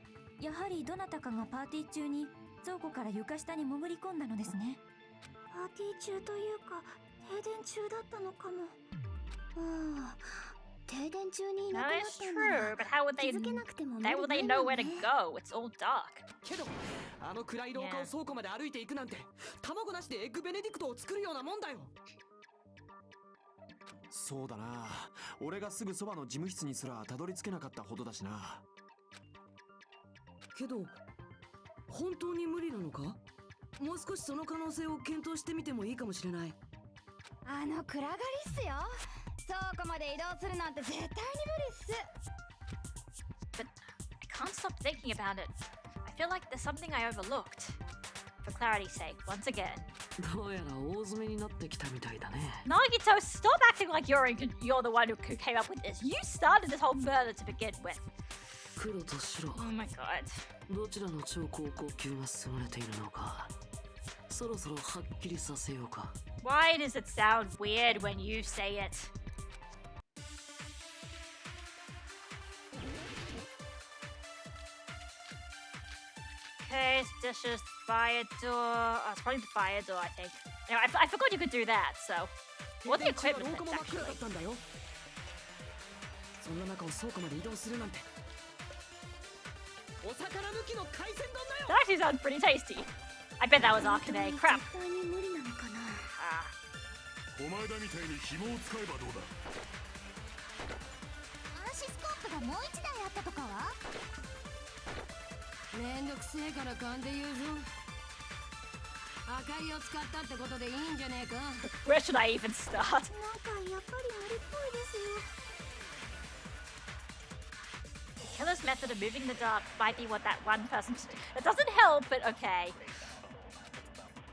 やはりどなたかがパーティー中に倉庫から床下に潜り込んだのですね。パーティー中というか停電中だったのかも。ああ、停電中にいなく That なっ is たんなら true, but how would 気 they づけなくても how would they know where to go? It's all dark. けど、あの暗い廊下を倉庫まで歩いていくなんて、卵なしでエッグベネディクトを作るようなもんだよ。そうだな。俺がすぐそばの事務室にすらたどり着けなかったほどだしな。けど本当に無理なのか？もう少しその可能性を検討してみてもいいかもしれない。あの暗がりっすよ。倉庫まで移動するなんて絶対に無理っす。 But I can't stop thinking about it. I feel like there's something I overlooked. For clarity's sake, once again. どうやら大詰めになってきたみたいだね。 Nagito, stop acting like you're the one who came up with this. You started this whole murder to begin with. 黒と白、 Oh my god. どちらの超高校級が優れているのか、そろそろはっきりさせようか。 Why does it sound weird when you say it? Okay, dishes, fire door. Oh, it's probably the fire door, I think. Anyway, I forgot you could do that, so. What the 停電中は equipment 廊下も is 真っ暗 actually? だったんだよ。そんな中を倉庫まで移動するなんて。お魚抜きの海鮮丼だよ。 That actually sounds pretty tasty. I bet that was Arcane. Crap. 絶対に無理なのかな。 Ah. お前らみたいに紐を使えばどうだ。暗視スコープがもう一台あったとかは？めんどくせえから勘で言うぞ。明かりを使ったってことでいいんじゃねえか。 Where should I even start? なんかやっぱり無理っぽいですよ。 The killer's method of moving in the dark might be what that one person should do. It doesn't help, but okay.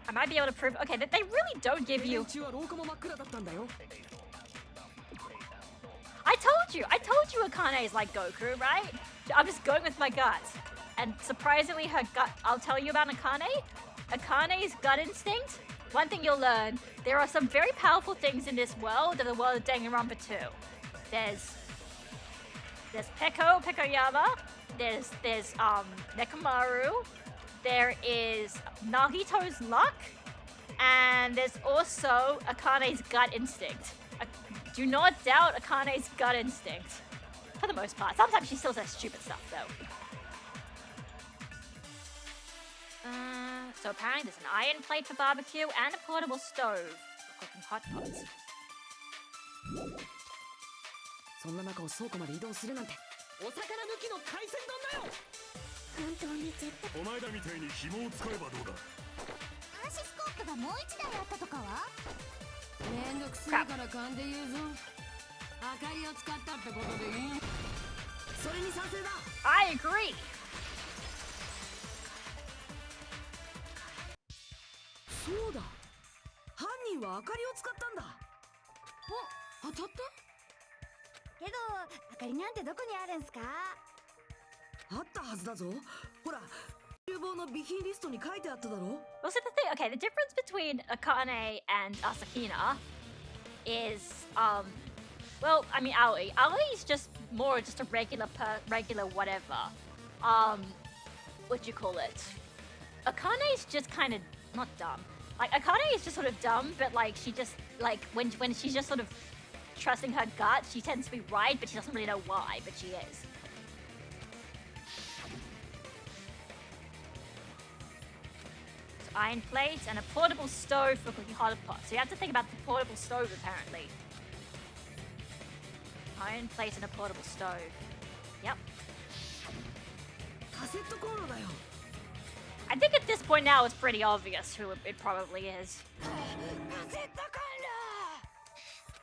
I might be able to prove. Okay, that they really don't give 停 you. 電中は廊下も真っ暗だったんだよ。 I told you, Akane is like Goku, right? I'm just going with my gut. And surprisingly, her gut. I'll tell you about Akane. Akane's gut instinct. One thing you'll learn: there are some very powerful things in this world, in the world of Danganronpa 2. There's Pekoyama. There's Nekomaru. There is Nagito's luck, and there's also Akane's gut instinct. Do not doubt Akane's gut instinct. For the most part. Sometimes she still says stupid stuff, though. So apparently there's an iron plate for barbecue and a portable stove for cooking hot pots. そんな中を倉庫まで移動するなんて。お魚抜きの海鮮丼だよ。本当に絶対。お前らみたいに紐を使えばどうだ。暗視スコープがもう一台あったとかは？めんどくせえから勘で言うぞ。明かりを使ったってことでいい。それに賛成だ。 I agree! そうだ、犯人は明かりを使ったんだ。お、当たった？けど明かりなんてどこにあるんすか？あったはずだぞ。ほら、厨房の備品リストに書いてあっただろ。 Well, so the thing, okay, the difference between Akane and Asakina is, well, I mean, Aoi. Aoi's just more just a regular whatever. What do you call it? Akane's just kind of, not dumb. Like, Akane is just sort of dumb, but like, she just, like, when she's just sort of trusting her gut, she tends to be right, but she doesn't really know why, but she is. Iron plates and a portable stove for cooking hot pots. So you have to think about the portable stove, apparently. Iron plates and a portable stove. Yep. カセットコンロだよ。 I think at this point now it's pretty obvious who it probably is.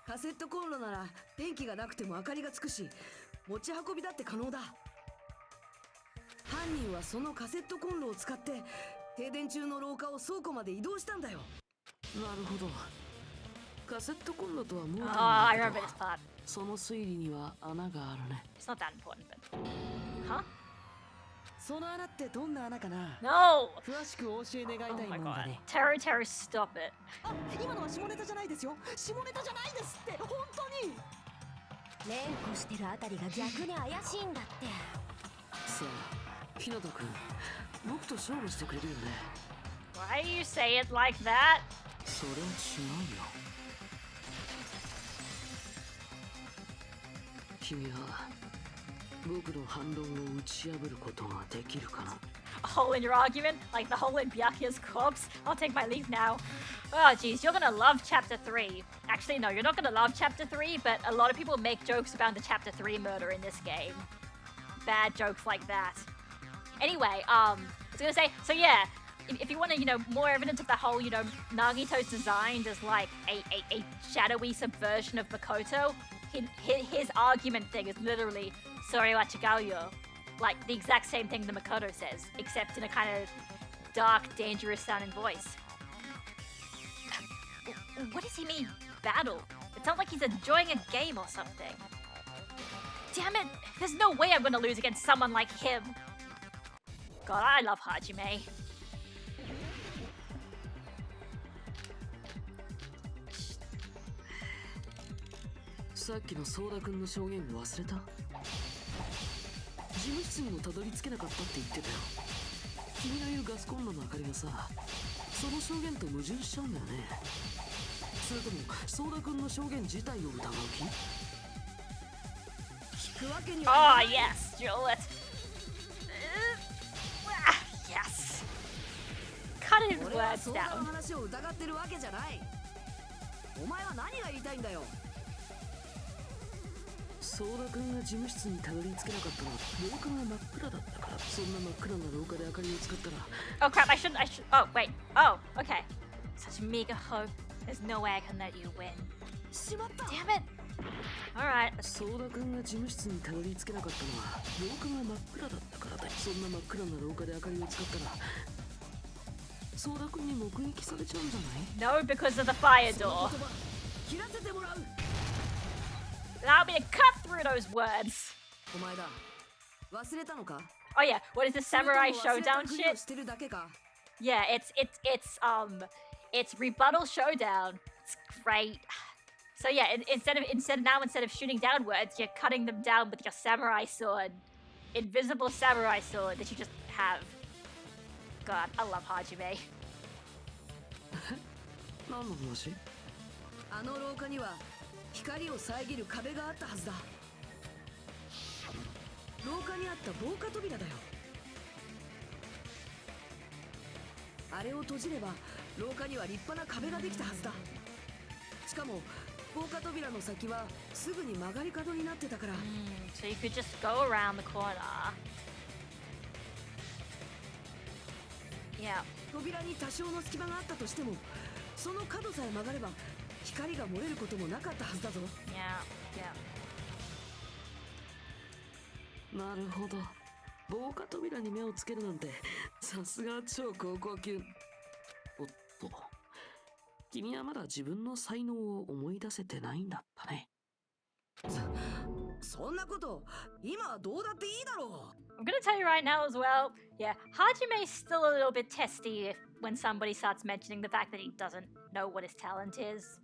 カセットコンロなら電気がなくても明かりがつくし、持ち運びだって可能だ。犯人はそのカセットコンロを使って停電中の廊下を倉庫まで移動したんだよ。なるほど。カセットコンロとはもう Oh, I remember this part. その推理には穴があるね。 It's not that important, but... Huh? その穴ってどんな穴かな？ No! 詳しくお教え願いた Oh い my もんだ god. ね。 Terror, terror, stop it. あ、今のは下ネタじゃないですよ。下ネタじゃないですって、本当に。連呼してるあたりが逆に怪しいんだって。さあ、ひなたくん、僕と勝負してくれるよね。 Why do you say it like that? それは違うよ。君は僕の反論を打ち破ることができるかな？ A hole in your argument? Like the hole in Byakuya's corpse? I'll take my leave now. Oh, geez, you're gonna love Chapter 3. Actually, no, you're not gonna love Chapter 3, but a lot of people make jokes about the Chapter 3 murder in this game. Bad jokes like that. Anyway, I was gonna say, so yeah, if you want to, more evidence of the whole, Nagito's designed as like a shadowy subversion of Makoto, his argument thing is literally, Sorry wa chigau yo. Like the exact same thing that Makoto says, except in a kind of dark, dangerous sounding voice. What does he mean, battle? It sounds like he's enjoying a game or something. Damn it, there's no way I'm gonna lose against someone like him. God, I love Hajime. さっきのソーダ君の証言忘れた？事務室にもたどり着けなかったって言ってたよ。君の言うガスコンロの明かりがさ、その証言と矛盾しちゃうんだよね。それともソーダ君の証言自体を疑う気？聞くわけには。 Oh yes, Juliet. Yes. Cut his 俺は words ソーダの down. 話を疑ってるわけじゃない。お前は何が言いたいんだよ。ソーダ君が事務室にたどり着けなかったのは廊下が真っ暗だったから。そんな真っ暗な廊下で明かりを使ったら。 Oh crap, I should, oh wait, oh, okay. Such a meager hope. There's no way I can let you win. しまった。 Damn it. Alright. ソーダ君が事務室にたどり着けなかったのは廊下が真っ暗だったからだよ。そんな真っ暗な廊下で明かりを使ったらソーダ君に目撃されちゃうんじゃない？ No, because of the fire door. 切らせてもらう。 Allow me to cut through those words. お前だ。忘れたのか？ Oh yeah, what is the samurai showdown それとも忘れたふりを shit? してるだけか？ Yeah, it's rebuttal showdown. It's great. So yeah, instead of shooting downwards, you're cutting them down with your samurai sword, invisible samurai sword that you just have. God, I love Hajime. 何の話？あの廊下には光を遮る壁があったはずだ。廊下にあった防火扉だよ。あれを閉じれば廊下には立派な壁ができたはずだ。しかも防火扉の先はすぐに曲がり角になってたから。So you could just go around the corner. Yeah. 扉に多少の隙間があったとしても、その角さえ曲がれば光が漏れることもなかったはずだぞ。Yeah. Yeah. なるほど。防火扉に目をつけるなんてさすが超高校級。おっと、君はまだ自分の才能を思い出せてないんだったね。そんなこと今はどうだっていいだろう。 I'm gonna tell you right now as well. Yeah, Hajime's still a little bit testy when somebody starts mentioning the fact that he doesn't know what his talent is.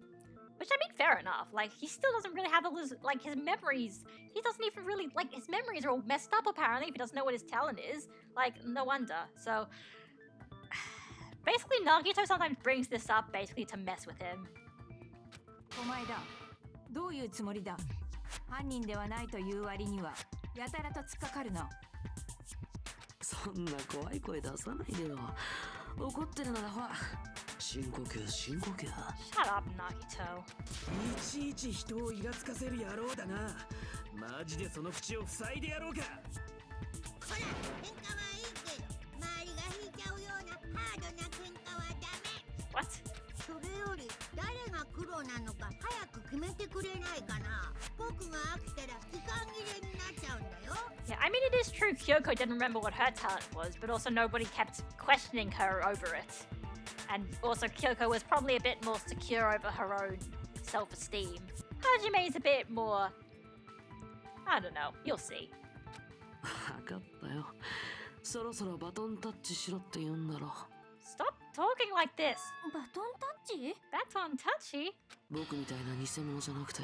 Which I mean, fair enough. Like, he still doesn't really have his memories. He doesn't even really, his memories are all messed up apparently if he doesn't know what his talent is. Like, no wonder. So, basically, Nagito sometimes brings this up basically to mess with him. お前だ。どういうつもりだ。犯人ではないという割にはやたらと突っかかるな。そんな怖い声出さないでよ。怒ってるならほら、深呼吸深呼吸。 Shut up, Nagito. いちいち人をイラつかせる野郎だな。マジでその口を塞いでやろうか。ほら、喧嘩はいいけど、周りが引いちゃうようなハードな喧嘩はダメ。 What? それより誰が黒なのか早く決めてくれないかな。僕が飽きたら時間切れになっちゃうんだよ。 Yeah, I mean, it is true Kyoko didn't remember what her talent was, but also nobody kept questioning her over it. And also Kyoko was probably a bit more secure over her own self-esteem. Hajime's a bit more... I don't know. You'll see. 分かったよ。そろそろバトンタッチしろって言うんだろ。Stop talking like this. バトンタッチ？ Baton touchy? 僕みたいな偽物じゃなくて、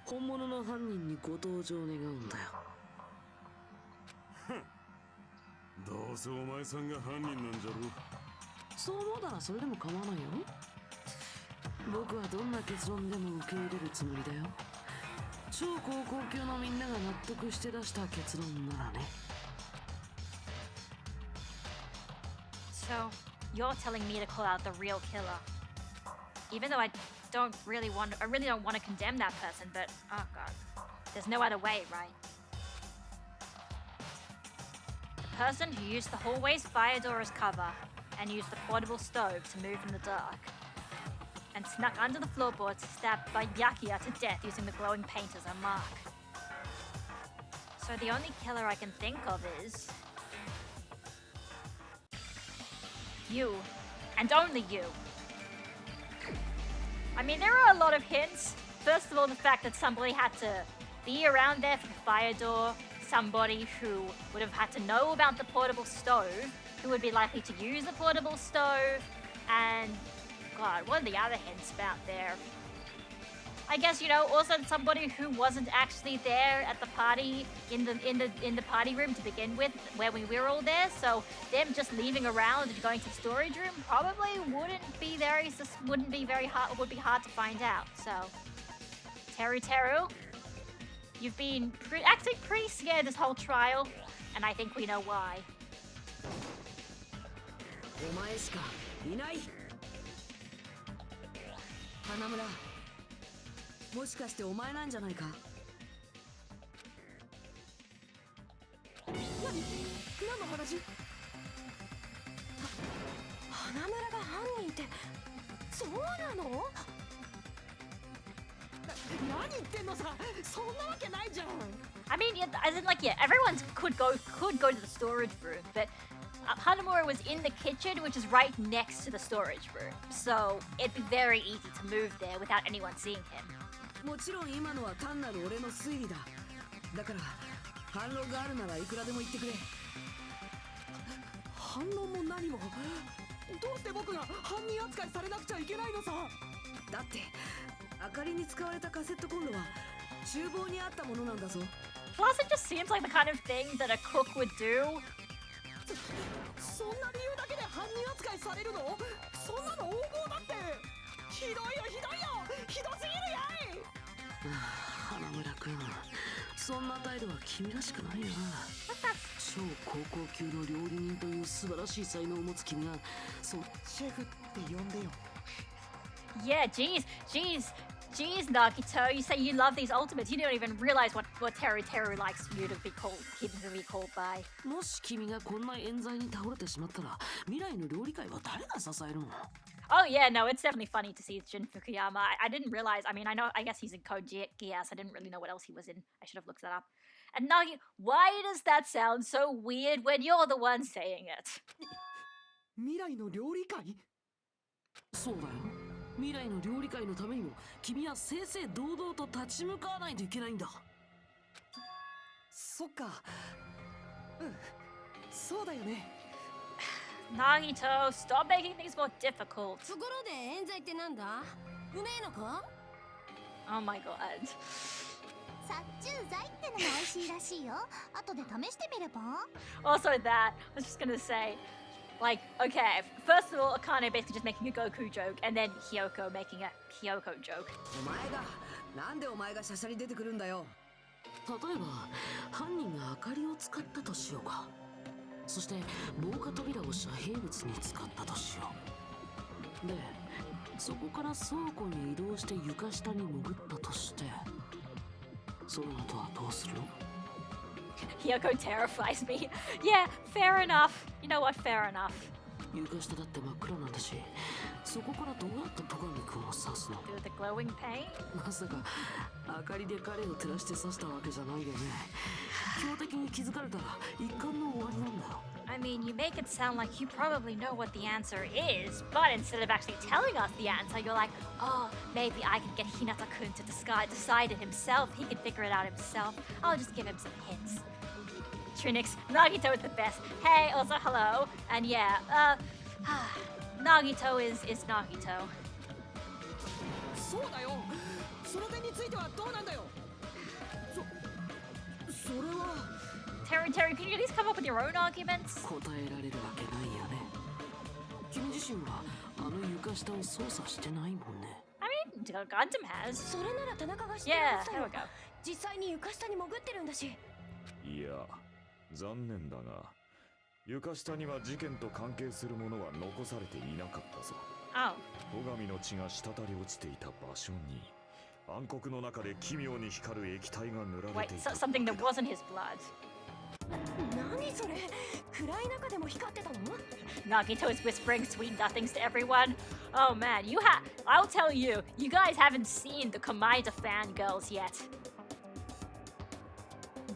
本物の犯人にご登場願うんだよ。どうせお前さんが犯人なんじゃろ。そう思うならそれでも構わないよ。僕はどんな結論でも受け入れるつもりだよ。超高校級のみんなが納得して出した結論ならね。So, you're telling me to call out the real killer. Even though I really don't want to condemn that person, but oh god. There's no other way, right? The person who used the hallway's fire door as cover and used the portable stove to move in the dark. And snuck under the floorboards to stab Byakuya to death using the glowing paint as a mark. So the only killer I can think of is... you. And only you. I mean, there are a lot of hints. First of all, the fact that somebody had to be around there for the fire door. Somebody who would have had to know about the portable stove. Who would be likely to use the portable stove. And... God, what are the other hints about there? I guess, you know, also somebody who wasn't actually there at the party in the party room to begin with, where we were all there. So them just leaving around and going to the storage room probably would be hard to find out. So, Teru, you've been acting pretty scared this whole trial, and I think we know why. お前しかいない。花村、もしかしてお前なんじゃないか。何の話？花村が犯人ってそうなの？何言ってんのさ、そんなわけないじゃん。I mean, as in, like, yeah, everyone could go to the storage room, but Hanamura was in the kitchen, which is right next to the storage room, so it'd be very easy to move there without anyone seeing him. もちろん今のは単なる俺の推理だ。だから反論があるならいくらでも言ってくれ。反論も何も。どうして僕が犯人扱いされなくちゃいけないのさ。だって明かりに使われたカセットコンロは厨房にあったものなんだぞ。Plus, it just seems like the kind of thing that a cook would do. そんな理由だけで犯人扱いされるの？そんなの横暴だって。ひどいよひどいよ、ひどすぎるやい。花村君、そんな態度は君らしくないな。超高校級の料理人という素晴らしい才能を持つ君がシェフって呼んでよ。Yeah, jeez, Nagito, you say you love these ultimates. You don't even realize what Teru likes you to be called by. もし君がこんな冤罪に倒れてしまったら、未来の料理界は誰が支えるの？ Oh yeah, no, it's definitely funny to see Jin Fukuyama. I didn't realize, I mean, I guess he's in Code Geass. I didn't really know what else he was in. I should have looked that up. And Nagi, why does that sound so weird when you're the one saying it? 未来の料理界？そうだよ。未来の料理界のためにも君は正々堂々と立ち向かわないといけないんだ。そっか。うん、そうだよね。Nagito, stop making things more difficult. ところで冤罪ってなんだ？うめえのか？ Oh my god. 殺虫剤ってのが美味しいらしいよ。後で試してみれば？ Also that, I was just gonna say, like, okay, first of all, Akane basically just making a Goku joke, and then Hyoko making a Kyoko joke. お前が、なんでお前がしゃしゃり出てくるんだよ。例えば、犯人が明かりを使ったとしようか。そして防火扉を遮蔽物に使ったとしよう。で、そこから倉庫に移動して床下に潜ったとして、その後はどうするの？ Hyoko terrifies me. Yeah, fair enough. You know what, fair enough. 床下だって真っ暗なんだし、そこからどうやって戸上君を刺すの？ Do the glowing paint? まさか明かりで彼を照らして刺したわけじゃないよね。標的に気づかれたら一巻の終わりなんだよ。I mean, you make it sound like you probably know what the answer is, but instead of actually telling us the answer, you're like, oh, maybe I can get Hinata-kun to decide it himself. He can figure it out himself. I'll just give him some hints. Trinix, Nagito is the best. Hey, also hello. And yeah, Nagito is Nagito. そうだよ。その点についてはどうなんだよ。それは。Terry, can you at least come up with your own arguments? 答えられるわけないよね。君自身はあの床下を操作してないもんね。I mean, Gundam has. それなら田中が知ってる Yeah, はずだ there よ we go. 実際に床下に潜ってるんだし。いや、残念だが床下には事件と関係するものは残されていなかったぞ。Oh. 戸上の血が滴り落ちていた場所に暗黒の中で奇妙に光る液体が塗られ Wait, ていた。 something that wasn't his blood. 何それ、暗い中でも光ってたの？ Nagito is whispering sweet nothings to everyone. Oh man, I'll tell you, you guys haven't seen the Kamaida fangirls yet.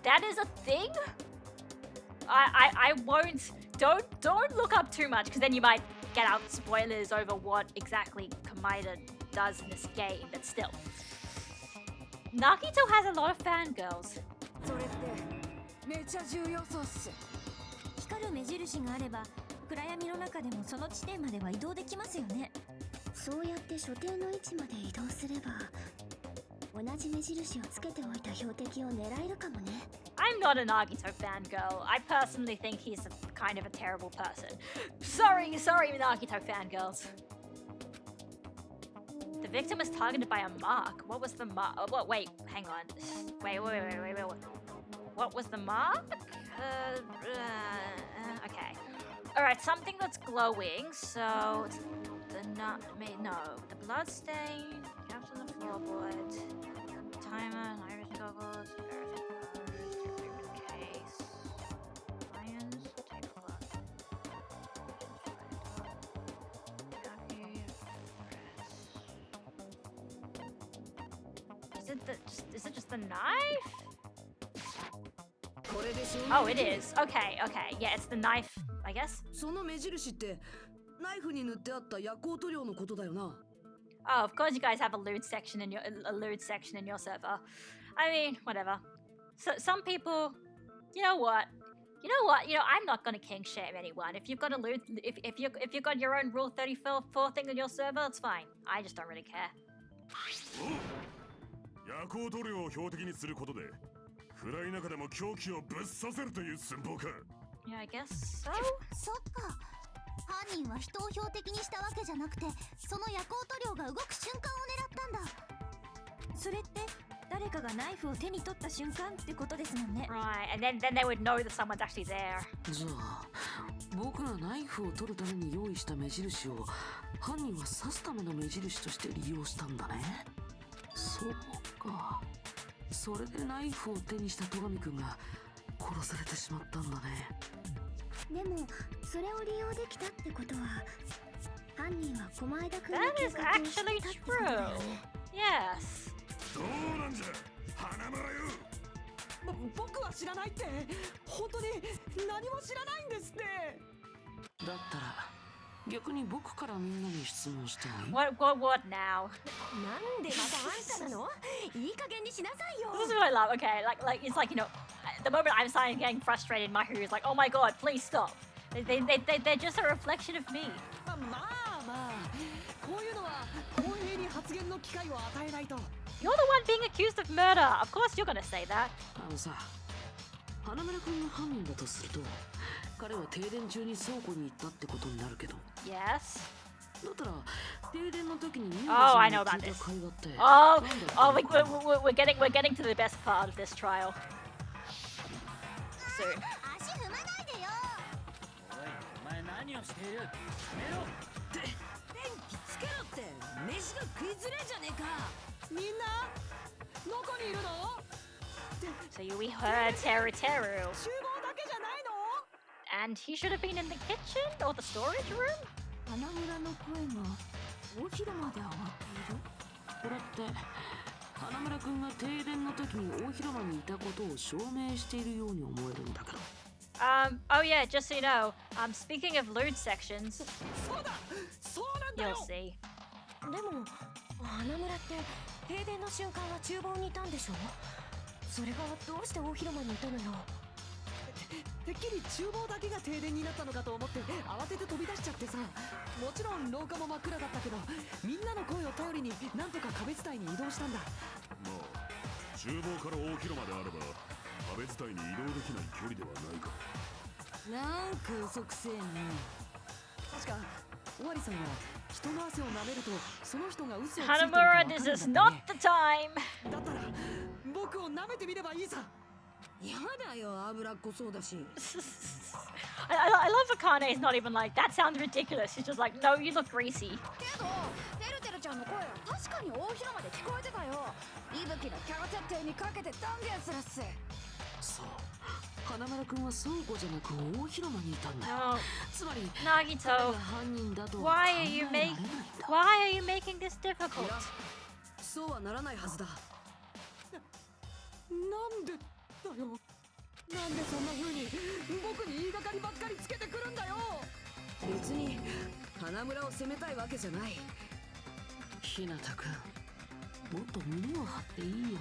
That is a thing? I won't, don't look up too much, because then you might get out spoilers over what exactly Kamaida does in this game, but still. Nagito has a lot of fangirls. それってめちゃ重要そうっす。光る目印があれば暗闇の中でもその地点までは移動できますよね。そうやって所定の位置まで移動すれば同じ目印をつけておいた標的を狙えるかもね。I'm not a Nagito fangirl. I personally think he's kind of a terrible person. Sorry, Nagito fangirls. The victim was targeted by a mark. What was the mark? Oh, what? Wait, hang on. Wait. What was the mark? Okay. Alright, something that's glowing. So, the blood stain, caps on the floorboard, timer, night vision goggles, case, lions, take blood. Is it just the knife? Oh, it is. Okay. Yeah, it's the knife, I guess. その目印ってナイフに塗ってあった夜光塗料のことだよな。Oh, of course you guys have a lewd section in your server. I mean, whatever. So some people, you know what? I'm not gonna kink shame anyone. If you've got a lewd, if you've got your own Rule 34 thing in your server, that's fine. I just don't really care. 夜光塗料を標的にすることで暗い中でも凶器をぶっ刺せるという寸法か。 Yeah, I guess so. そっか。犯人は人を標的にしたわけじゃなくて、その夜光塗料が動く瞬間を狙ったんだ。それって誰かがナイフを手に取った瞬間ってことですもんね。 Right, and then they would know that someone's actually there. じゃあ僕がナイフを取るために用意した目印を犯人は刺すための目印として利用したんだね。そうか。それでナイフを手にした戸上くんが殺されてしまったんだね。でもそれを利用できたってことは犯人は狛枝くんの That 計 is 画を知ってた actually ってことだよ true. ね。 ど Yes. うなんじゃ花村よ。僕は知らないって本当に何も知らないんですって。だったら逆に僕からみんなに質問してもいい？ What now? なんでまたあんたなの？いい加減にしなさいよ。 This is what I love. Okay, like it's like, the moment I'm starting getting frustrated, Mahiru is like, oh my god, please stop. They're just a reflection of me. まあこういうのは公平に発言の機会を与えないと。 You're the one being accused of murder. Of course you're gonna say that. さ花村くんが犯人だとすると彼は停電中に倉庫に行ったってことになるけど。 Yes. だったら停電の時に Oh, I know about this. Oh, we're getting to the best part of this trial soon. 足踏まないでよ。おい、お前何をしている？やめろ。電気つけろって飯が食いづれじゃねえか。みんなどこにいるの？ So we heard Teru. 厨房だけじゃないの？ And he should have been in the kitchen or the storage room? 花村の声が大広間で上がっている。これって花村くんが停電の時に大広間にいたことを証明しているように思えるんだけど。Oh yeah, just so you know, speaking of loot sections, そうだそうなんだ you'll よ see. でも花村って停電の瞬間は厨房にいたんでしょ？それがどうして大広間にいたのよ。てっきり厨房だけが停電になったのかと思って慌てて飛び出しちゃってさ。もちろん廊下も真っ暗だったけど、みんなの声を頼りになんとか壁伝いに移動したんだ。まあ厨房から大広間であれば壁伝いに移動できない距離ではないか。なんか嘘くせえね。確か尾張さんは人の汗を舐めるとその人が嘘をついてるか Hanamura, 分か this る is んだって not ね。 the time. だったら僕を舐めてみればいいさ。やだよ、脂っこそうだし。I love Akane is not even like, that sounds ridiculous. She's just like, no, you look greasy. けどてるてるちゃんの声確かに大広間で聞こえてたよ。いぶきのキャラ設定にかけて断言するっす。そう花村君は倉庫じゃなく大広間にいたんだよ。 No, つまり Nagito, 彼が犯人だとは why 考 are え you られない make, んだ。 why are you making this difficult? いや、そうはならないはずだ。なんでだよ。なんでそんな風に僕に言いがかりばっかりつけてくるんだよ。別に花村を責めたいわけじゃない。日向君、もっと胸を張っていいよ。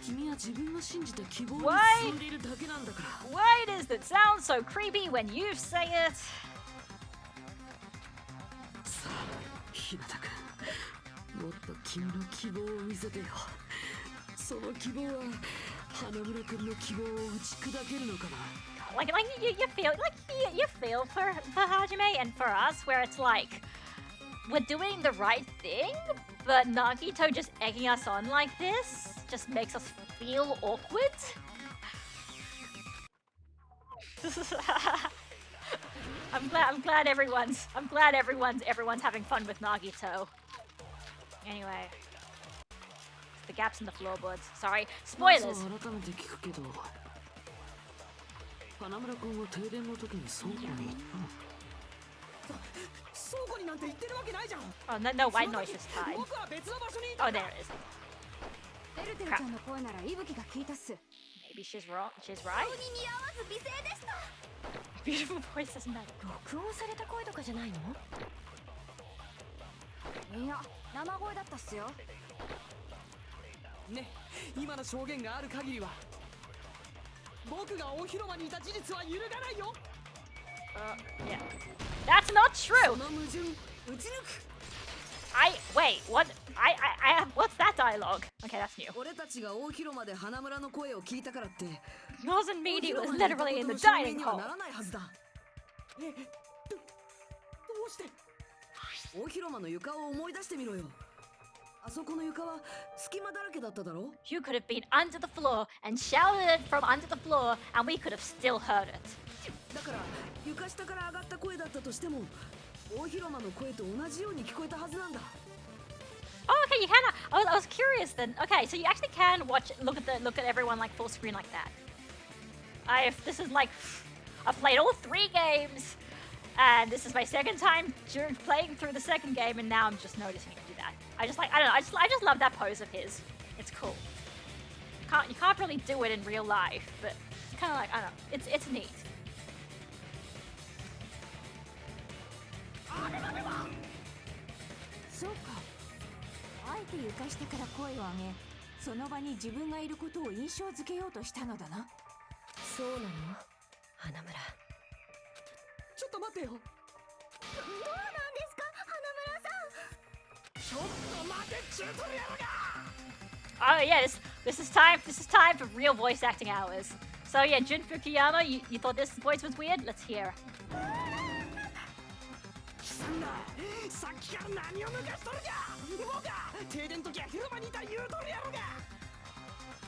君は自分が信じた希望に Why? 進んでいるだけなんだから。 Why does it sound so creepy when you say it? さあ日向君、もっと君の希望を見せてよ。その希望は花村君の希望を打ち砕けるのかな。 Like you feel like you feel for Hajime and for us, where it's like we're doing the right thing, but Nagito just egging us on like this just makes us feel awkward. I'm glad everyone's having fun with Nagito. Anyway, the gaps in the floorboards. Sorry, まず spoilers. は改めて聞くけど、花村君は停電の時に倉庫に行ったの？倉庫になんて行ってるわけないじゃん。 Oh no white noise this time. 僕は別の場所にい Oh たんだ。 there it is. てるてるちゃんの声ならいぶきが聞いたっす。 Maybe she's wrong. She's right. に似合わず美声でした。 Beautiful voices and that. 録音された声とかじゃないの？いや生声だったっすよ。ね、今の証言がある限りは僕が大広間にいた事実は揺るがないよ。 Yeah. That's not そ true. の矛盾打ち抜く。 Wait, what? I have, what's that dialogue? Okay, that's new. 俺たちが大広間で花村の声を聞いたからって Doesn't mean he 大 was 広間にいた literally こ in と the の証明 dining には hall. ならないはずだ。どうして？大広間の床を思い出してみろよ。あそこの床は隙間だらけだっただろ。 You could have been under the floor and shouted it from under the floor, and we could have still heard it. だから床下から上がった声だったとしても大広間の声と同じように聞こえたはずなんだ。 Oh, okay, you can. I was curious then. Okay, so you actually can look at everyone like full screen like that. This is like, I've played all 3 games, and this is my second time playing through the second game, and now I'm just noticing him do that. I don't know. I just love that pose of his. It's cool. You can't really do it in real life, but it's kind of like, I don't know. It's neat. そうか。あえて床下から声を上げ、その場に自分がいることを印象づけようとしたのだな。そうなの？花村。ちょっと待ってよ。どうなんですか、ちょっと待てチュートリアルが。 Oh yeah, this is time for real voice acting hours. So yeah, Jun Fukuyama, you thought this voice was weird? Let's hear. なんだ、さっきから何を抜かしとるか。僕は停電の時は広場にいた言うとるやろが。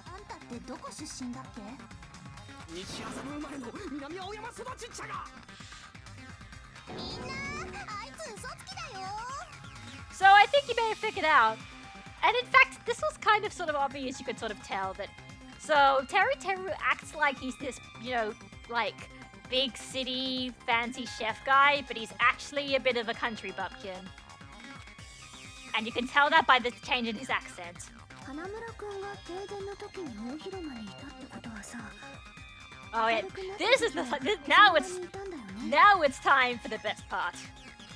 あんたってどこ出身だっけ？西麻布生まれの南青山育ちっちゃが。みんなあいつ嘘つきだよ。 So I think you may have figured out. And in fact, this was kind of sort of obvious. You could sort of tell that. So Teru acts like he's this, like big city fancy chef guy, but he's actually a bit of a country bumpkin. And you can tell that by the change in his accent. 花村くんが停電の時に大広間にいたってことはさ、Oh yeah, 明るくなって this is the 時は this, こ now の場 it's にいたんだよね now it's time for the best part.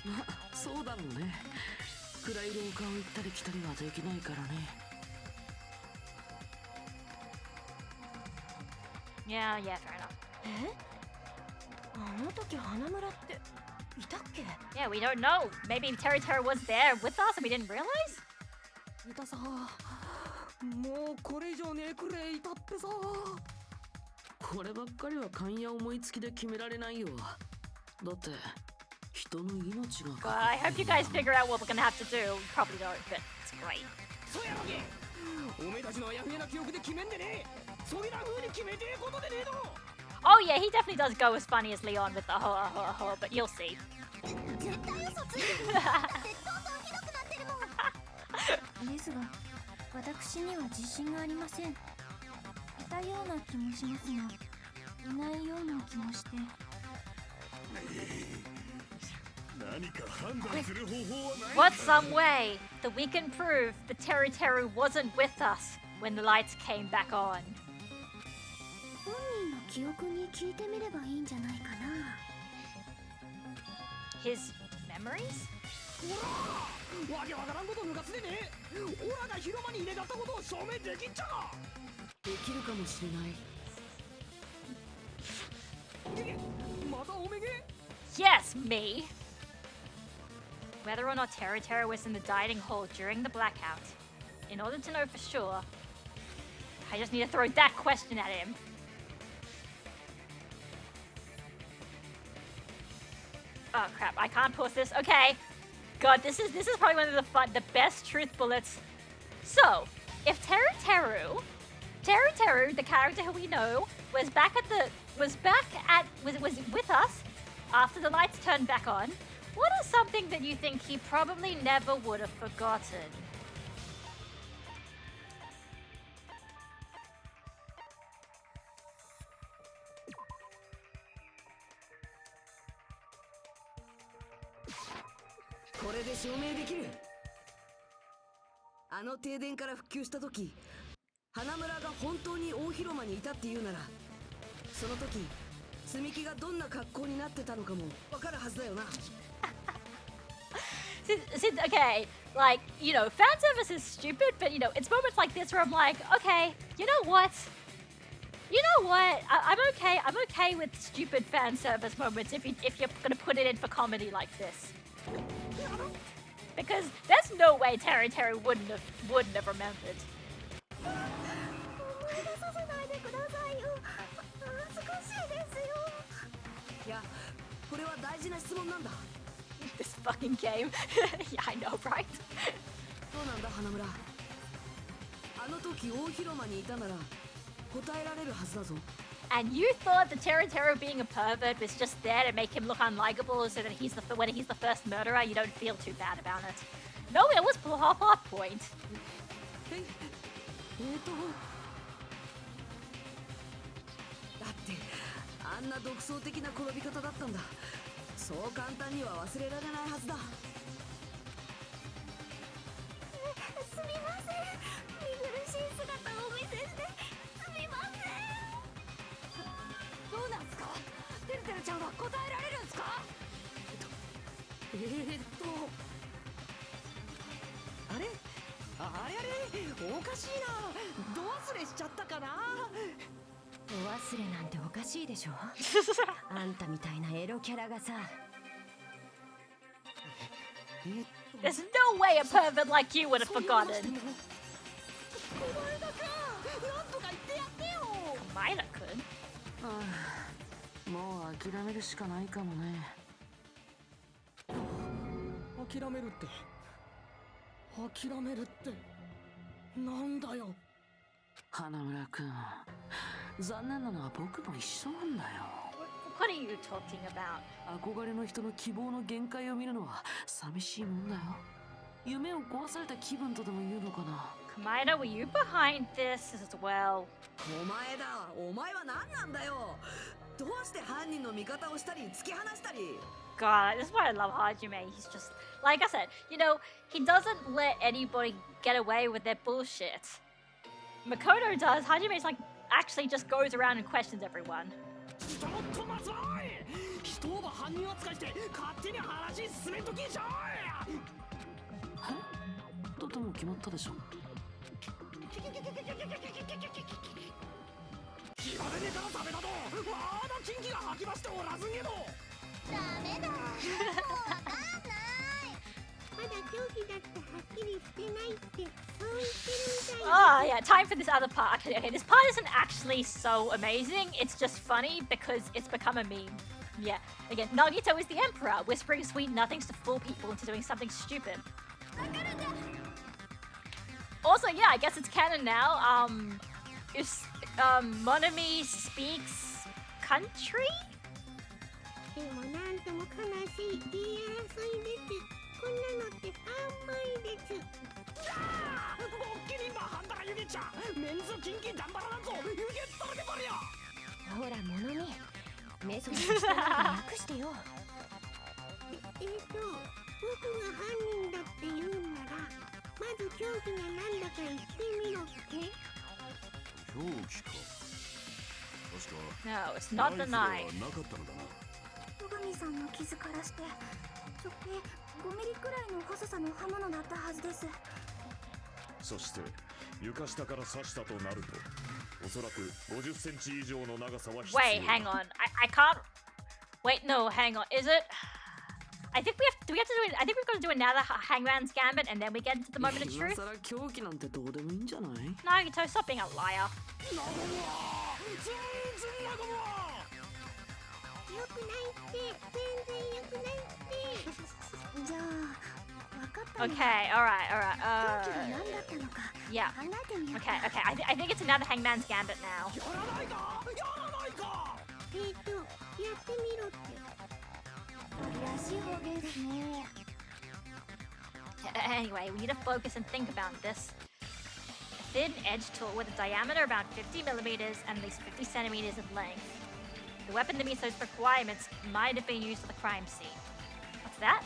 まあそうだろうね。暗い廊下を行ったり来たりはできないからね。 Yeah, yeah, fair enough. え、あの時花村っていたっけ？ Yeah, we don't know. Maybe Terry was there with us and we didn't realize? いたさ。もうこれ以上ねえくれいたってさ。こればっかりは勘や思いつきで決められないよ。だって人の命が Well, I hope you guys figure out what we're gonna have to do. Probably don't, but it's great. そうやわけ。おめえたちのあやふやな記憶で決めんでねえ。そげな風に決めてえことでねえの。 Oh yeah, he definitely does go as funny as Leon with the ho, but you'll see. 絶対嘘ついてるだってどんどんひどくなってるもんですが私には自信がありません。いたような気もしますがいないような気もして。何か判断する方法はない What's some way that we can prove that Terry wasn't with us when the lights came back on? 本人の記憶に聞いてみればいいんじゃないかな His memories? ほらわけわからんこと抜かすでね。オラが広間に入れがったことを証明できんちゃか。できるかもしれない。またおめげ。 Yes, me. Whether or not Terry was in the dining hall during the blackout, in order to know for sure, I just need to throw that question at him. Oh crap! I can't pause this. Okay, God, this is probably one of the best truth bullets. So, if Teru, the character who we know, was with us after the lights turned back on, what is something that you think he probably never would have forgotten?これで証明できる。あの停電から復旧した時、花村が本当に大広間にいたっていうなら、その時積み木がどんな格好になってたのかもわかるはずだよな。Okay, like, you know, fan service is stupid, but, you know, it's moments like this where I'm like, okay, you know what? I'm okay with stupid fan service moments if you're gonna put it in for comedy like this. Because there's no way Terry wouldn't have remembered. 思い出させないでくださいよ難しいですよいや、これは大事な質問なんだ。This fucking game. Yeah, I know, right? そうなんだ花村。あの時大広間にいたなら答えられるはずだぞ。 And you thought that Terry being a pervert was just there to make him look unlikable so that when he's the first murderer, you don't feel too bad about it. No, it was plot point. だってあんな独創的な転び方だったんだ。そう簡単には忘れられないはずだ。すみません見苦しい姿をお見せしてすみませんどうなんすか？てるてるちゃんは答えられるんすか？あれあれおかしいな。ど忘れしちゃったかな。お忘れなんておかしいでしょ。あんたみたいなエロキャラがさ。There's no way a pervert like you would have forgotten. 小前田君、なんとか言ってやってよ。Kamina could. ああ、もう諦めるしかないかもね。諦めるって諦めるってなんだよ。花村君、残念なのは僕も一緒なんだよ。What are you talking about? 憧れの人の希望の限界を見るのは寂しいもんだよ。夢を壊された気分とでも言うのかな。Kamina, were you behind this as well? お前だ、お前は何なんだよ。どうして犯人の味方をしたり突き放したり。 God, this is why I love Hajime. He's just, like I said, you know, he doesn't let anybody get away with their bullshit. Makoto does. Hajime's like, actually just goes around and questions everyone. ちょっと待つわおい。人を犯人扱いして勝手に話進めんときじゃおい。だってもう決まったでしょ。気までネタのためだとまだキンキが吐きましておらずけど。ダメだ。もうわかんない。まだ競技だってはっきりしてないってそう言ってるみたい。Oh yeah, time for this other part. Okay, this part isn't actually so amazing. It's just funny because it's become a meme. Yeah, again, Nagito is the emperor, whispering sweet nothings to fool people into doing something stupid. Also, yeah, I guess it's canon now. If Monami speaks country? でもなんとも悲しい言い争いです。こんなのってあんまりです。ごっきりばはんだらゆげちゃメンズキンキダンバラなんぞゆげったらけばりや。ほら物にメソメソしてなくしてよ。僕が犯人だって言うんならまず凶器が何だか言ってみろって。凶器か。確か No, it's not the ナイ knife. フはなかったのだな。戸上さんの傷からして直径5ミリくらいの細さの刃物だったはずです。そして床下から刺したとなるとおそらく50センチ以上の長さは必要だ。 Wait, hang on. I can't. Wait, no, hang on. Is it? I think we have. Do we have to do it? I think we've got to do another Hangman's Gambit, and then we get into the moment of 今 truth. 更狂気なんてどうでもいいんじゃない？ Nagito, stop being a liar. なごむわ全然なごむわ。よくないって全然よくないって。じゃあ分かったの。 Okay, alright, 凶 alright. 器が何だったのか Yeah. 考えてみよう Okay, か。 okay. I think it's another Hangman's Gambit now. やらないかやらないか。やってみろって。らしい方言ですね。 Anyway, we need to focus and think about this. A thin edge tool with a diameter about 50 millimeters and at least 50 centimeters of length. The weapon that meets those requirements might have been used at the crime scene. What's that?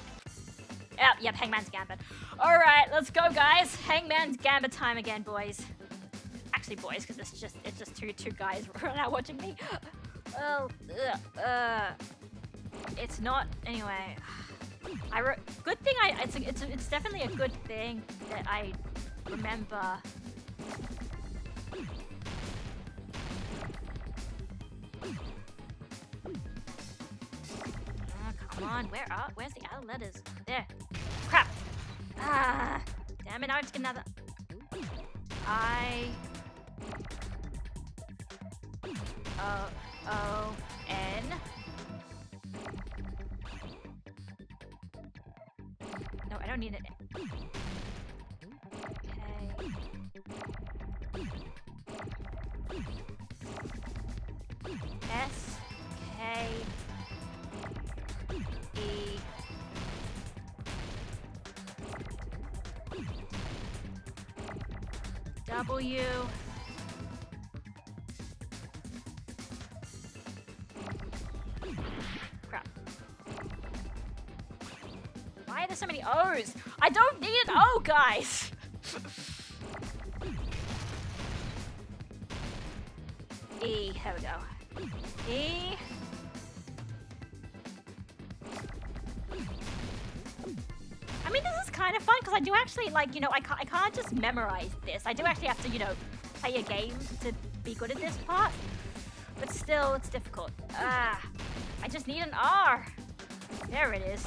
Oh, yep, Hangman's Gambit. Alright, let's go, guys. Hangman's Gambit time again, boys. Actually, boys, because it's just two guys right now watching me. Oh, it's not. Anyway, good thing it's definitely a good thing that I remember. Oh, come on, where's the other letters? There. Crap. Ah, damn it! Now I just get another. I-O-N. No, I don't need it. Okay. S K E W crap. Why are there so many O's? I don't need an O, guys! E, here we go. E. I mean, this is kind of fun because I do actually, like, you know, I can't just memorize this. I do actually have to, you know, play a game to be good at this part. But still, it's difficult. I just need an R. There it is.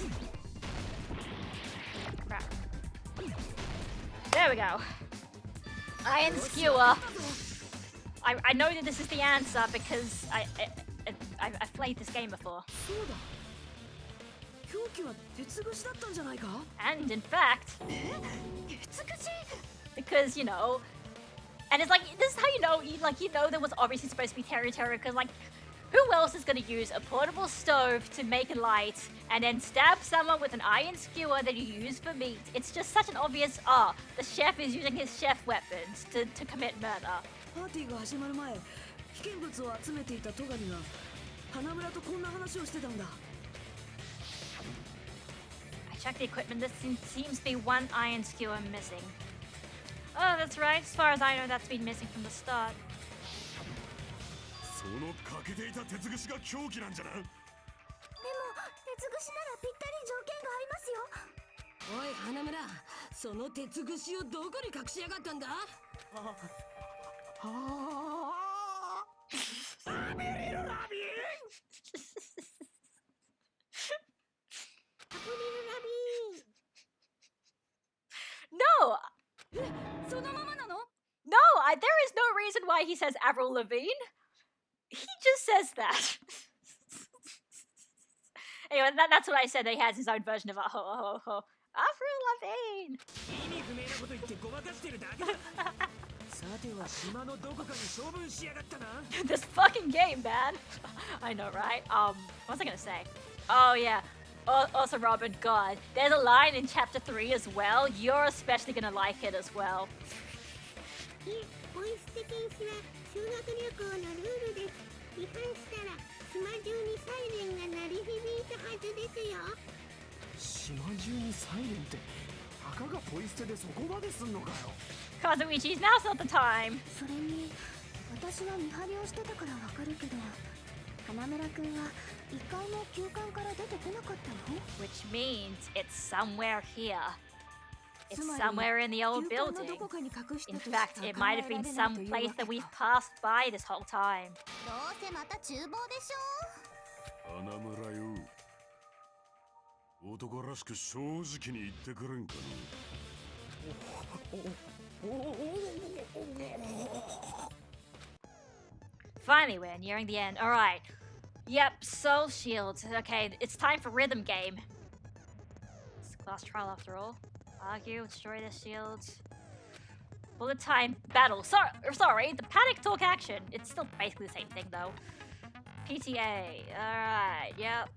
Crap. There we go. Iron skewer. I know that this is the answer because I've played this game before. そうだ。凶器は鉄串だったんじゃないか。 And in fact, because you know, and it's like this is how you know, you know there was obviously supposed to be terror because like, who else is gonna use a portable stove to make a light and then stab someone with an iron skewer that you use for meat? It's just such an obvious the chef is using his chef weapons to commit murder. パーティーが始まる前、危険物を集めていた戸上が花村とこんな話をしてたんだ。 I checked the equipment. There seems to be one iron skewer missing. Oh, that's right. As far as I know, that's been missing from the start. その欠けていた鉄串が凶器なんじゃな。でも鉄串ならぴったり条件が合いますよ。おい花村、その鉄串をどこに隠しやがったんだ。No! そのままなの？ No! There is no reason why he says Avril Lavigne. He just says that. Anyway, that's what I said. He has his own version of Avril Lavigne. 意味不明なこと言ってごまかしてるだけだ。さては島のどこかに処分しやがったな。This fucking game, man. I know, right? What was I gonna say? Oh yeah. Also, Robin, God, there's a line in chapter 3 as well. You're especially gonna like it as well. ポイ捨て禁止は修学旅行のルールです。違反したら島中にサイレンが鳴り響いたはずですよ。島中にサイレンってたかがポイ捨てでそこまですんのかよ。 Kazuichi's now's not the time. それに私は見張りをしてたからわかるけど、花村くんは一回も休館から出てこなかったの？ Which means it's somewhere here. It's somewhere in the old building. In fact, it might have been some place that we've passed by this whole time. どうせまた厨房でしょ。花村よ、男らしく正直に言ってくれんかFinally, we're nearing the end. Alright. Yep, soul shields. Okay, it's time for rhythm game. It's a class trial after all. Argue, destroy the shields. Bullet time battle. Sorry, the panic talk action. It's still basically the same thing though. PTA. Alright, yep.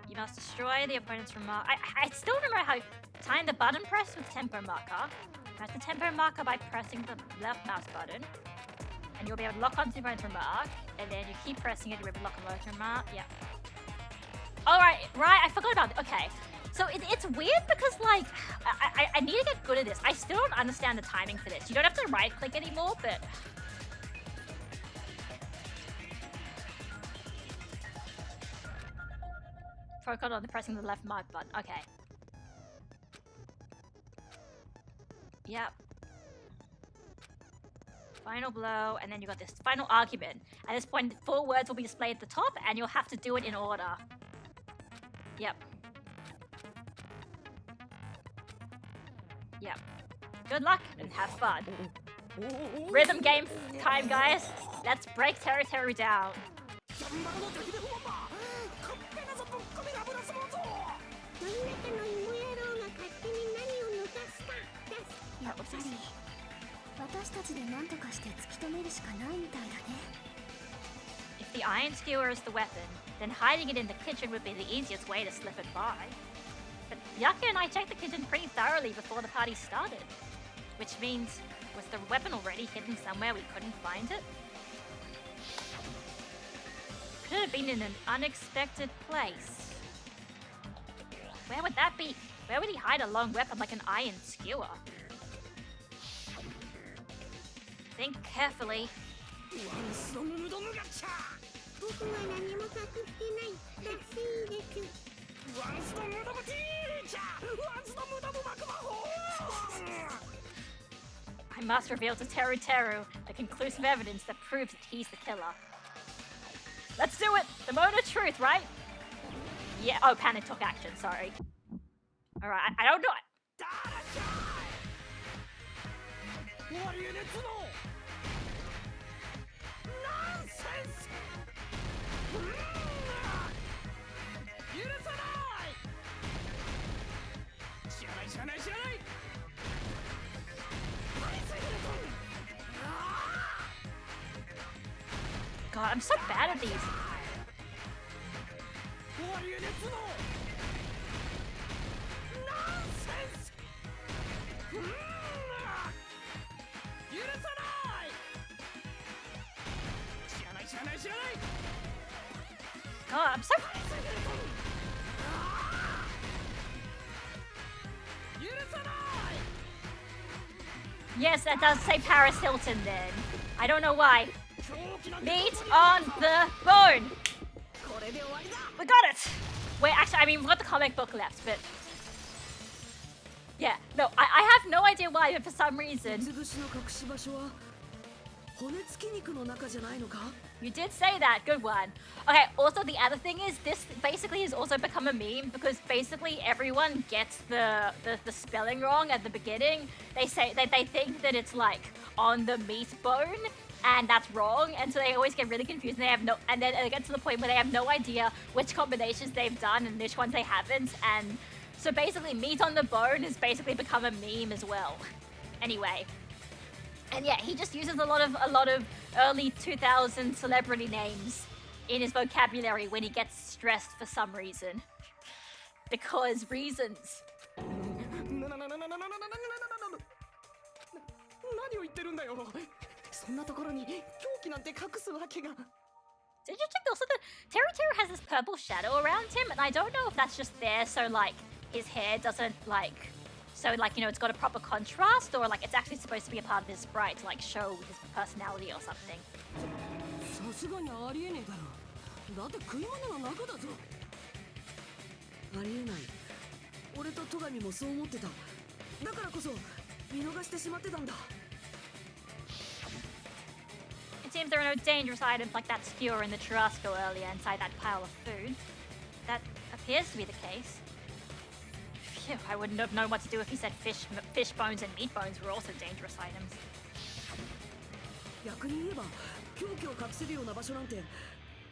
You must destroy the opponent's remark. I still remember how time the button press with tempo marker. Press the tempo marker by pressing the left mouse button. And you'll be able to lock onto the opponent's remark. And then you keep pressing it, you'll be able to lock on the opponent's remark. Yeah. Alright, right, I forgot about it. Okay. So it's weird because, like, I need to get good at this. I still don't understand the timing for this. You don't have to right-click anymore, but... Focus on pressing the left mark button. Okay. Yep. Final blow, and then you got this final argument. At this point, 4 words will be displayed at the top, and you'll have to do it in order. Yep. Yep. Good luck and have fun. Rhythm game time, guys. Let's break territory down. If the iron skewer is the weapon, then hiding it in the kitchen would be the easiest way to slip it by. But Yaku and I checked the kitchen pretty thoroughly before the party started. Which means, was the weapon already hidden somewhere we couldn't find it? Could have been in an unexpected place. Where would that be? Where would he hide a long weapon like an iron skewer? Think carefully. I must reveal to Teru Teru the conclusive evidence that proves that he's the killer. Let's do it! The moment of truth, right? Yeah, oh, panic talk action, sorry. Alright, I don't know. God, I'm so bad at these. God, I'm so... Yes, that does say Paris Hilton then. I don't know why. Meat on the bone. We got it. Wait, actually, I mean, we've got the comic book left, but yeah, no, I have no idea why, but for some reason. You did say that, good one. Okay, also the other thing is this basically has also become a meme because basically everyone gets the spelling wrong at the beginning. They say that they think that it's like on the meat bone and that's wrong, and so they always get really confused and they have no, and then it gets to the point where they have no idea which combinations they've done and which ones they haven't, and so basically meat on the bone has basically become a meme as well. Anyway. And yeah, he just uses a lot of early 2000 celebrity names in his vocabulary when he gets stressed for some reason. Because reasons. Did you check also that Teru has this purple shadow around him, and I don't know if that's just there so like his hair doesn't like. So, like, you know, it's got a proper contrast, or, like, it's actually supposed to be a part of his sprite to, like, show his personality or something. It seems there are no dangerous items like that skewer in the churrasco earlier inside that pile of food. That appears to be the case. Phew, I wouldn't have known what to do if he said fish bones and meat bones were also dangerous items. 逆に言えば凶器を隠せるような場所なんて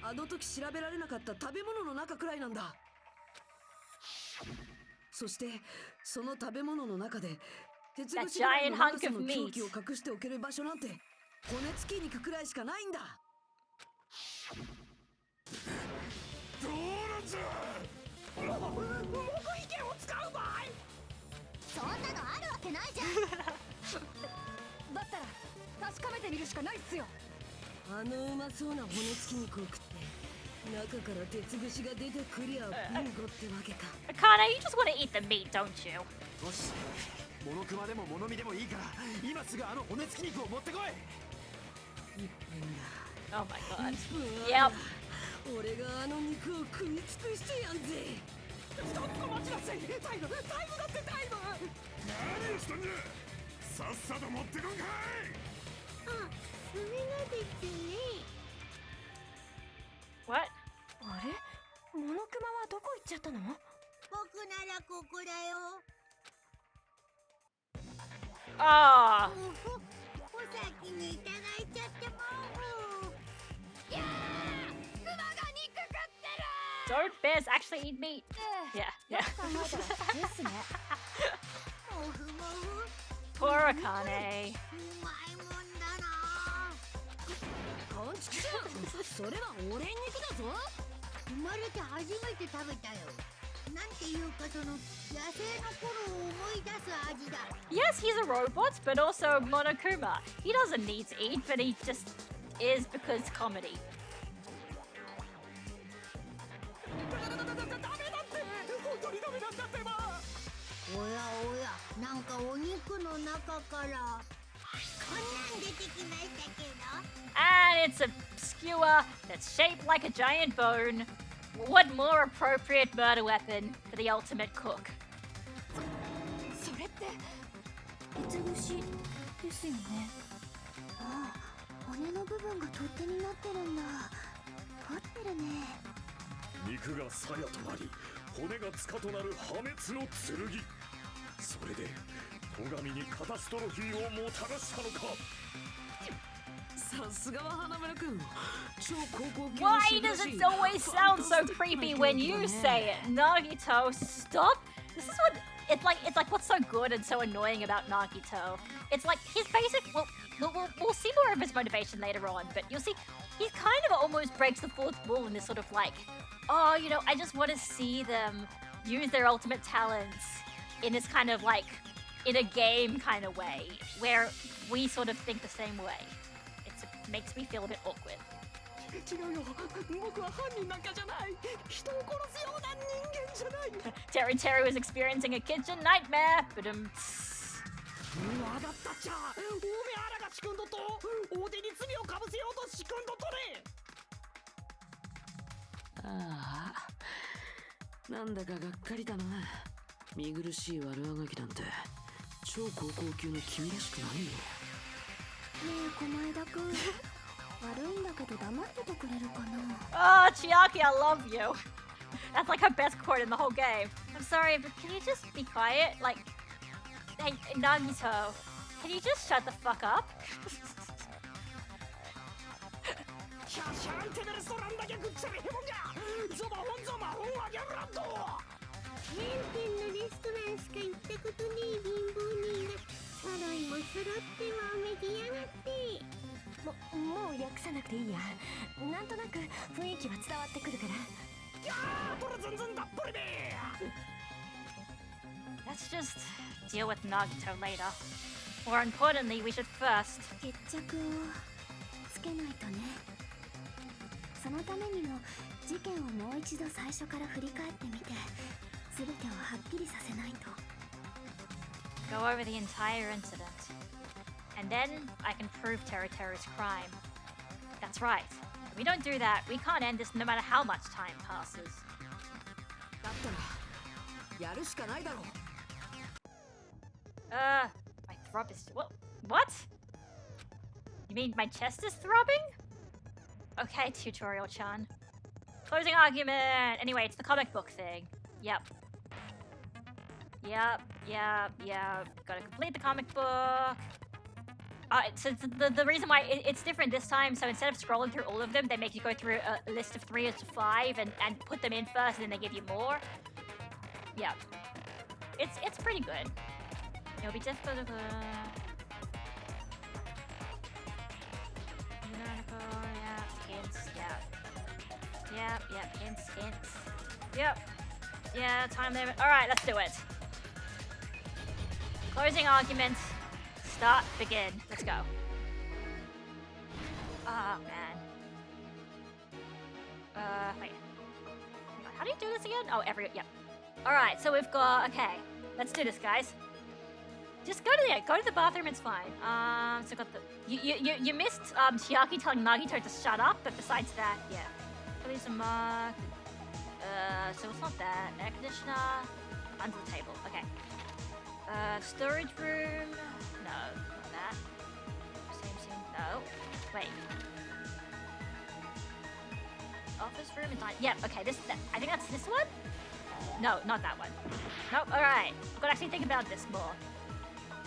あの時調べられなかった食べ物の中くらいなんだ。そしてその食べ物の中で鉄串ぐらいの長さの凶器を隠しておける場所なんて骨付き肉くらいしかないんだ。どうなんじゃ。黙秘権を使う場合そんなのあるわけないじゃんだったら確かめてみるしかないっすよ。あのうまそうな骨付き肉を食って中から鉄串が出てくりゃビンゴってわけか。Akane, you just want to eat the meat, don't you? よし、モノクマでもモノミでもいいから今すぐあの骨付き肉を持ってこい。1分だ。 Oh my god. Yep. 俺があの肉を食い尽くしてやんぜ。ちょっと待ちなさい。タイムだってタイム。何をしたんじゃ。さっさと持ってこんかい。あ、それがですね。What? あれモノクマはどこ行っちゃったの？僕ならここだよ。ああ。お先にいただいちゃっても。いやー、クマが肉食ってる。Don't bears actually eat meat? Yeah, yeah. Poor Akane. それは俺肉だぞ。生まれて初めて食べたよ。なんていうかその野生の頃を思い出す味だ。Yes, he's a robot, but also Monokuma. He doesn't need to eat, but he just is because comedy. おやおや、なんかお肉の中からこんなん出てきましたけど。 And it's a skewer that's shaped like a giant bone. What more appropriate murder weapon for the ultimate cook? それって鉄串ですよね。ああ、骨の部分が取っ手になってるんだ。凝ってるね。肉が鞘となり骨が塚となる破滅の剣。それで戸上にカタストロフィーをもたらしたのか。さすがは花村君。超高校教 Why does it always sound so creepy when you say it? Nagito, stop! This is what it's like what's so good and so annoying about Nagito. It's like his basic we'll see more of his motivation later on, but you'll see he kind of almost breaks the fourth wall in this sort of like, oh, you know, I just want to see them use their ultimate talents in this kind of like in a game kind of way where we sort of think the same way. It makes me feel a bit awkward. 違うよ。僕は犯人なんかじゃない。人を殺すような人間じゃない。Teru is experiencing a kitchen nightmare, but わだったっちゃ。大目荒がし君と大手に罪をかぶせようと仕ああ、なんだかがっかりだな。見苦しい悪あがきなんて超高校級の君らしくないよ。ねえ、こないだくん。悪いんだけど黙っててくれるかな。 Oh, Chiaki, I love you. That's like her best quote in the whole game. I'm sorry, but can you just be quiet? Like, hey, Nagito, can you just shut the fuck up? シャシャンテベルストランだけぐっちゃりへもんがゾマホンゾマホンアギャルランドチェーン店のレストランしか行ったことねえ貧乏人がサライも揃ってはめてやがって。もう訳さなくていいや。なんとなく雰囲気は伝わってくるから。いやー、これ全然だっぷりべー。 Let's just deal with Nagito later. More importantly, we should first... 決着をつけないとね。そのためにも事件をもう一度最初から振り返ってみて、全てをはっきりさせないと。 Go over the entire incident. And then I can prove Teruteru's crime. That's right. If we don't do that, we can't end this no matter how much time passes. だったらやるしかないだろう。My throb is... What? You mean my chest is throbbing? Okay, Tutorial-chan. Closing argument! Anyway, it's the comic book thing. Yep. Gotta complete the comic book. So the reason why it's different this time, so instead of scrolling through all of them, they make you go through a list of 3 to 5 and put them in first, and then they give you more. Yeah. It's pretty good. It'll be difficult to... Hints. Yep. Yeah, time limit. Alright, let's do it. Closing argument. Start, begin. Let's go. Oh, man. Wait. Hang on, how do you do this again? Oh, yep. Alright, so we've got... Okay, let's do this, guys. Just go to the bathroom, it's fine. So got the... You missed, Chiaki telling Nagito to shut up, but besides that, yeah. Release a mark. So it's not that. Air conditioner. Under the table. Okay. Storage room. No, not that. Same. No. Wait. Office room is not. Yep. Okay. I think that's this one. No, not that one. Nope. All right. I've got to actually think about this more.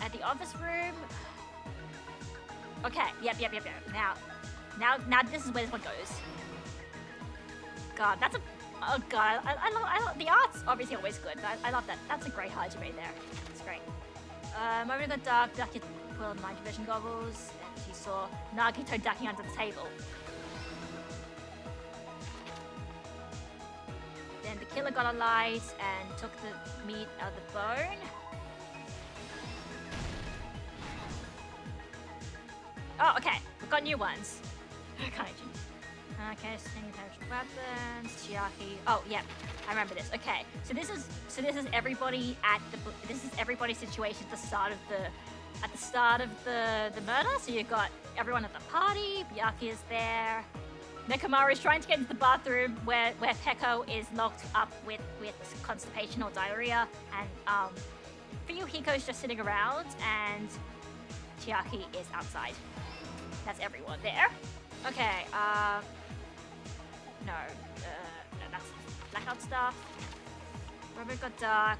At the office room. Okay. Yep. Now this is where this one goes. God, that's a... Oh god, I love... The art's obviously always good, but I love that. That's a great hijime there. It's great. Moment got dark, Ducky put on night vision goggles, and she saw Nagito ducking under the table. Then the killer got a light and took the meat out of the bone. Oh, okay. We've got new ones. Kaiju. Okay, stinging perishable weapons, Chiaki. Oh, yeah, I remember this. Okay, so this is everybody this is everybody's situation at the start of the murder. So you've got everyone at the party. Byakuya is there. Nekomaru is trying to get into the bathroom where Peko is locked up with constipation or diarrhea, and Fuyuhiko's just sitting around, and Chiaki is outside. That's everyone there. Okay, no, that's blackout stuff. Rubber got dark.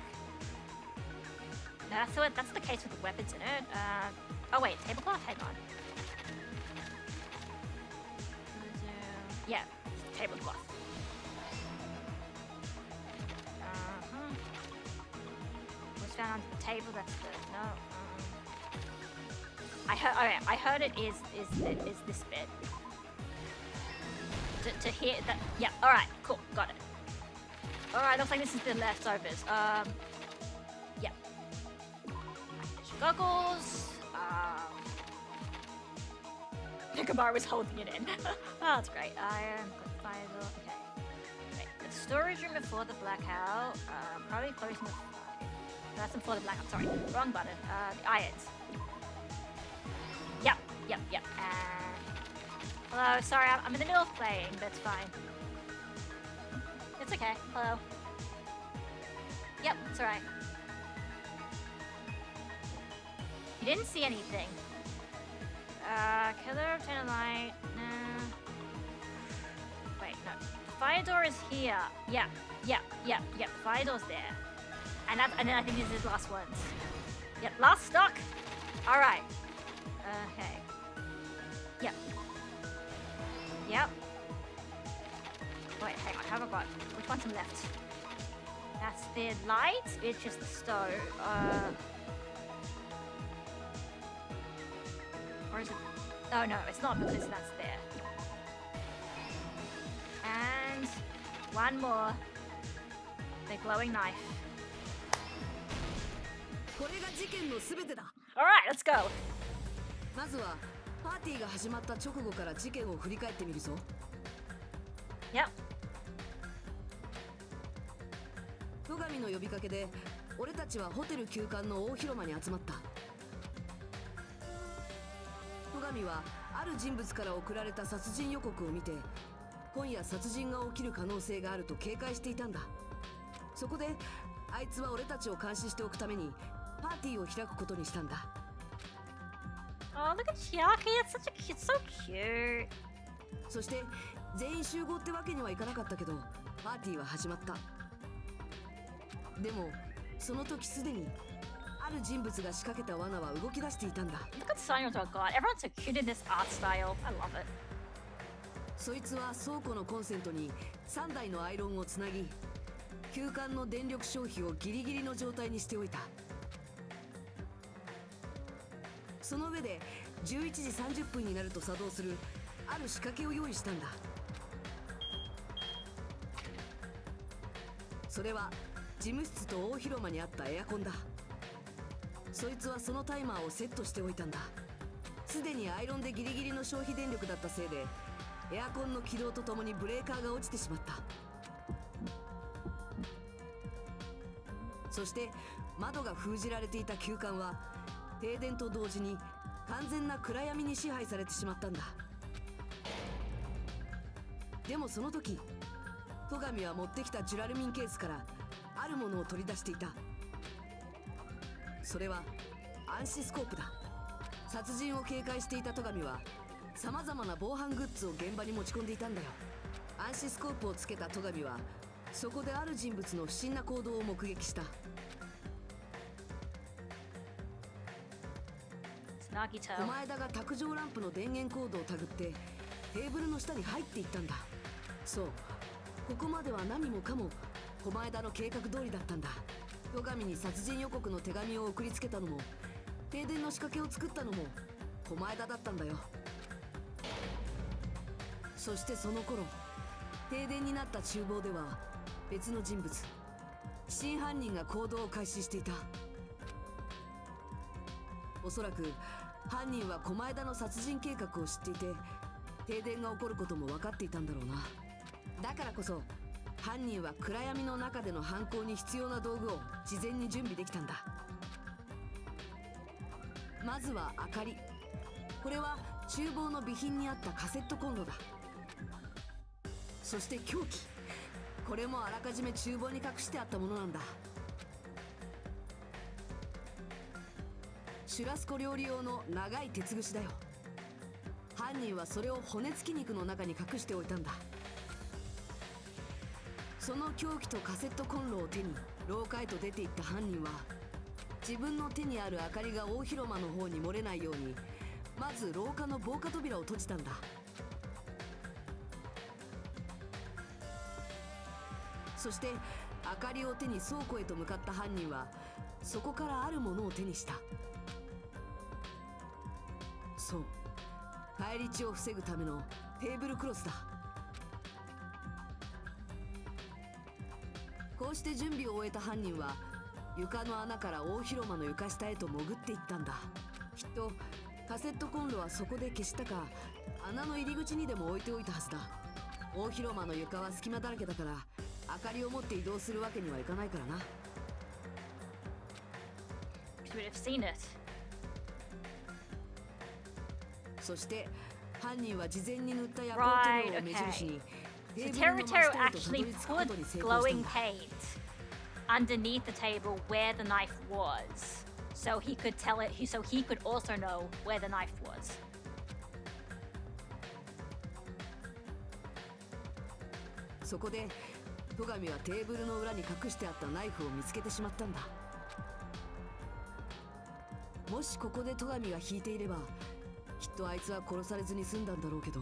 No, that's the case with the weapons in it. Oh wait, tablecloth? Hang on. Yeah, tablecloth. What's found under the table? That's good. No. I heard it is this bit. To hear that. Yeah, alright, cool, got it. Alright, looks like this is the leftovers. Yeah. Goggles. Nekomaru was holding it in. Oh, that's great. Iron, got fire. Okay. Wait, the storage room before the blackout. Probably closing the fire. That's before the blackout, sorry. Wrong button. The irons. Yep. And... Hello, sorry, I'm in the middle of playing, but it's fine. It's okay. Hello. Yep, it's alright. You didn't see anything. Killer of Light. Nah. Wait, no. The fire door is here. Yeah. The fire door's there. And then I think this is the last ones. Yep, last stock. Alright. Okay. Yep. Wait, hang on, haven't got. Which one's left? That's the light. It's just the stove. Or is it? Oh no, it's not because that's there. And one more. The glowing knife. これが事件のすべてだ。 Alright, let's go. まずはパーティーが始まった直後から事件を振り返ってみるぞ。 Yep. 戸上の呼びかけで俺たちはホテル旧館の大広間に集まった。戸上はある人物から送られた殺人予告を見て、今夜殺人が起きる可能性があると警戒していたんだ。そこであいつは俺たちを監視しておくためにパーティーを開くことにしたんだ。 Oh, look at Chiaki. It's so cute. そして全員集合ってわけにはいかなかったけど、パーティーは始まった。でもその時すでにある人物が仕掛けた罠は動き出していたんだ。 Look at Sanyo, oh god. Everyone's so cute in this art style. I love it. そいつは倉庫のコンセントに3台のアイロンをつなぎ、旧館の電力消費をギリギリの状態にしておいた。その上で11時30分になると作動するある仕掛けを用意したんだ。それは事務室と大広間にあったエアコンだ。そいつはそのタイマーをセットしておいたんだ。すでにアイロンでギリギリの消費電力だったせいで、エアコンの起動とともにブレーカーが落ちてしまった。そして窓が封じられていた旧館は停電と同時に完全な暗闇に支配されてしまったんだ。でもその時戸上は持ってきたジュラルミンケースからあるものを取り出していた。それは暗視スコープだ。殺人を警戒していた戸上はさまざまな防犯グッズを現場に持ち込んでいたんだよ。暗視スコープをつけた戸上はそこである人物の不審な行動を目撃した。狛枝が卓上ランプの電源コードをたぐってテーブルの下に入っていったんだ。そう、ここまでは何もかも狛枝の計画通りだったんだ。戸上に殺人予告の手紙を送りつけたのも、停電の仕掛けを作ったのも狛枝だったんだよ。そしてその頃停電になった厨房では別の人物、真犯人が行動を開始していた。おそらく犯人は狛枝の殺人計画を知っていて、停電が起こることも分かっていたんだろうな。だからこそ犯人は暗闇の中での犯行に必要な道具を事前に準備できたんだ。まずは明かり。これは厨房の備品にあったカセットコンロだ。そして凶器。これもあらかじめ厨房に隠してあったものなんだ。シュラスコ料理用の長い鉄串だよ。犯人はそれを骨付き肉の中に隠しておいたんだ。その凶器とカセットコンロを手に廊下へと出て行った犯人は、自分の手にある明かりが大広間の方に漏れないように、まず廊下の防火扉を閉じたんだ。そして明かりを手に倉庫へと向かった犯人は、そこからあるものを手にした。そう、返り血を防ぐためのテーブルクロスだ。こうして準備を終えた犯人は床の穴から大広間の床下へと潜っていったんだ。きっとカセットコンロはそこで消したか、穴の入り口にでも置いておいたはずだ。大広間の床は隙間だらけだから、明かりを持って移動するわけにはいかないからな。そして犯人は事前に塗った夜光塗料を目印に So Teru actually put glowing paint underneath the table where the knife was, so he could tell it. So he could also know where the knife was. そこで戸上はテーブルの裏に隠してあったナイフを見つけてしまったんだ。もしここで戸上が引いていれば、きっとあいつは殺されずに済んだんだろうけど、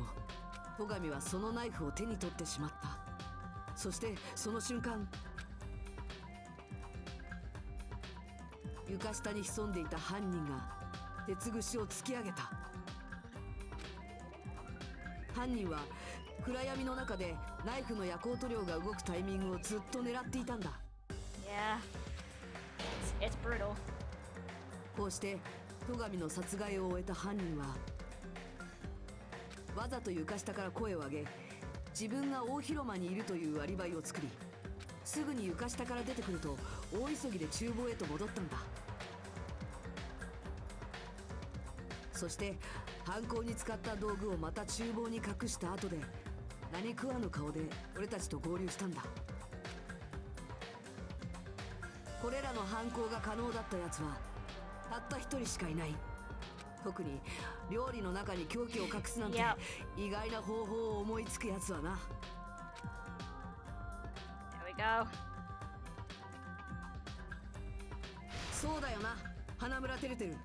戸上はそのナイフを手に取ってしまった。そしてその瞬間、床下に潜んでいた犯人が鉄串を突き上げた。犯人は暗闇の中でナイフの夜光塗料が動くタイミングをずっと狙っていたんだ。Yeah, it's brutal. こうして戸上の殺害を終えた犯人はわざと床下から声を上げ、自分が大広間にいるというアリバイを作り、すぐに床下から出てくると大急ぎで厨房へと戻ったんだ。そして犯行に使った道具をまた厨房に隠した後で、何食わぬ顔で俺たちと合流したんだ。これらの犯行が可能だったやつはたった一人しかいない。特に料理の中に凶器を隠すなんて意外な方法を思いつくやつはな。There we go. そうだよな、花村てるてる。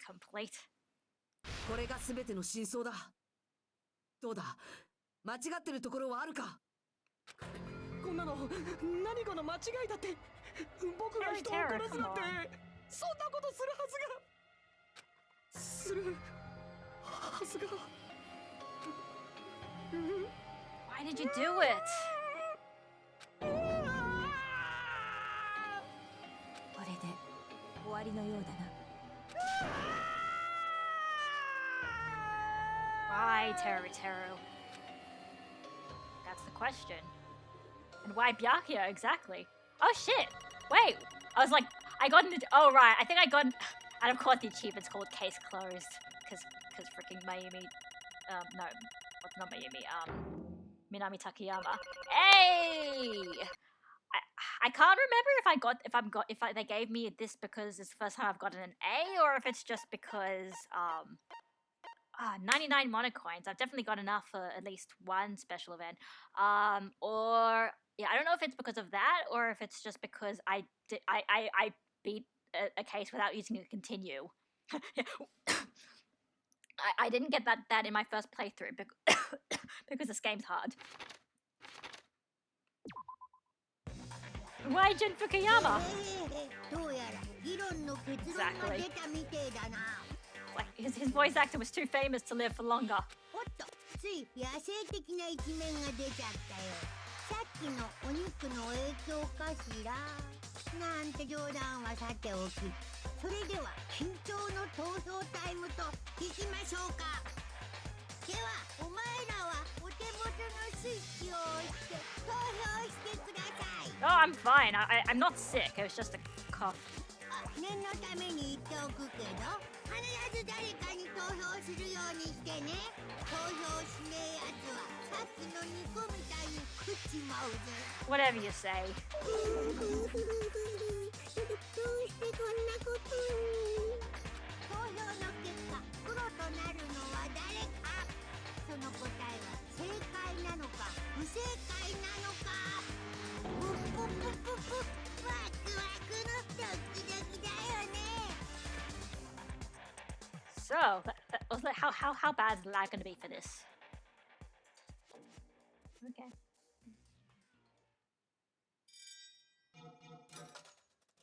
Complete. これが全ての真相だ。どうだ、間違ってるところはあるか。こんなの何かの間違いだって。僕が人を殺すなんてそんなことするはずが。Why did you do it? これで終わりのようだな。Why, Teru? That's the question. And why Byakuya exactly? Oh shit! Wait! I was like, I got into. Oh right, I think I got. And of course the achievement's called Case Closed. Cause freaking Mayumi. No. What's not Mayumi? Minami Takayama. Hey! I can't remember if they gave me this because it's the first time I've gotten an A, or if it's just because 99 monocoins. I've definitely got enough for at least one special event. Or yeah, I don't know if it's because of that or if it's just because I beat a case without using a continue. I didn't get that in my first playthrough because this game's hard. Why Jin Fukuyama? Exactly. Like his voice actor was too famous to live for longer. つい野生的な一面が出ちゃったよ。さっきのお肉の影響かしら。なんて冗談はさておき、それでは緊張の投票タイムといきましょうか。ではお前らはお手元のスイッチを押して投票してください。 Oh, I'm fine. I'm not sick. It was just a cough. 念のために言っておくけど、必ず誰かに投票するようにしてね。投票しねえやつはさっきの肉みたいに食っちまうぜ。 Whatever you say. どうしてこんなことに。投票の結果、黒となるのは誰か。その答えは正解なのか不正解なのか。ワクワクのドキドキだよね。So, how bad is lag going to be for this? Okay.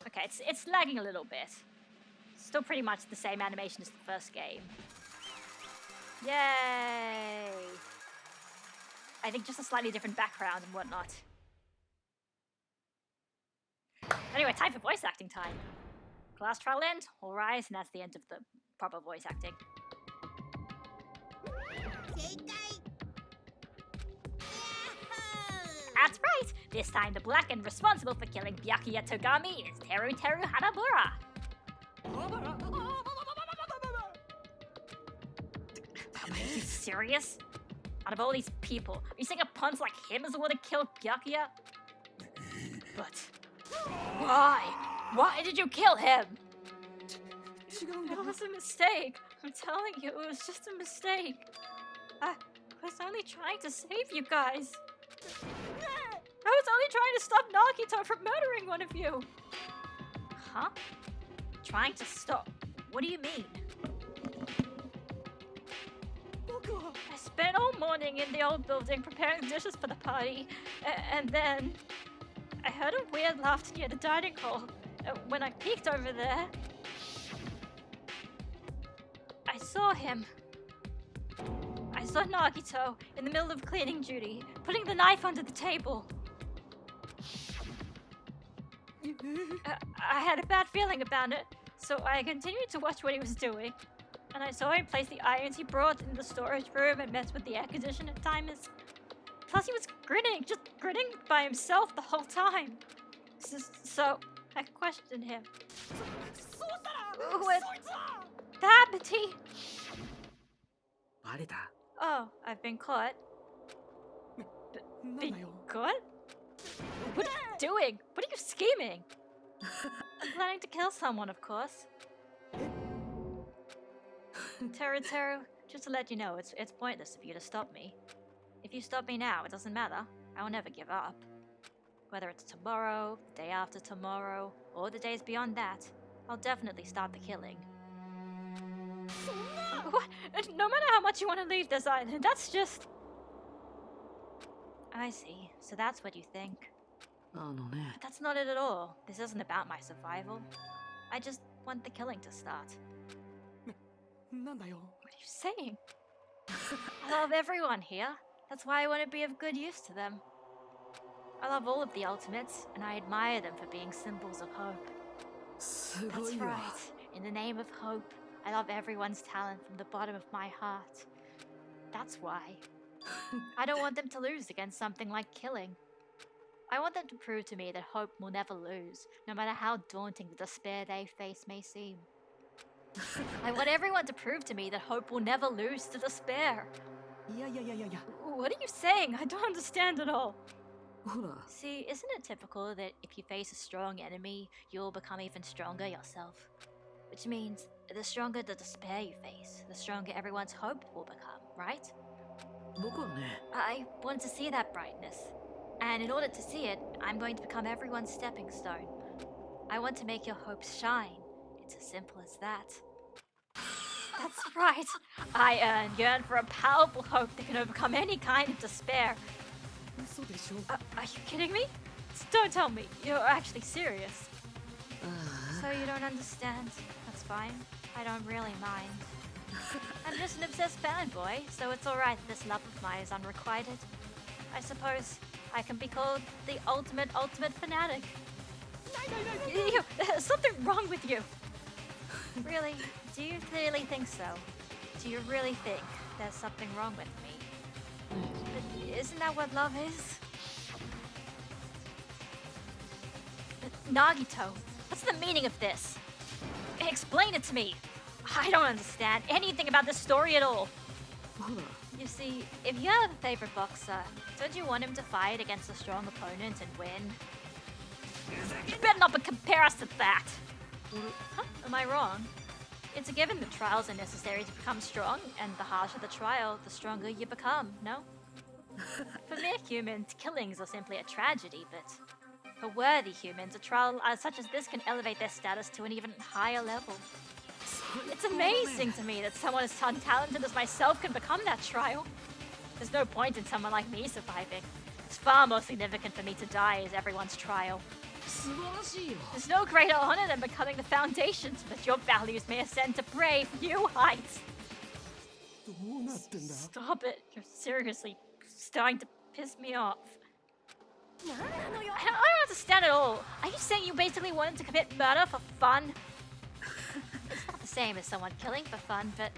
Okay, it's lagging a little bit. Still pretty much the same animation as the first game. Yay! I think just a slightly different background and whatnot. Anyway, time for voice acting time. Class trial end, all rise, and that's the end of the proper voice acting. That's right! This time the black and responsible for killing Byakuya Togami is Teru Hanamura. serious? Out of all these people, you think a punch like him is the one to kill Byakuya? But why? Why did you kill him? It was a mistake. I'm telling you, it was just a mistake. I was only trying to save you guys. I was only trying to stop Nagito from murdering one of you. Huh? Trying to stop? What do you mean? I spent all morning in the old building preparing dishes for the party, and then I heard a weird laughter near the dining hall. When I peeked over there, I saw him. I saw Nagito in the middle of cleaning duty, putting the knife under the table. I had a bad feeling about it, so I continued to watch what he was doing. And I saw him place the irons he brought in the storage room and mess with the air conditioner timers. Plus he was grinning, just grinning by himself the whole time. So I questioned him. What happened, T? バレた Oh, I've been caught. なんだよ Caught? What are you doing? What are you scheming? I'm planning to kill someone, of course. Teru, just to let you know, it's pointless of you to stop me. If you stop me now, it doesn't matter. I will never give up. Whether it's tomorrow, the day after tomorrow, or the days beyond that, I'll definitely start the killing. What? No matter how much you want to leave this island, that's just... I see. So that's what you think. あのね But that's not it at all. This isn't about my survival. I just want the killing to start. なんだよ What are you saying? I love everyone here. That's why I want to be of good use to them. I love all of the ultimates, and I admire them for being symbols of hope. すご That's いわ right. In the name of hope, I love everyone's talent from the bottom of my heart. That's why. I don't want them to lose against something like killing. I want them to prove to me that hope will never lose, no matter how daunting the despair they face may seem. I want everyone to prove to me that hope will never lose to despair. いやいやいやいやいや What are you saying? I don't understand at all. ほら See, isn't it typical that if you face a strong enemy, you'll become even stronger yourself? Which means, the stronger the despair you face, the stronger everyone's hope will become, right? 僕はね I want to see that brightness. And in order to see it, I'm going to become everyone's stepping stone. I want to make your hopes shine. It's as simple as that. That's right. I yearn for a powerful hope that can overcome any kind of despair. 嘘でしょ Are you kidding me? Don't tell me. You're actually serious. あ So you don't understand. That's fine. I don't really mind. I'm just an obsessed fanboy, so it's alright that this love of mine is unrequited. I suppose I can be called the ultimate fanatic. There's something wrong with you. Really? Do you clearly think so? Do you really think there's something wrong with me? But isn't that what love is? Nagito, what's the meaning of this? Explain it to me. I don't understand anything about this story at all. ほら You see, if you have a favorite boxer, don't you want him to fight against a strong opponent and win? You better not compare us to that! Huh? Am I wrong? It's a given that trials are necessary to become strong, and the harsher the trial, the stronger you become, no? For mere humans, killings are simply a tragedy, but for worthy humans, a trial such as this can elevate their status to an even higher level. It's amazing to me that someone as untalented as myself can become that trial. There's no point in someone like me surviving. It's far more significant for me to die as everyone's trial. 素晴らしいよ There's no greater honor than becoming the foundation so that your values may ascend to brave new heights. どうなってんだ Stop it. You're seriously starting to piss me off. I don't understand at all. Are you saying you basically wanted to commit murder for fun? It's not the same as someone killing for fun, but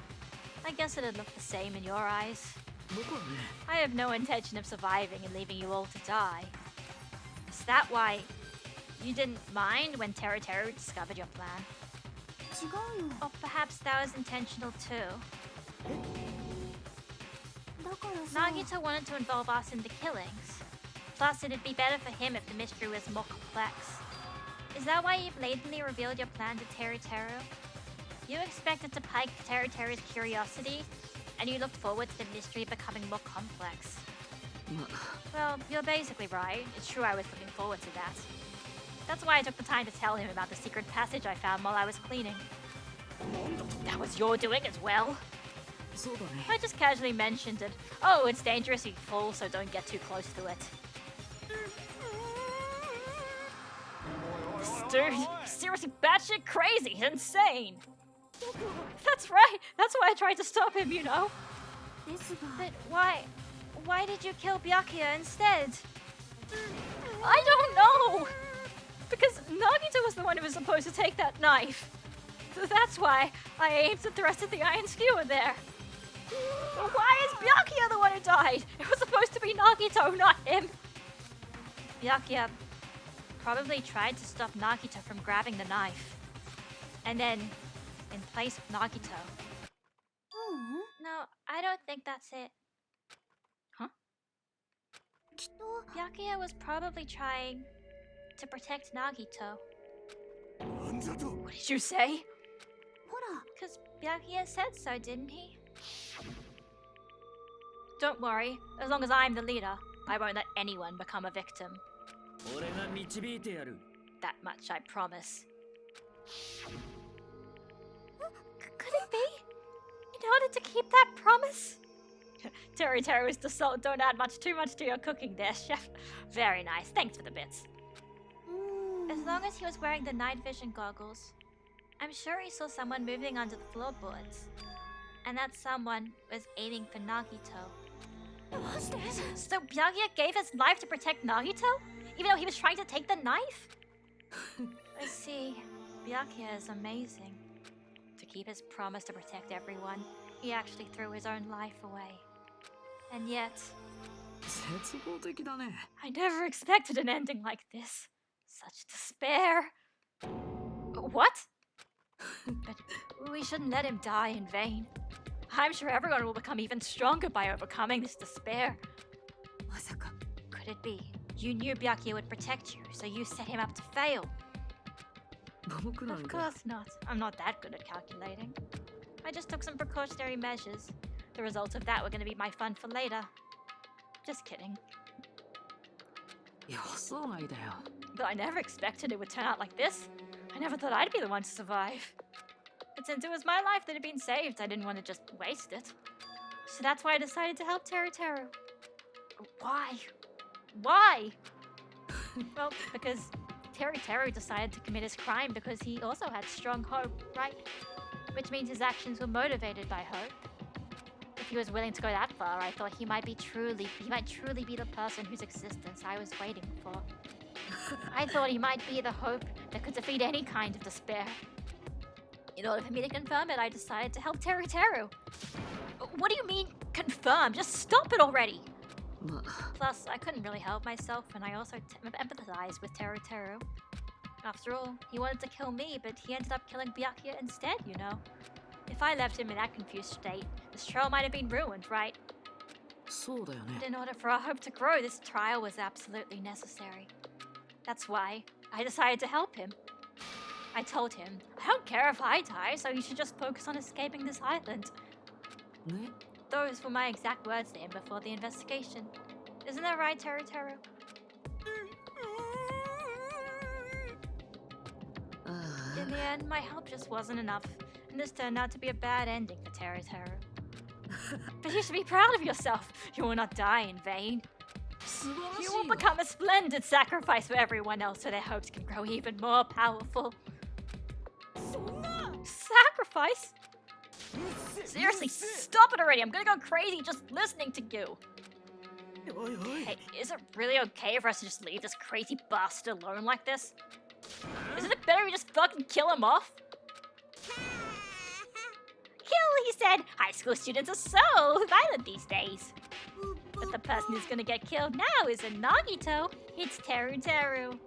I guess it'd look the same in your eyes. 僕はね I have no intention of surviving and leaving you all to die. Is that why you didn't mind when Teru discovered your plan? 違うよ Or perhaps that was intentional too? Nagito wanted to involve us in the killings. Plus, it'd be better for him if the mystery was more complex. Is that why you blatantly revealed your plan to Teru? You expected to pique Teru's curiosity, and you looked forward to the mystery becoming more complex. Well, you're basically right. It's true I was looking forward to that. That's why I took the time to tell him about the secret passage I found while I was cleaning. That was your doing as well? I just casually mentioned it. Oh, it's dangerous if you fall, so don't get too close to it. This dude, seriously batshit crazy, insane. That's right. That's why I tried to stop him, you know. But why did you kill Byakuya instead? I don't know. Because Nagito was the one who was supposed to take that knife. That's why I aimed at the rest of the iron skewer there. But why is Byakuya the one who died? It was supposed to be Nagito, not him. Byakuya probably tried to stop Nagito from grabbing the knife. And then, in place of Nagito. No, I don't think that's it. Huh? Byakuya was probably trying to protect Nagito. What did you say? Because Byakuya said so, didn't he? Don't worry, as long as I'm the leader, I won't let anyone become a victim. That much I promise. Could it be? In order to keep that promise? Teru is the salt. Don't add too much to your cooking there, chef. Very nice. Thanks for the bits. As long as he was wearing the night vision goggles, I'm sure he saw someone moving under the floorboards. And that someone was aiming for Nagito. So Byakuya gave his life to protect Nagito? Even though he was trying to take the knife? I see. Byakuya is amazing. To keep his promise to protect everyone, he actually threw his own life away. And yet... I never expected an ending like this. Such despair. What? But we shouldn't let him die in vain. I'm sure everyone will become even stronger by overcoming this despair. Could it be? You knew Byakuya would protect you, so you set him up to fail. Of course not. I'm not that good at calculating. I just took some precautionary measures. The results of that were going to be my fun for later. Just kidding. But I never expected it would turn out like this. I never thought I'd be the one to survive. But since it was my life that had been saved, I didn't want to just waste it. So that's why I decided to help Teru. Why? Why? Well, because Teru decided to commit his crime because he also had strong hope, right? Which means his actions were motivated by hope. If he was willing to go that far, I thought he might truly be the person whose existence I was waiting for. I thought he might be the hope that could defeat any kind of despair. In order for me to confirm it, I decided to help Teru. What do you mean, confirm? Just stop it already! Plus, I couldn't really help myself, and I also empathized with Teru. After all, he wanted to kill me, but he ended up killing Byakuya instead, you know. If I left him in that confused state, this trial might have been ruined, right? But in order for our hope to grow, this trial was absolutely necessary. That's why I decided to help him. I told him, I don't care if I die, so you should just focus on escaping this island. Those were my exact words to him before the investigation. Isn't that right, Teru? In the end, my help just wasn't enough, and this turned out to be a bad ending for Teru. But you should be proud of yourself. You will not die in vain. You will become a splendid sacrifice for everyone else so their hopes can grow even more powerful. Sacrifice? Seriously, stop it already. I'm gonna go crazy just listening to you. Hey, is it really okay for us to just leave this crazy bastard alone like this? Isn't it better we just fucking kill him off? Kill, he said. High school students are so violent these days. But the person who's gonna get killed now isn't Nagito. It's Teru.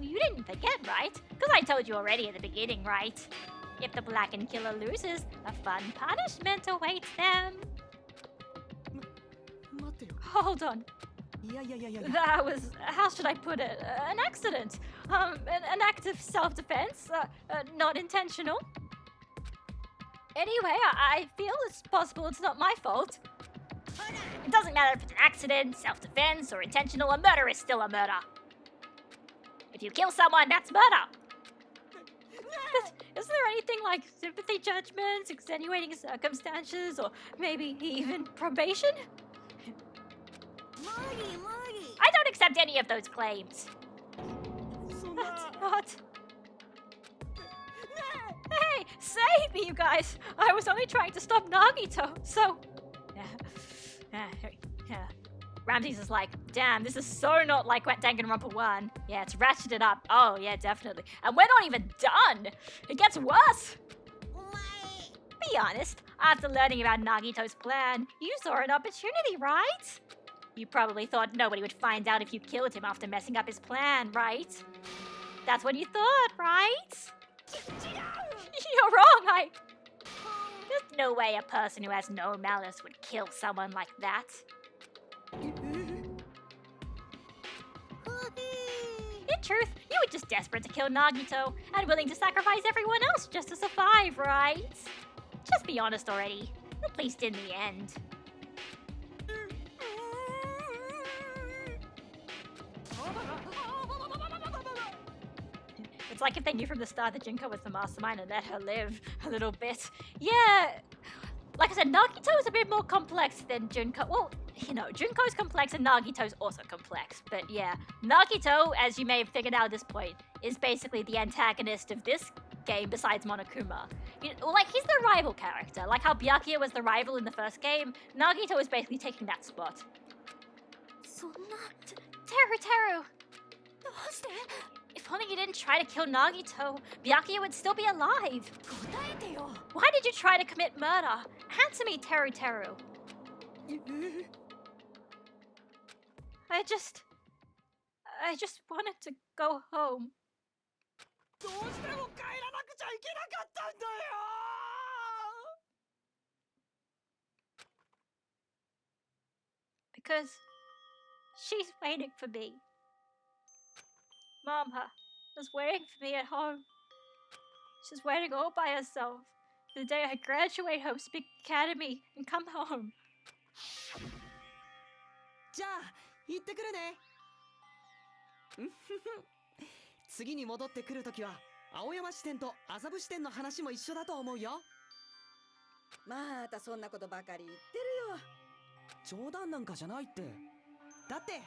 You didn't forget, right? Because I told you already at the beginning, right? If the blackened killer loses, a fun punishment awaits them. 待ってよ Hold on. いやいやいやいや That was, how should I put it? An accident. An act of self-defense. Not intentional. Anyway, I feel it's possible it's not my fault. It doesn't matter if it's an accident, self-defense, or intentional, a murder is still a murder. If you kill someone, that's murder. But isn't there anything like sympathy judgments, extenuating circumstances, or maybe even probation? I don't accept any of those claims. That's not... Hey, save me, you guys! I was only trying to stop Nagito, so... Yeah. Ramses is like, damn, this is so not like Danganronpa 1. Yeah, it's ratcheted up. Oh, yeah, definitely. And we're not even done! It gets worse! Be honest, after learning about Nagito's plan, you saw an opportunity, right? You probably thought nobody would find out if you killed him after messing up his plan, right? That's what you thought, right? You're wrong, There's no way a person who has no malice would kill someone like that. In truth, you were just desperate to kill Nagito and willing to sacrifice everyone else just to survive, right? Just be honest already, at least in the end. It's like if they knew from the start that Junko was the mastermind and let her live a little bit. Yeah, like I said, Nagito is a bit more complex than Junko. Well, you know, Junko's complex and Nagito's also complex. But yeah, Nagito, as you may have figured out at this point, is basically the antagonist of this game besides Monokuma. Like, he's the rival character. Like how Byakuya was the rival in the first game, Nagito is basically taking that spot. Teru! If only you didn't try to kill Nagito, Byakuya would still be alive. Why did you try to commit murder? Answer me, Teru. I just wanted to go home. Because she's waiting for me. Mama was waiting for me at home. She's waiting all by herself the day I graduate Homespeak Academy and come home. じゃあ行ってくるね次に戻ってくるときは青山支店と麻布支店の話も一緒だと思うよまたそんなことばかり言ってるよ冗談なんかじゃないってだって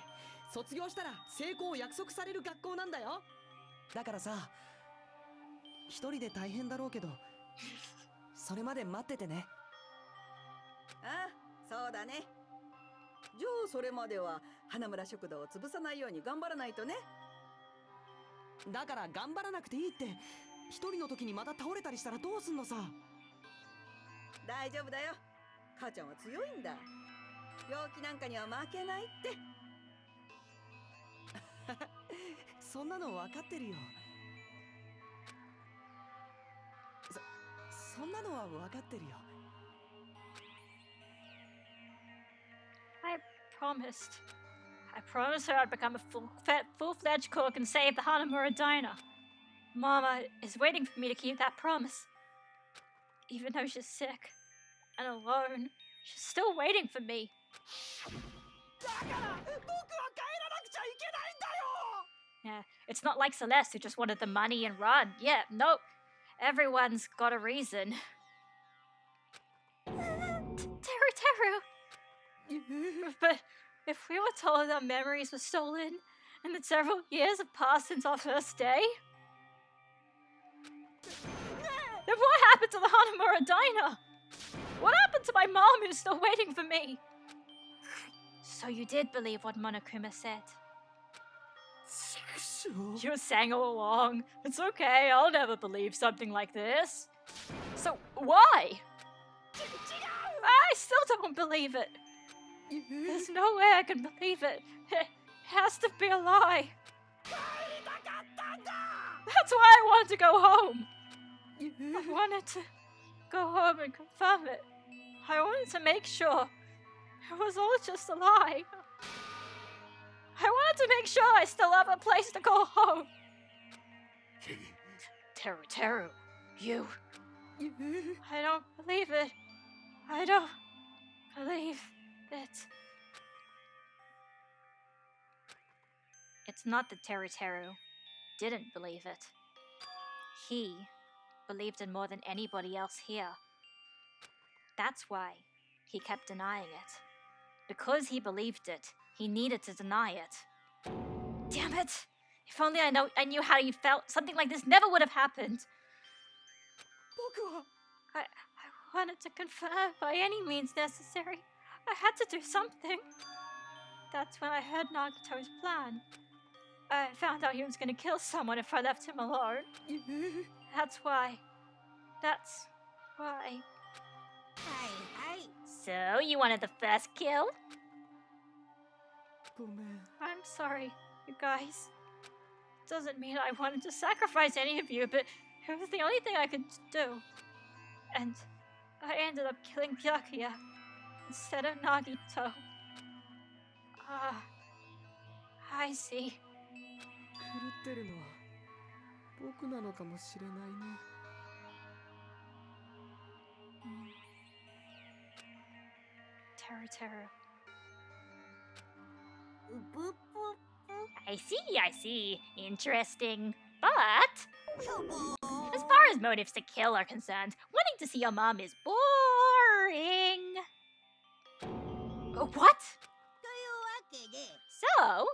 卒業したら成功を約束される学校なんだよだからさ一人で大変だろうけどそれまで待っててねあそうだねじゃあそれまでは花村食堂を潰さないように頑張らないとねだから頑張らなくていいって一人の時にまた倒れたりしたらどうすんのさ大丈夫だよ母ちゃんは強いんだ病気なんかには負けないってそんなの分かってるよそんなのは分かってるよI promised her I'd become a full-fledged cook and save the Hanamura diner. Mama is waiting for me to keep that promise. Even though she's sick and alone, she's still waiting for me. Yeah, it's not like Celeste who just wanted the money and run. Yeah, nope. Everyone's got a reason. Teru! But if we were told our memories were stolen and that several years have passed since our first day, then what happened to the Hanamura diner? What happened to my mom who's still waiting for me? So you did believe what Monokuma said? You sang all along. It's okay, I'll never believe something like this. So why? I still don't believe it. There's no way I can believe it. It has to be a lie. That's why I wanted to go home. I wanted to go home and confirm it. I wanted to make sure it was all just a lie. I wanted to make sure I still have a place to go home. Teru, you. I don't believe it. I don't believe it. It's not that Teru didn't believe it. He believed in more than anybody else here. That's why he kept denying it. Because he believed it, he needed to deny it. Damn it! If only I knew how you felt, something like this never would have happened. I wanted to confirm by any means necessary. I had to do something. That's when I heard Nagito's plan. I found out he was going to kill someone if I left him alone. That's why. So, you wanted the first kill? I'm sorry, you guys. Doesn't mean I wanted to sacrifice any of you, but it was the only thing I could do. And I ended up killing Byakuya instead of Nagito. Ah, I see. 狂ってるのは僕なのかもしれないね。Teru. I see. Interesting. But as far as motives to kill are concerned, wanting to see your mom is boring. What? So,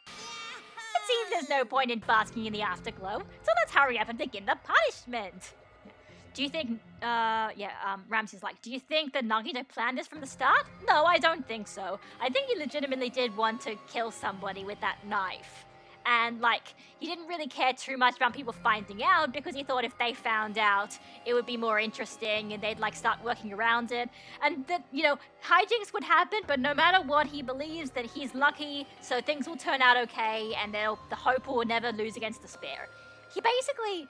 it seems there's no point in basking in the afterglow, so let's hurry up and begin the punishment. Do you think, Ramsey's like, do you think that Nagito planned this from the start? No, I don't think so. I think he legitimately did want to kill somebody with that knife. And, he didn't really care too much about people finding out because he thought if they found out, it would be more interesting and they'd, start working around it. And that, hijinks would happen, but no matter what, he believes that he's lucky, so things will turn out okay, and the hope will never lose against despair. He basically,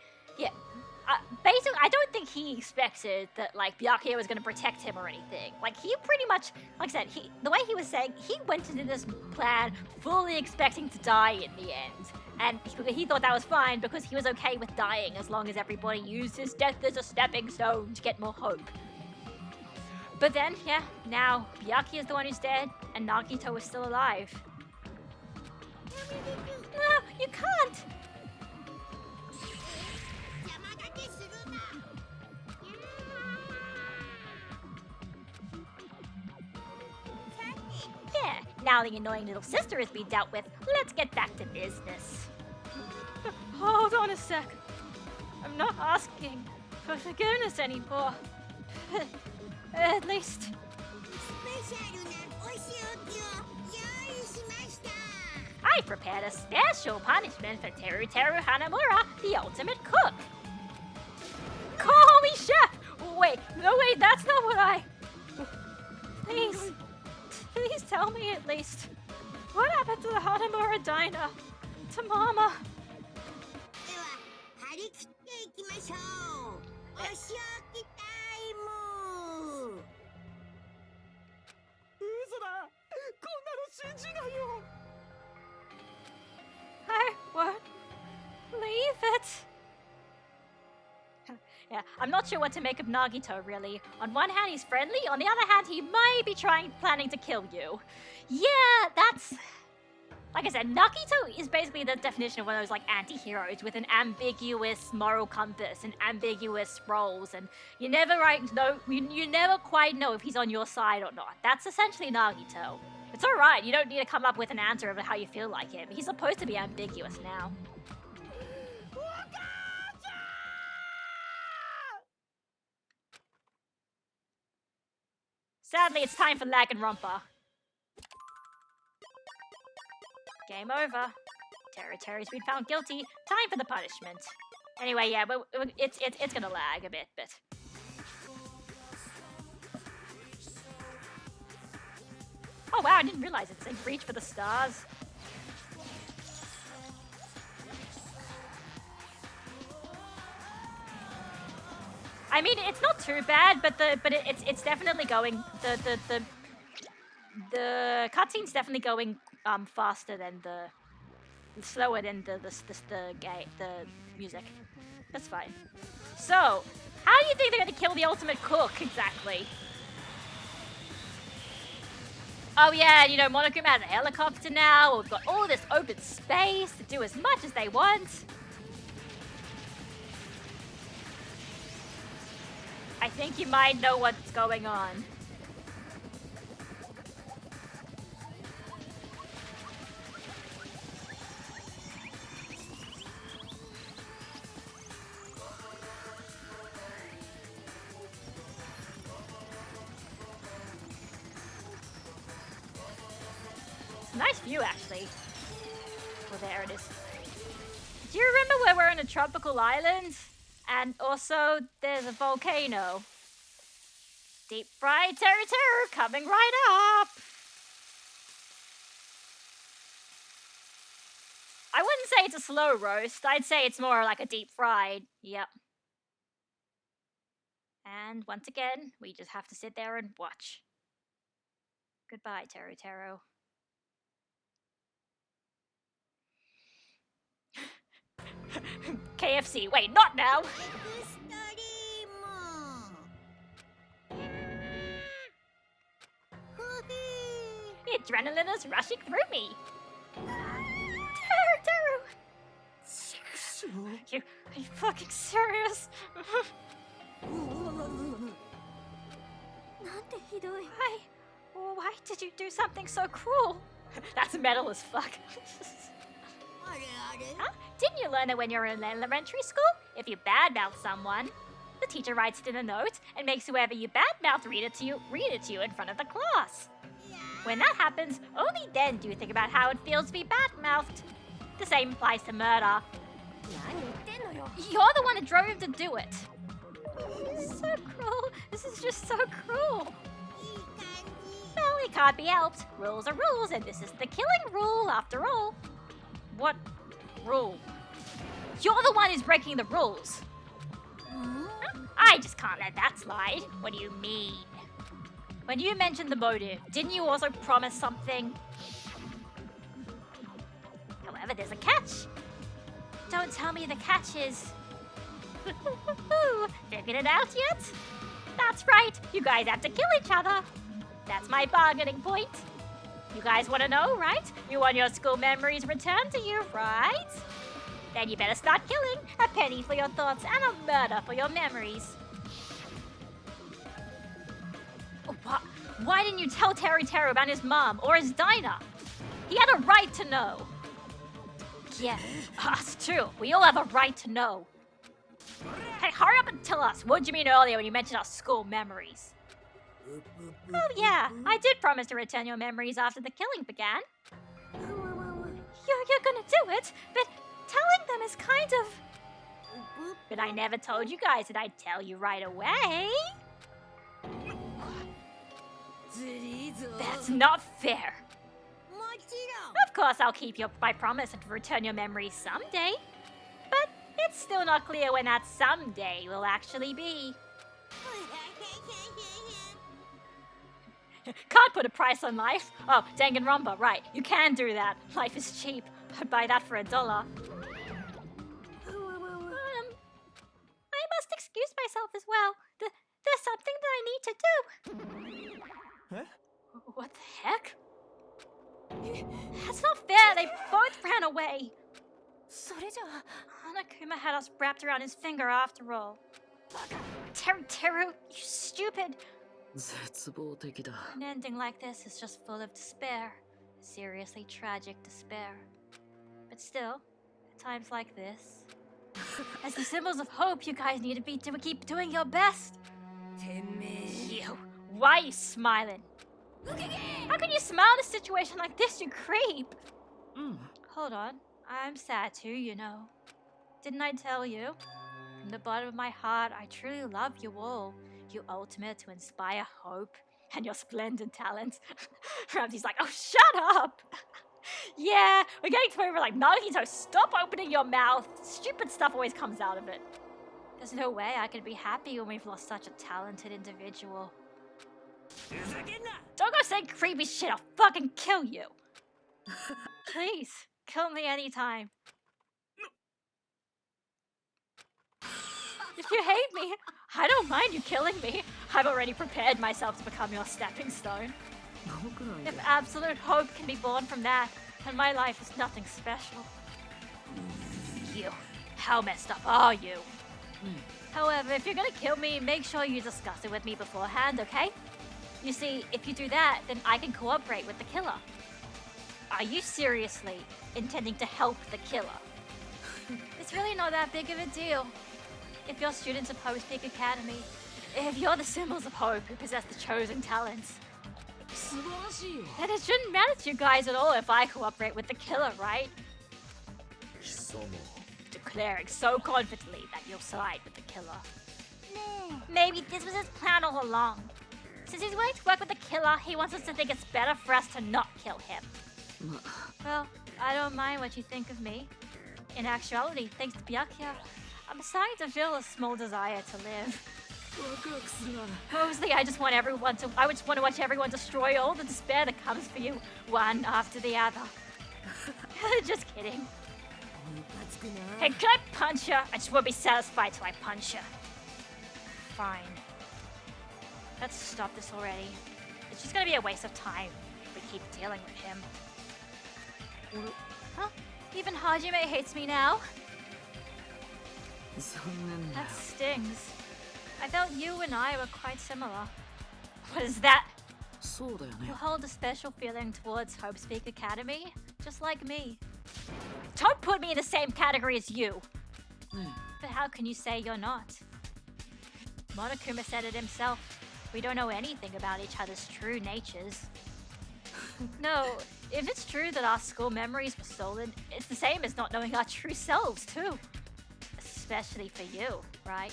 I don't think he expected that, Byakuya was going to protect him or anything. He pretty much, like I said, the way he was saying, he went into this plan fully expecting to die in the end. And he thought that was fine because he was okay with dying as long as everybody used his death as a stepping stone to get more hope. But then, now Byakuya is the one who's dead, and Nagito is still alive. No, you can't! Yeah, now the annoying little sister has been dealt with, let's get back to business. Hold on a sec. I'm not asking for forgiveness anymore. At least... I prepared a special punishment for Teru Hanamura, the ultimate cook. Call me chef! Wait, that's not what I... Please tell me at least. What happened to the Hanamura diner? To Mama? I won't believe it. Yeah, I'm not sure what to make of Nagito, really. On one hand, he's friendly. On the other hand, he might be planning to kill you. Yeah, that's... Like I said, Nagito is basically the definition of one of those, anti-heroes with an ambiguous moral compass and ambiguous roles, and you never you never quite know if he's on your side or not. That's essentially Nagito. It's alright, you don't need to come up with an answer of how you feel like him. He's supposed to be ambiguous now. Sadly, it's time for Danganronpa. Game over. Teru's been found guilty. Time for the punishment. Anyway, yeah, but it's gonna lag a bit, but... Oh wow, I didn't realize it's like Reach for the Stars. I mean, it's not too bad, but it's definitely going the cutscene's definitely going faster than slower than the music. That's fine. So, how do you think they're gonna kill the ultimate cook exactly? Oh yeah, you know, Monokuma has a helicopter now. We've got all this open space to do as much as they want. I think you might know what's going on. Nice view, actually. Well, there it is. Do you remember where we're in a tropical island? And also, there's a volcano. Deep fried terror coming right up. I wouldn't say it's a slow roast. I'd say it's more like a deep fried. Yep. And once again, we just have to sit there and watch. Goodbye, Teru. KFC. Wait, not now. Adrenaline is rushing through me. Teru. Are you fucking serious? Why did you do something so cruel? That's metal as fuck. Huh? Didn't you learn that when you're in elementary school, if you badmouth someone, the teacher writes it in a note and makes whoever you badmouth read it to you in front of the class? When that happens, only then do you think about how it feels to be badmouthed. The same applies to murder. You're the one who drove him to do it. So cruel. This is just so cruel. Well, it can't be helped. Rules are rules, and this is the killing rule after all. What rule? You're the one who's breaking the rules. I just can't let that slide. What do you mean? When you mentioned the motive, didn't you also promise something? However, there's a catch. Don't tell me the catch is... Figured it out yet? That's right, you guys have to kill each other. That's my bargaining point. You guys want to know, right? You want your school memories returned to you, right? Then you better start killing. A penny for your thoughts and a murder for your memories. Why didn't you tell Teru about his mom or his diner? He had a right to know. Yeah, it's true. We all have a right to know. Hey, hurry up and tell us. What did you mean earlier when you mentioned our school memories? Oh yeah, I did promise to return your memories after the killing began. You're gonna do it, but telling them is kind of... But I never told you guys that I'd tell you right away. That's not fair. Of course I'll keep my promise and return your memories someday. But it's still not clear when that someday will actually be. Can't put a price on life. Oh, Danganronpa, right. You can do that. Life is cheap. I'd buy that for $1. I must excuse myself as well. There's something that I need to do. Huh? What the heck? That's not fair. They both ran away. Hanakuma had us wrapped around his finger after all. Teru, you stupid. An ending like this is just full of despair. Seriously tragic despair. But still, at times like this, as the symbols of hope, you guys need to keep doing your best. You, why are you smiling? How can you smile in a situation like this, you creep? Hold on, I'm sad too, you know. Didn't I tell you? From the bottom of my heart, I truly love you all. You ultimate to inspire hope and your splendid talent. Ramsey's like, oh, shut up. Yeah, we're getting to where we're like, Nagito, stop opening your mouth. Stupid stuff always comes out of it. There's no way I can be happy when we've lost such a talented individual. Don't go saying creepy shit, I'll fucking kill you! Please, kill me anytime. If you hate me, I don't mind you killing me. I've already prepared myself to become your stepping stone. If absolute hope can be born from that, then my life is nothing special. You, how messed up are you? However, if you're gonna kill me, make sure you discuss it with me beforehand, okay? You see, if you do that, then I can cooperate with the killer. Are you seriously intending to help the killer? It's really not that big of a deal. If you're students of Hope's Peak Academy, if you're the symbols of hope who possess the chosen talents, then it shouldn't matter to you guys at all if I cooperate with the killer, right? Declaring so confidently that you'll side with the killer. Maybe this was his plan all along. Since he's willing to work with the killer, he wants us to think it's better for us to not kill him. Well, I don't mind what you think of me. In actuality, thanks to Byakuya, I'm starting to feel a small desire to live. Mostly, I just want to watch everyone destroy all the despair that comes for you, one after the other. Just kidding. Hey, can I punch her? I just won't be satisfied till I punch her. Fine. Let's stop this already. It's just gonna be a waste of time if we keep dealing with him. Huh? Even Hajime hates me now? That stings. I felt you and I were quite similar. What is that? You hold a special feeling towards Hope's Peak Academy, just like me. Don't put me in the same category as you! But how can you say you're not? Monokuma said it himself. We don't know anything about each other's true natures. No, if it's true that our school memories were stolen, it's the same as not knowing our true selves, too. Especially for you, right?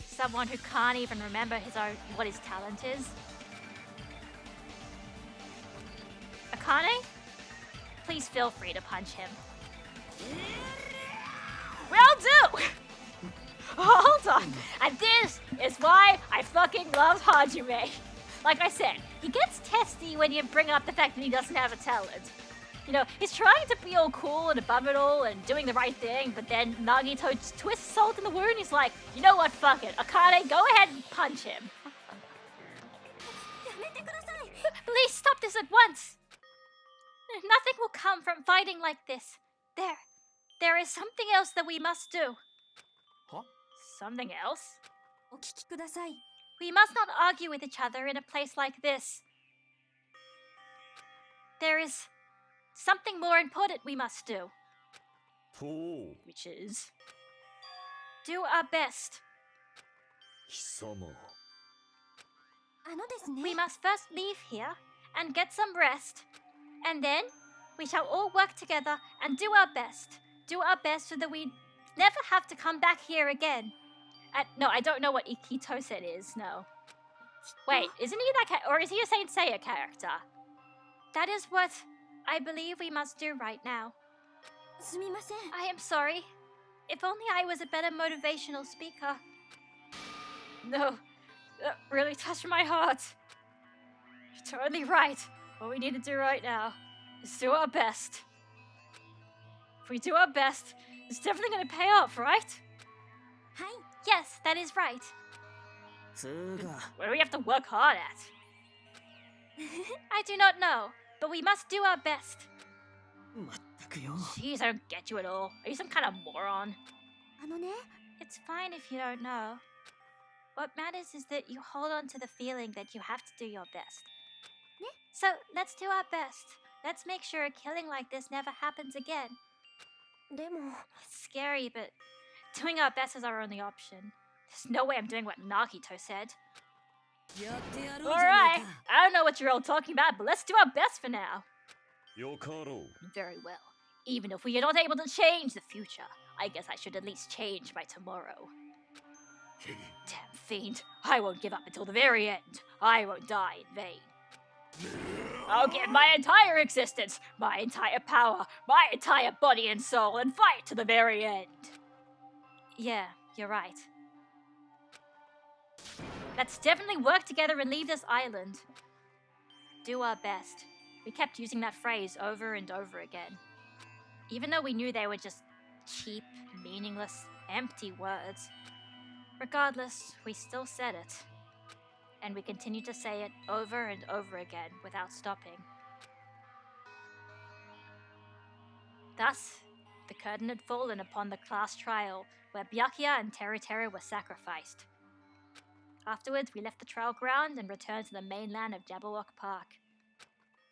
Someone who can't even remember what his talent is. Akane? Please feel free to punch him. Will do! Hold on! And this is why I fucking love Hajime. Like I said, he gets testy when you bring up the fact that he doesn't have a talent. You know, he's trying to be all cool and above it all and doing the right thing, but then Nagito twists salt in the wound. He's like, you know what, fuck it. Akane, go ahead and punch him. Please stop this at once. Nothing will come from fighting like this. There is something else that we must do. Huh? Something else? We must not argue with each other in a place like this. There is something more important we must do. Which is do our best. We must first leave here and get some rest. And then we shall all work together and do our best. Do our best so that we never have to come back here again. No, I don't know what Ikito said is, no. Wait, isn't he that or is he a Saint Seiya character? That is what I believe we must do right now. I am sorry. If only I was a better motivational speaker. No, that really touched my heart. You're totally right. What we need to do right now is do our best. If we do our best, it's definitely going to pay off, right? Yes, that is right. What do we have to work hard at? I do not know, but we must do our best. Jeez, I don't get you at all. Are you some kind of moron? It's fine if you don't know. What matters is that you hold on to the feeling that you have to do your best. So, let's do our best. Let's make sure a killing like this never happens again. It's scary, but doing our best is our only option. There's no way I'm doing what Nagito said. Alright, I don't know what you're all talking about, but let's do our best for now. Very well. Even if we are not able to change the future, I guess I should at least change by tomorrow. Damn fiend, I won't give up until the very end. I won't die in vain. I'll give my entire existence, my entire power, my entire body and soul, and fight to the very end. Yeah, you're right. Let's definitely work together and leave this island. Do our best. We kept using that phrase over and over again. Even though we knew they were just cheap, meaningless, empty words. Regardless, we still said it. And we continued to say it over and over again without stopping. Thus, the curtain had fallen upon the class trial where Byakuya and Teru were sacrificed. Afterwards, we left the trial ground and returned to the mainland of Jabberwock Park.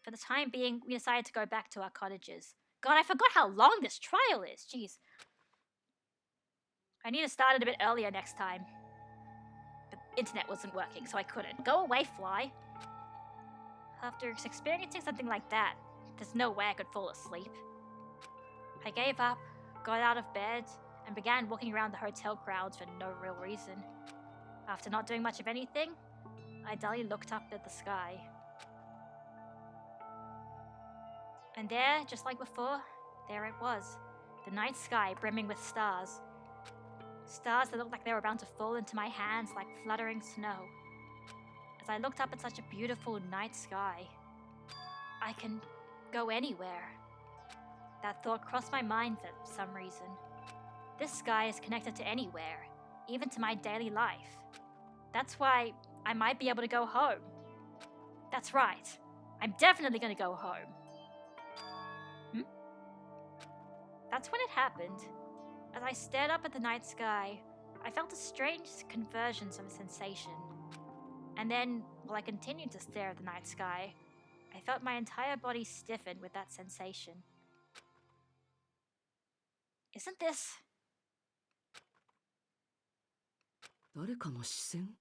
For the time being, we decided to go back to our cottages. God, I forgot how long this trial is. Jeez. I need to start it a bit earlier next time. The internet wasn't working, so I couldn't. Go away, fly. After experiencing something like that, there's no way I could fall asleep. I gave up, got out of bed, and began walking around the hotel grounds for no real reason. After not doing much of anything, I dully looked up at the sky. And there, just like before, there it was. The night sky brimming with stars. Stars that looked like they were about to fall into my hands like fluttering snow. As I looked up at such a beautiful night sky, I can go anywhere. That thought crossed my mind for some reason. This sky is connected to anywhere, even to my daily life. That's why I might be able to go home. That's right. I'm definitely going to go home. That's when it happened. As I stared up at the night sky, I felt a strange convergence of a sensation. And then, while I continued to stare at the night sky, I felt my entire body stiffen with that sensation. Isn't this... 誰かの視線?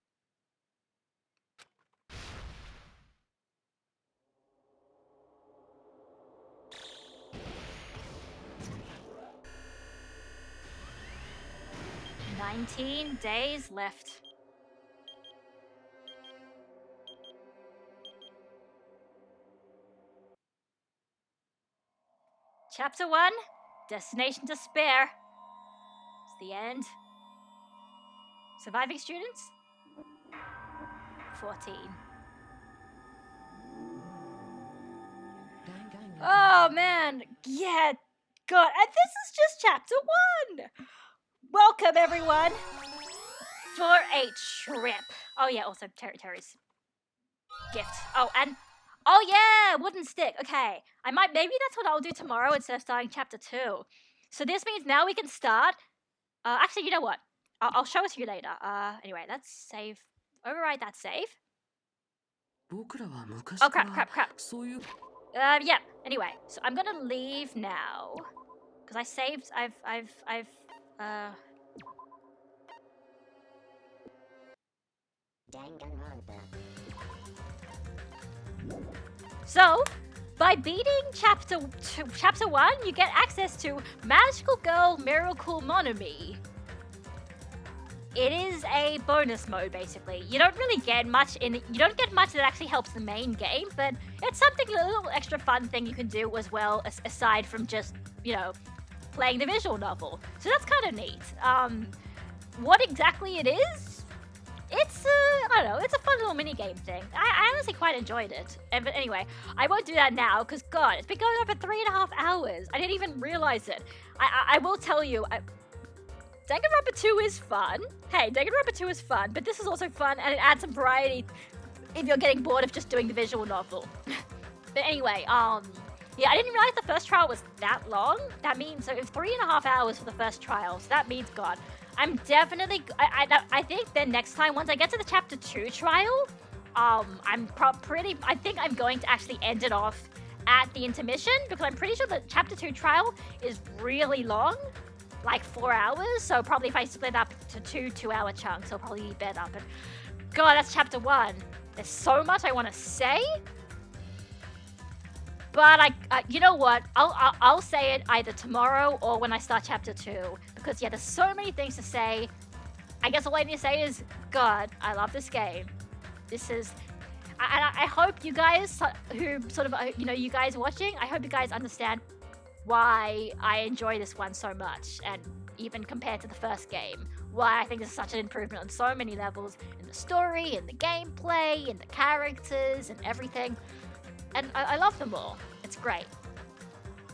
"19 days left." Chapter 1, Destination Despair. It's the end. Surviving students? 14. Oh man, yeah, God, and this is just chapter 1! Welcome everyone for a trip. Oh yeah, also Terry's gift. Oh, and oh yeah, wooden stick. Okay, maybe that's what I'll do tomorrow instead of starting chapter 2. So this means now we can start. Actually, you know what? I'll show it to you later. Anyway, let's save. Override that save. Oh crap. Yeah. Anyway, so I'm gonna leave now because I saved. So, by beating chapter 1, you get access to Magical Girl Miracle Monomi. It is a bonus mode, basically. You don't really get much you don't get much that actually helps the main game, but it's something, a little extra fun thing you can do as well, aside from just, playing the visual novel. So that's kind of neat. What exactly it is? It's, I don't know, it's a fun little mini-game thing. I honestly quite enjoyed it. But anyway, I won't do that now, because God, it's been going on for 3.5 hours. I didn't even realize it. I will tell you, Danganronpa 2 is fun. Hey, Danganronpa 2 is fun, but this is also fun, and it adds some variety if you're getting bored of just doing the visual novel. But anyway, yeah, I didn't realize the first trial was that long. That means, so it's 3.5 hours for the first trial, so that means, God, I'm definitely, I think then next time, once I get to the chapter 2 trial, I think I'm going to actually end it off at the intermission, because I'm pretty sure the chapter 2 trial is really long, like 4 hours, so probably if I split up to 2 2-hour chunks, it'll probably be better, but God, that's chapter 1. There's so much I want to say, but you know what? I'll say it either tomorrow or when I start chapter 2, because yeah, there's so many things to say. I guess all I need to say is, God, I love this game. This is, I hope you guys who sort of, you guys watching, I hope you guys understand why I enjoy this one so much. And even compared to the first game. Why I think this is such an improvement on so many levels, in the story, in the gameplay, in the characters, and everything. And I love them all. It's great.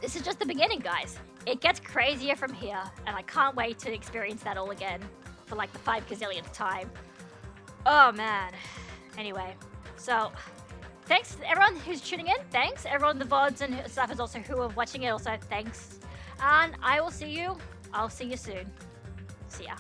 This is just the beginning, guys. It gets crazier from here, and I can't wait to experience that all again for like the 5 gazillionth time. Oh man. Anyway, so thanks to everyone who's tuning in. Thanks everyone, the VODs and stuff is also who are watching it. Also, thanks. And I'll see you soon. See ya.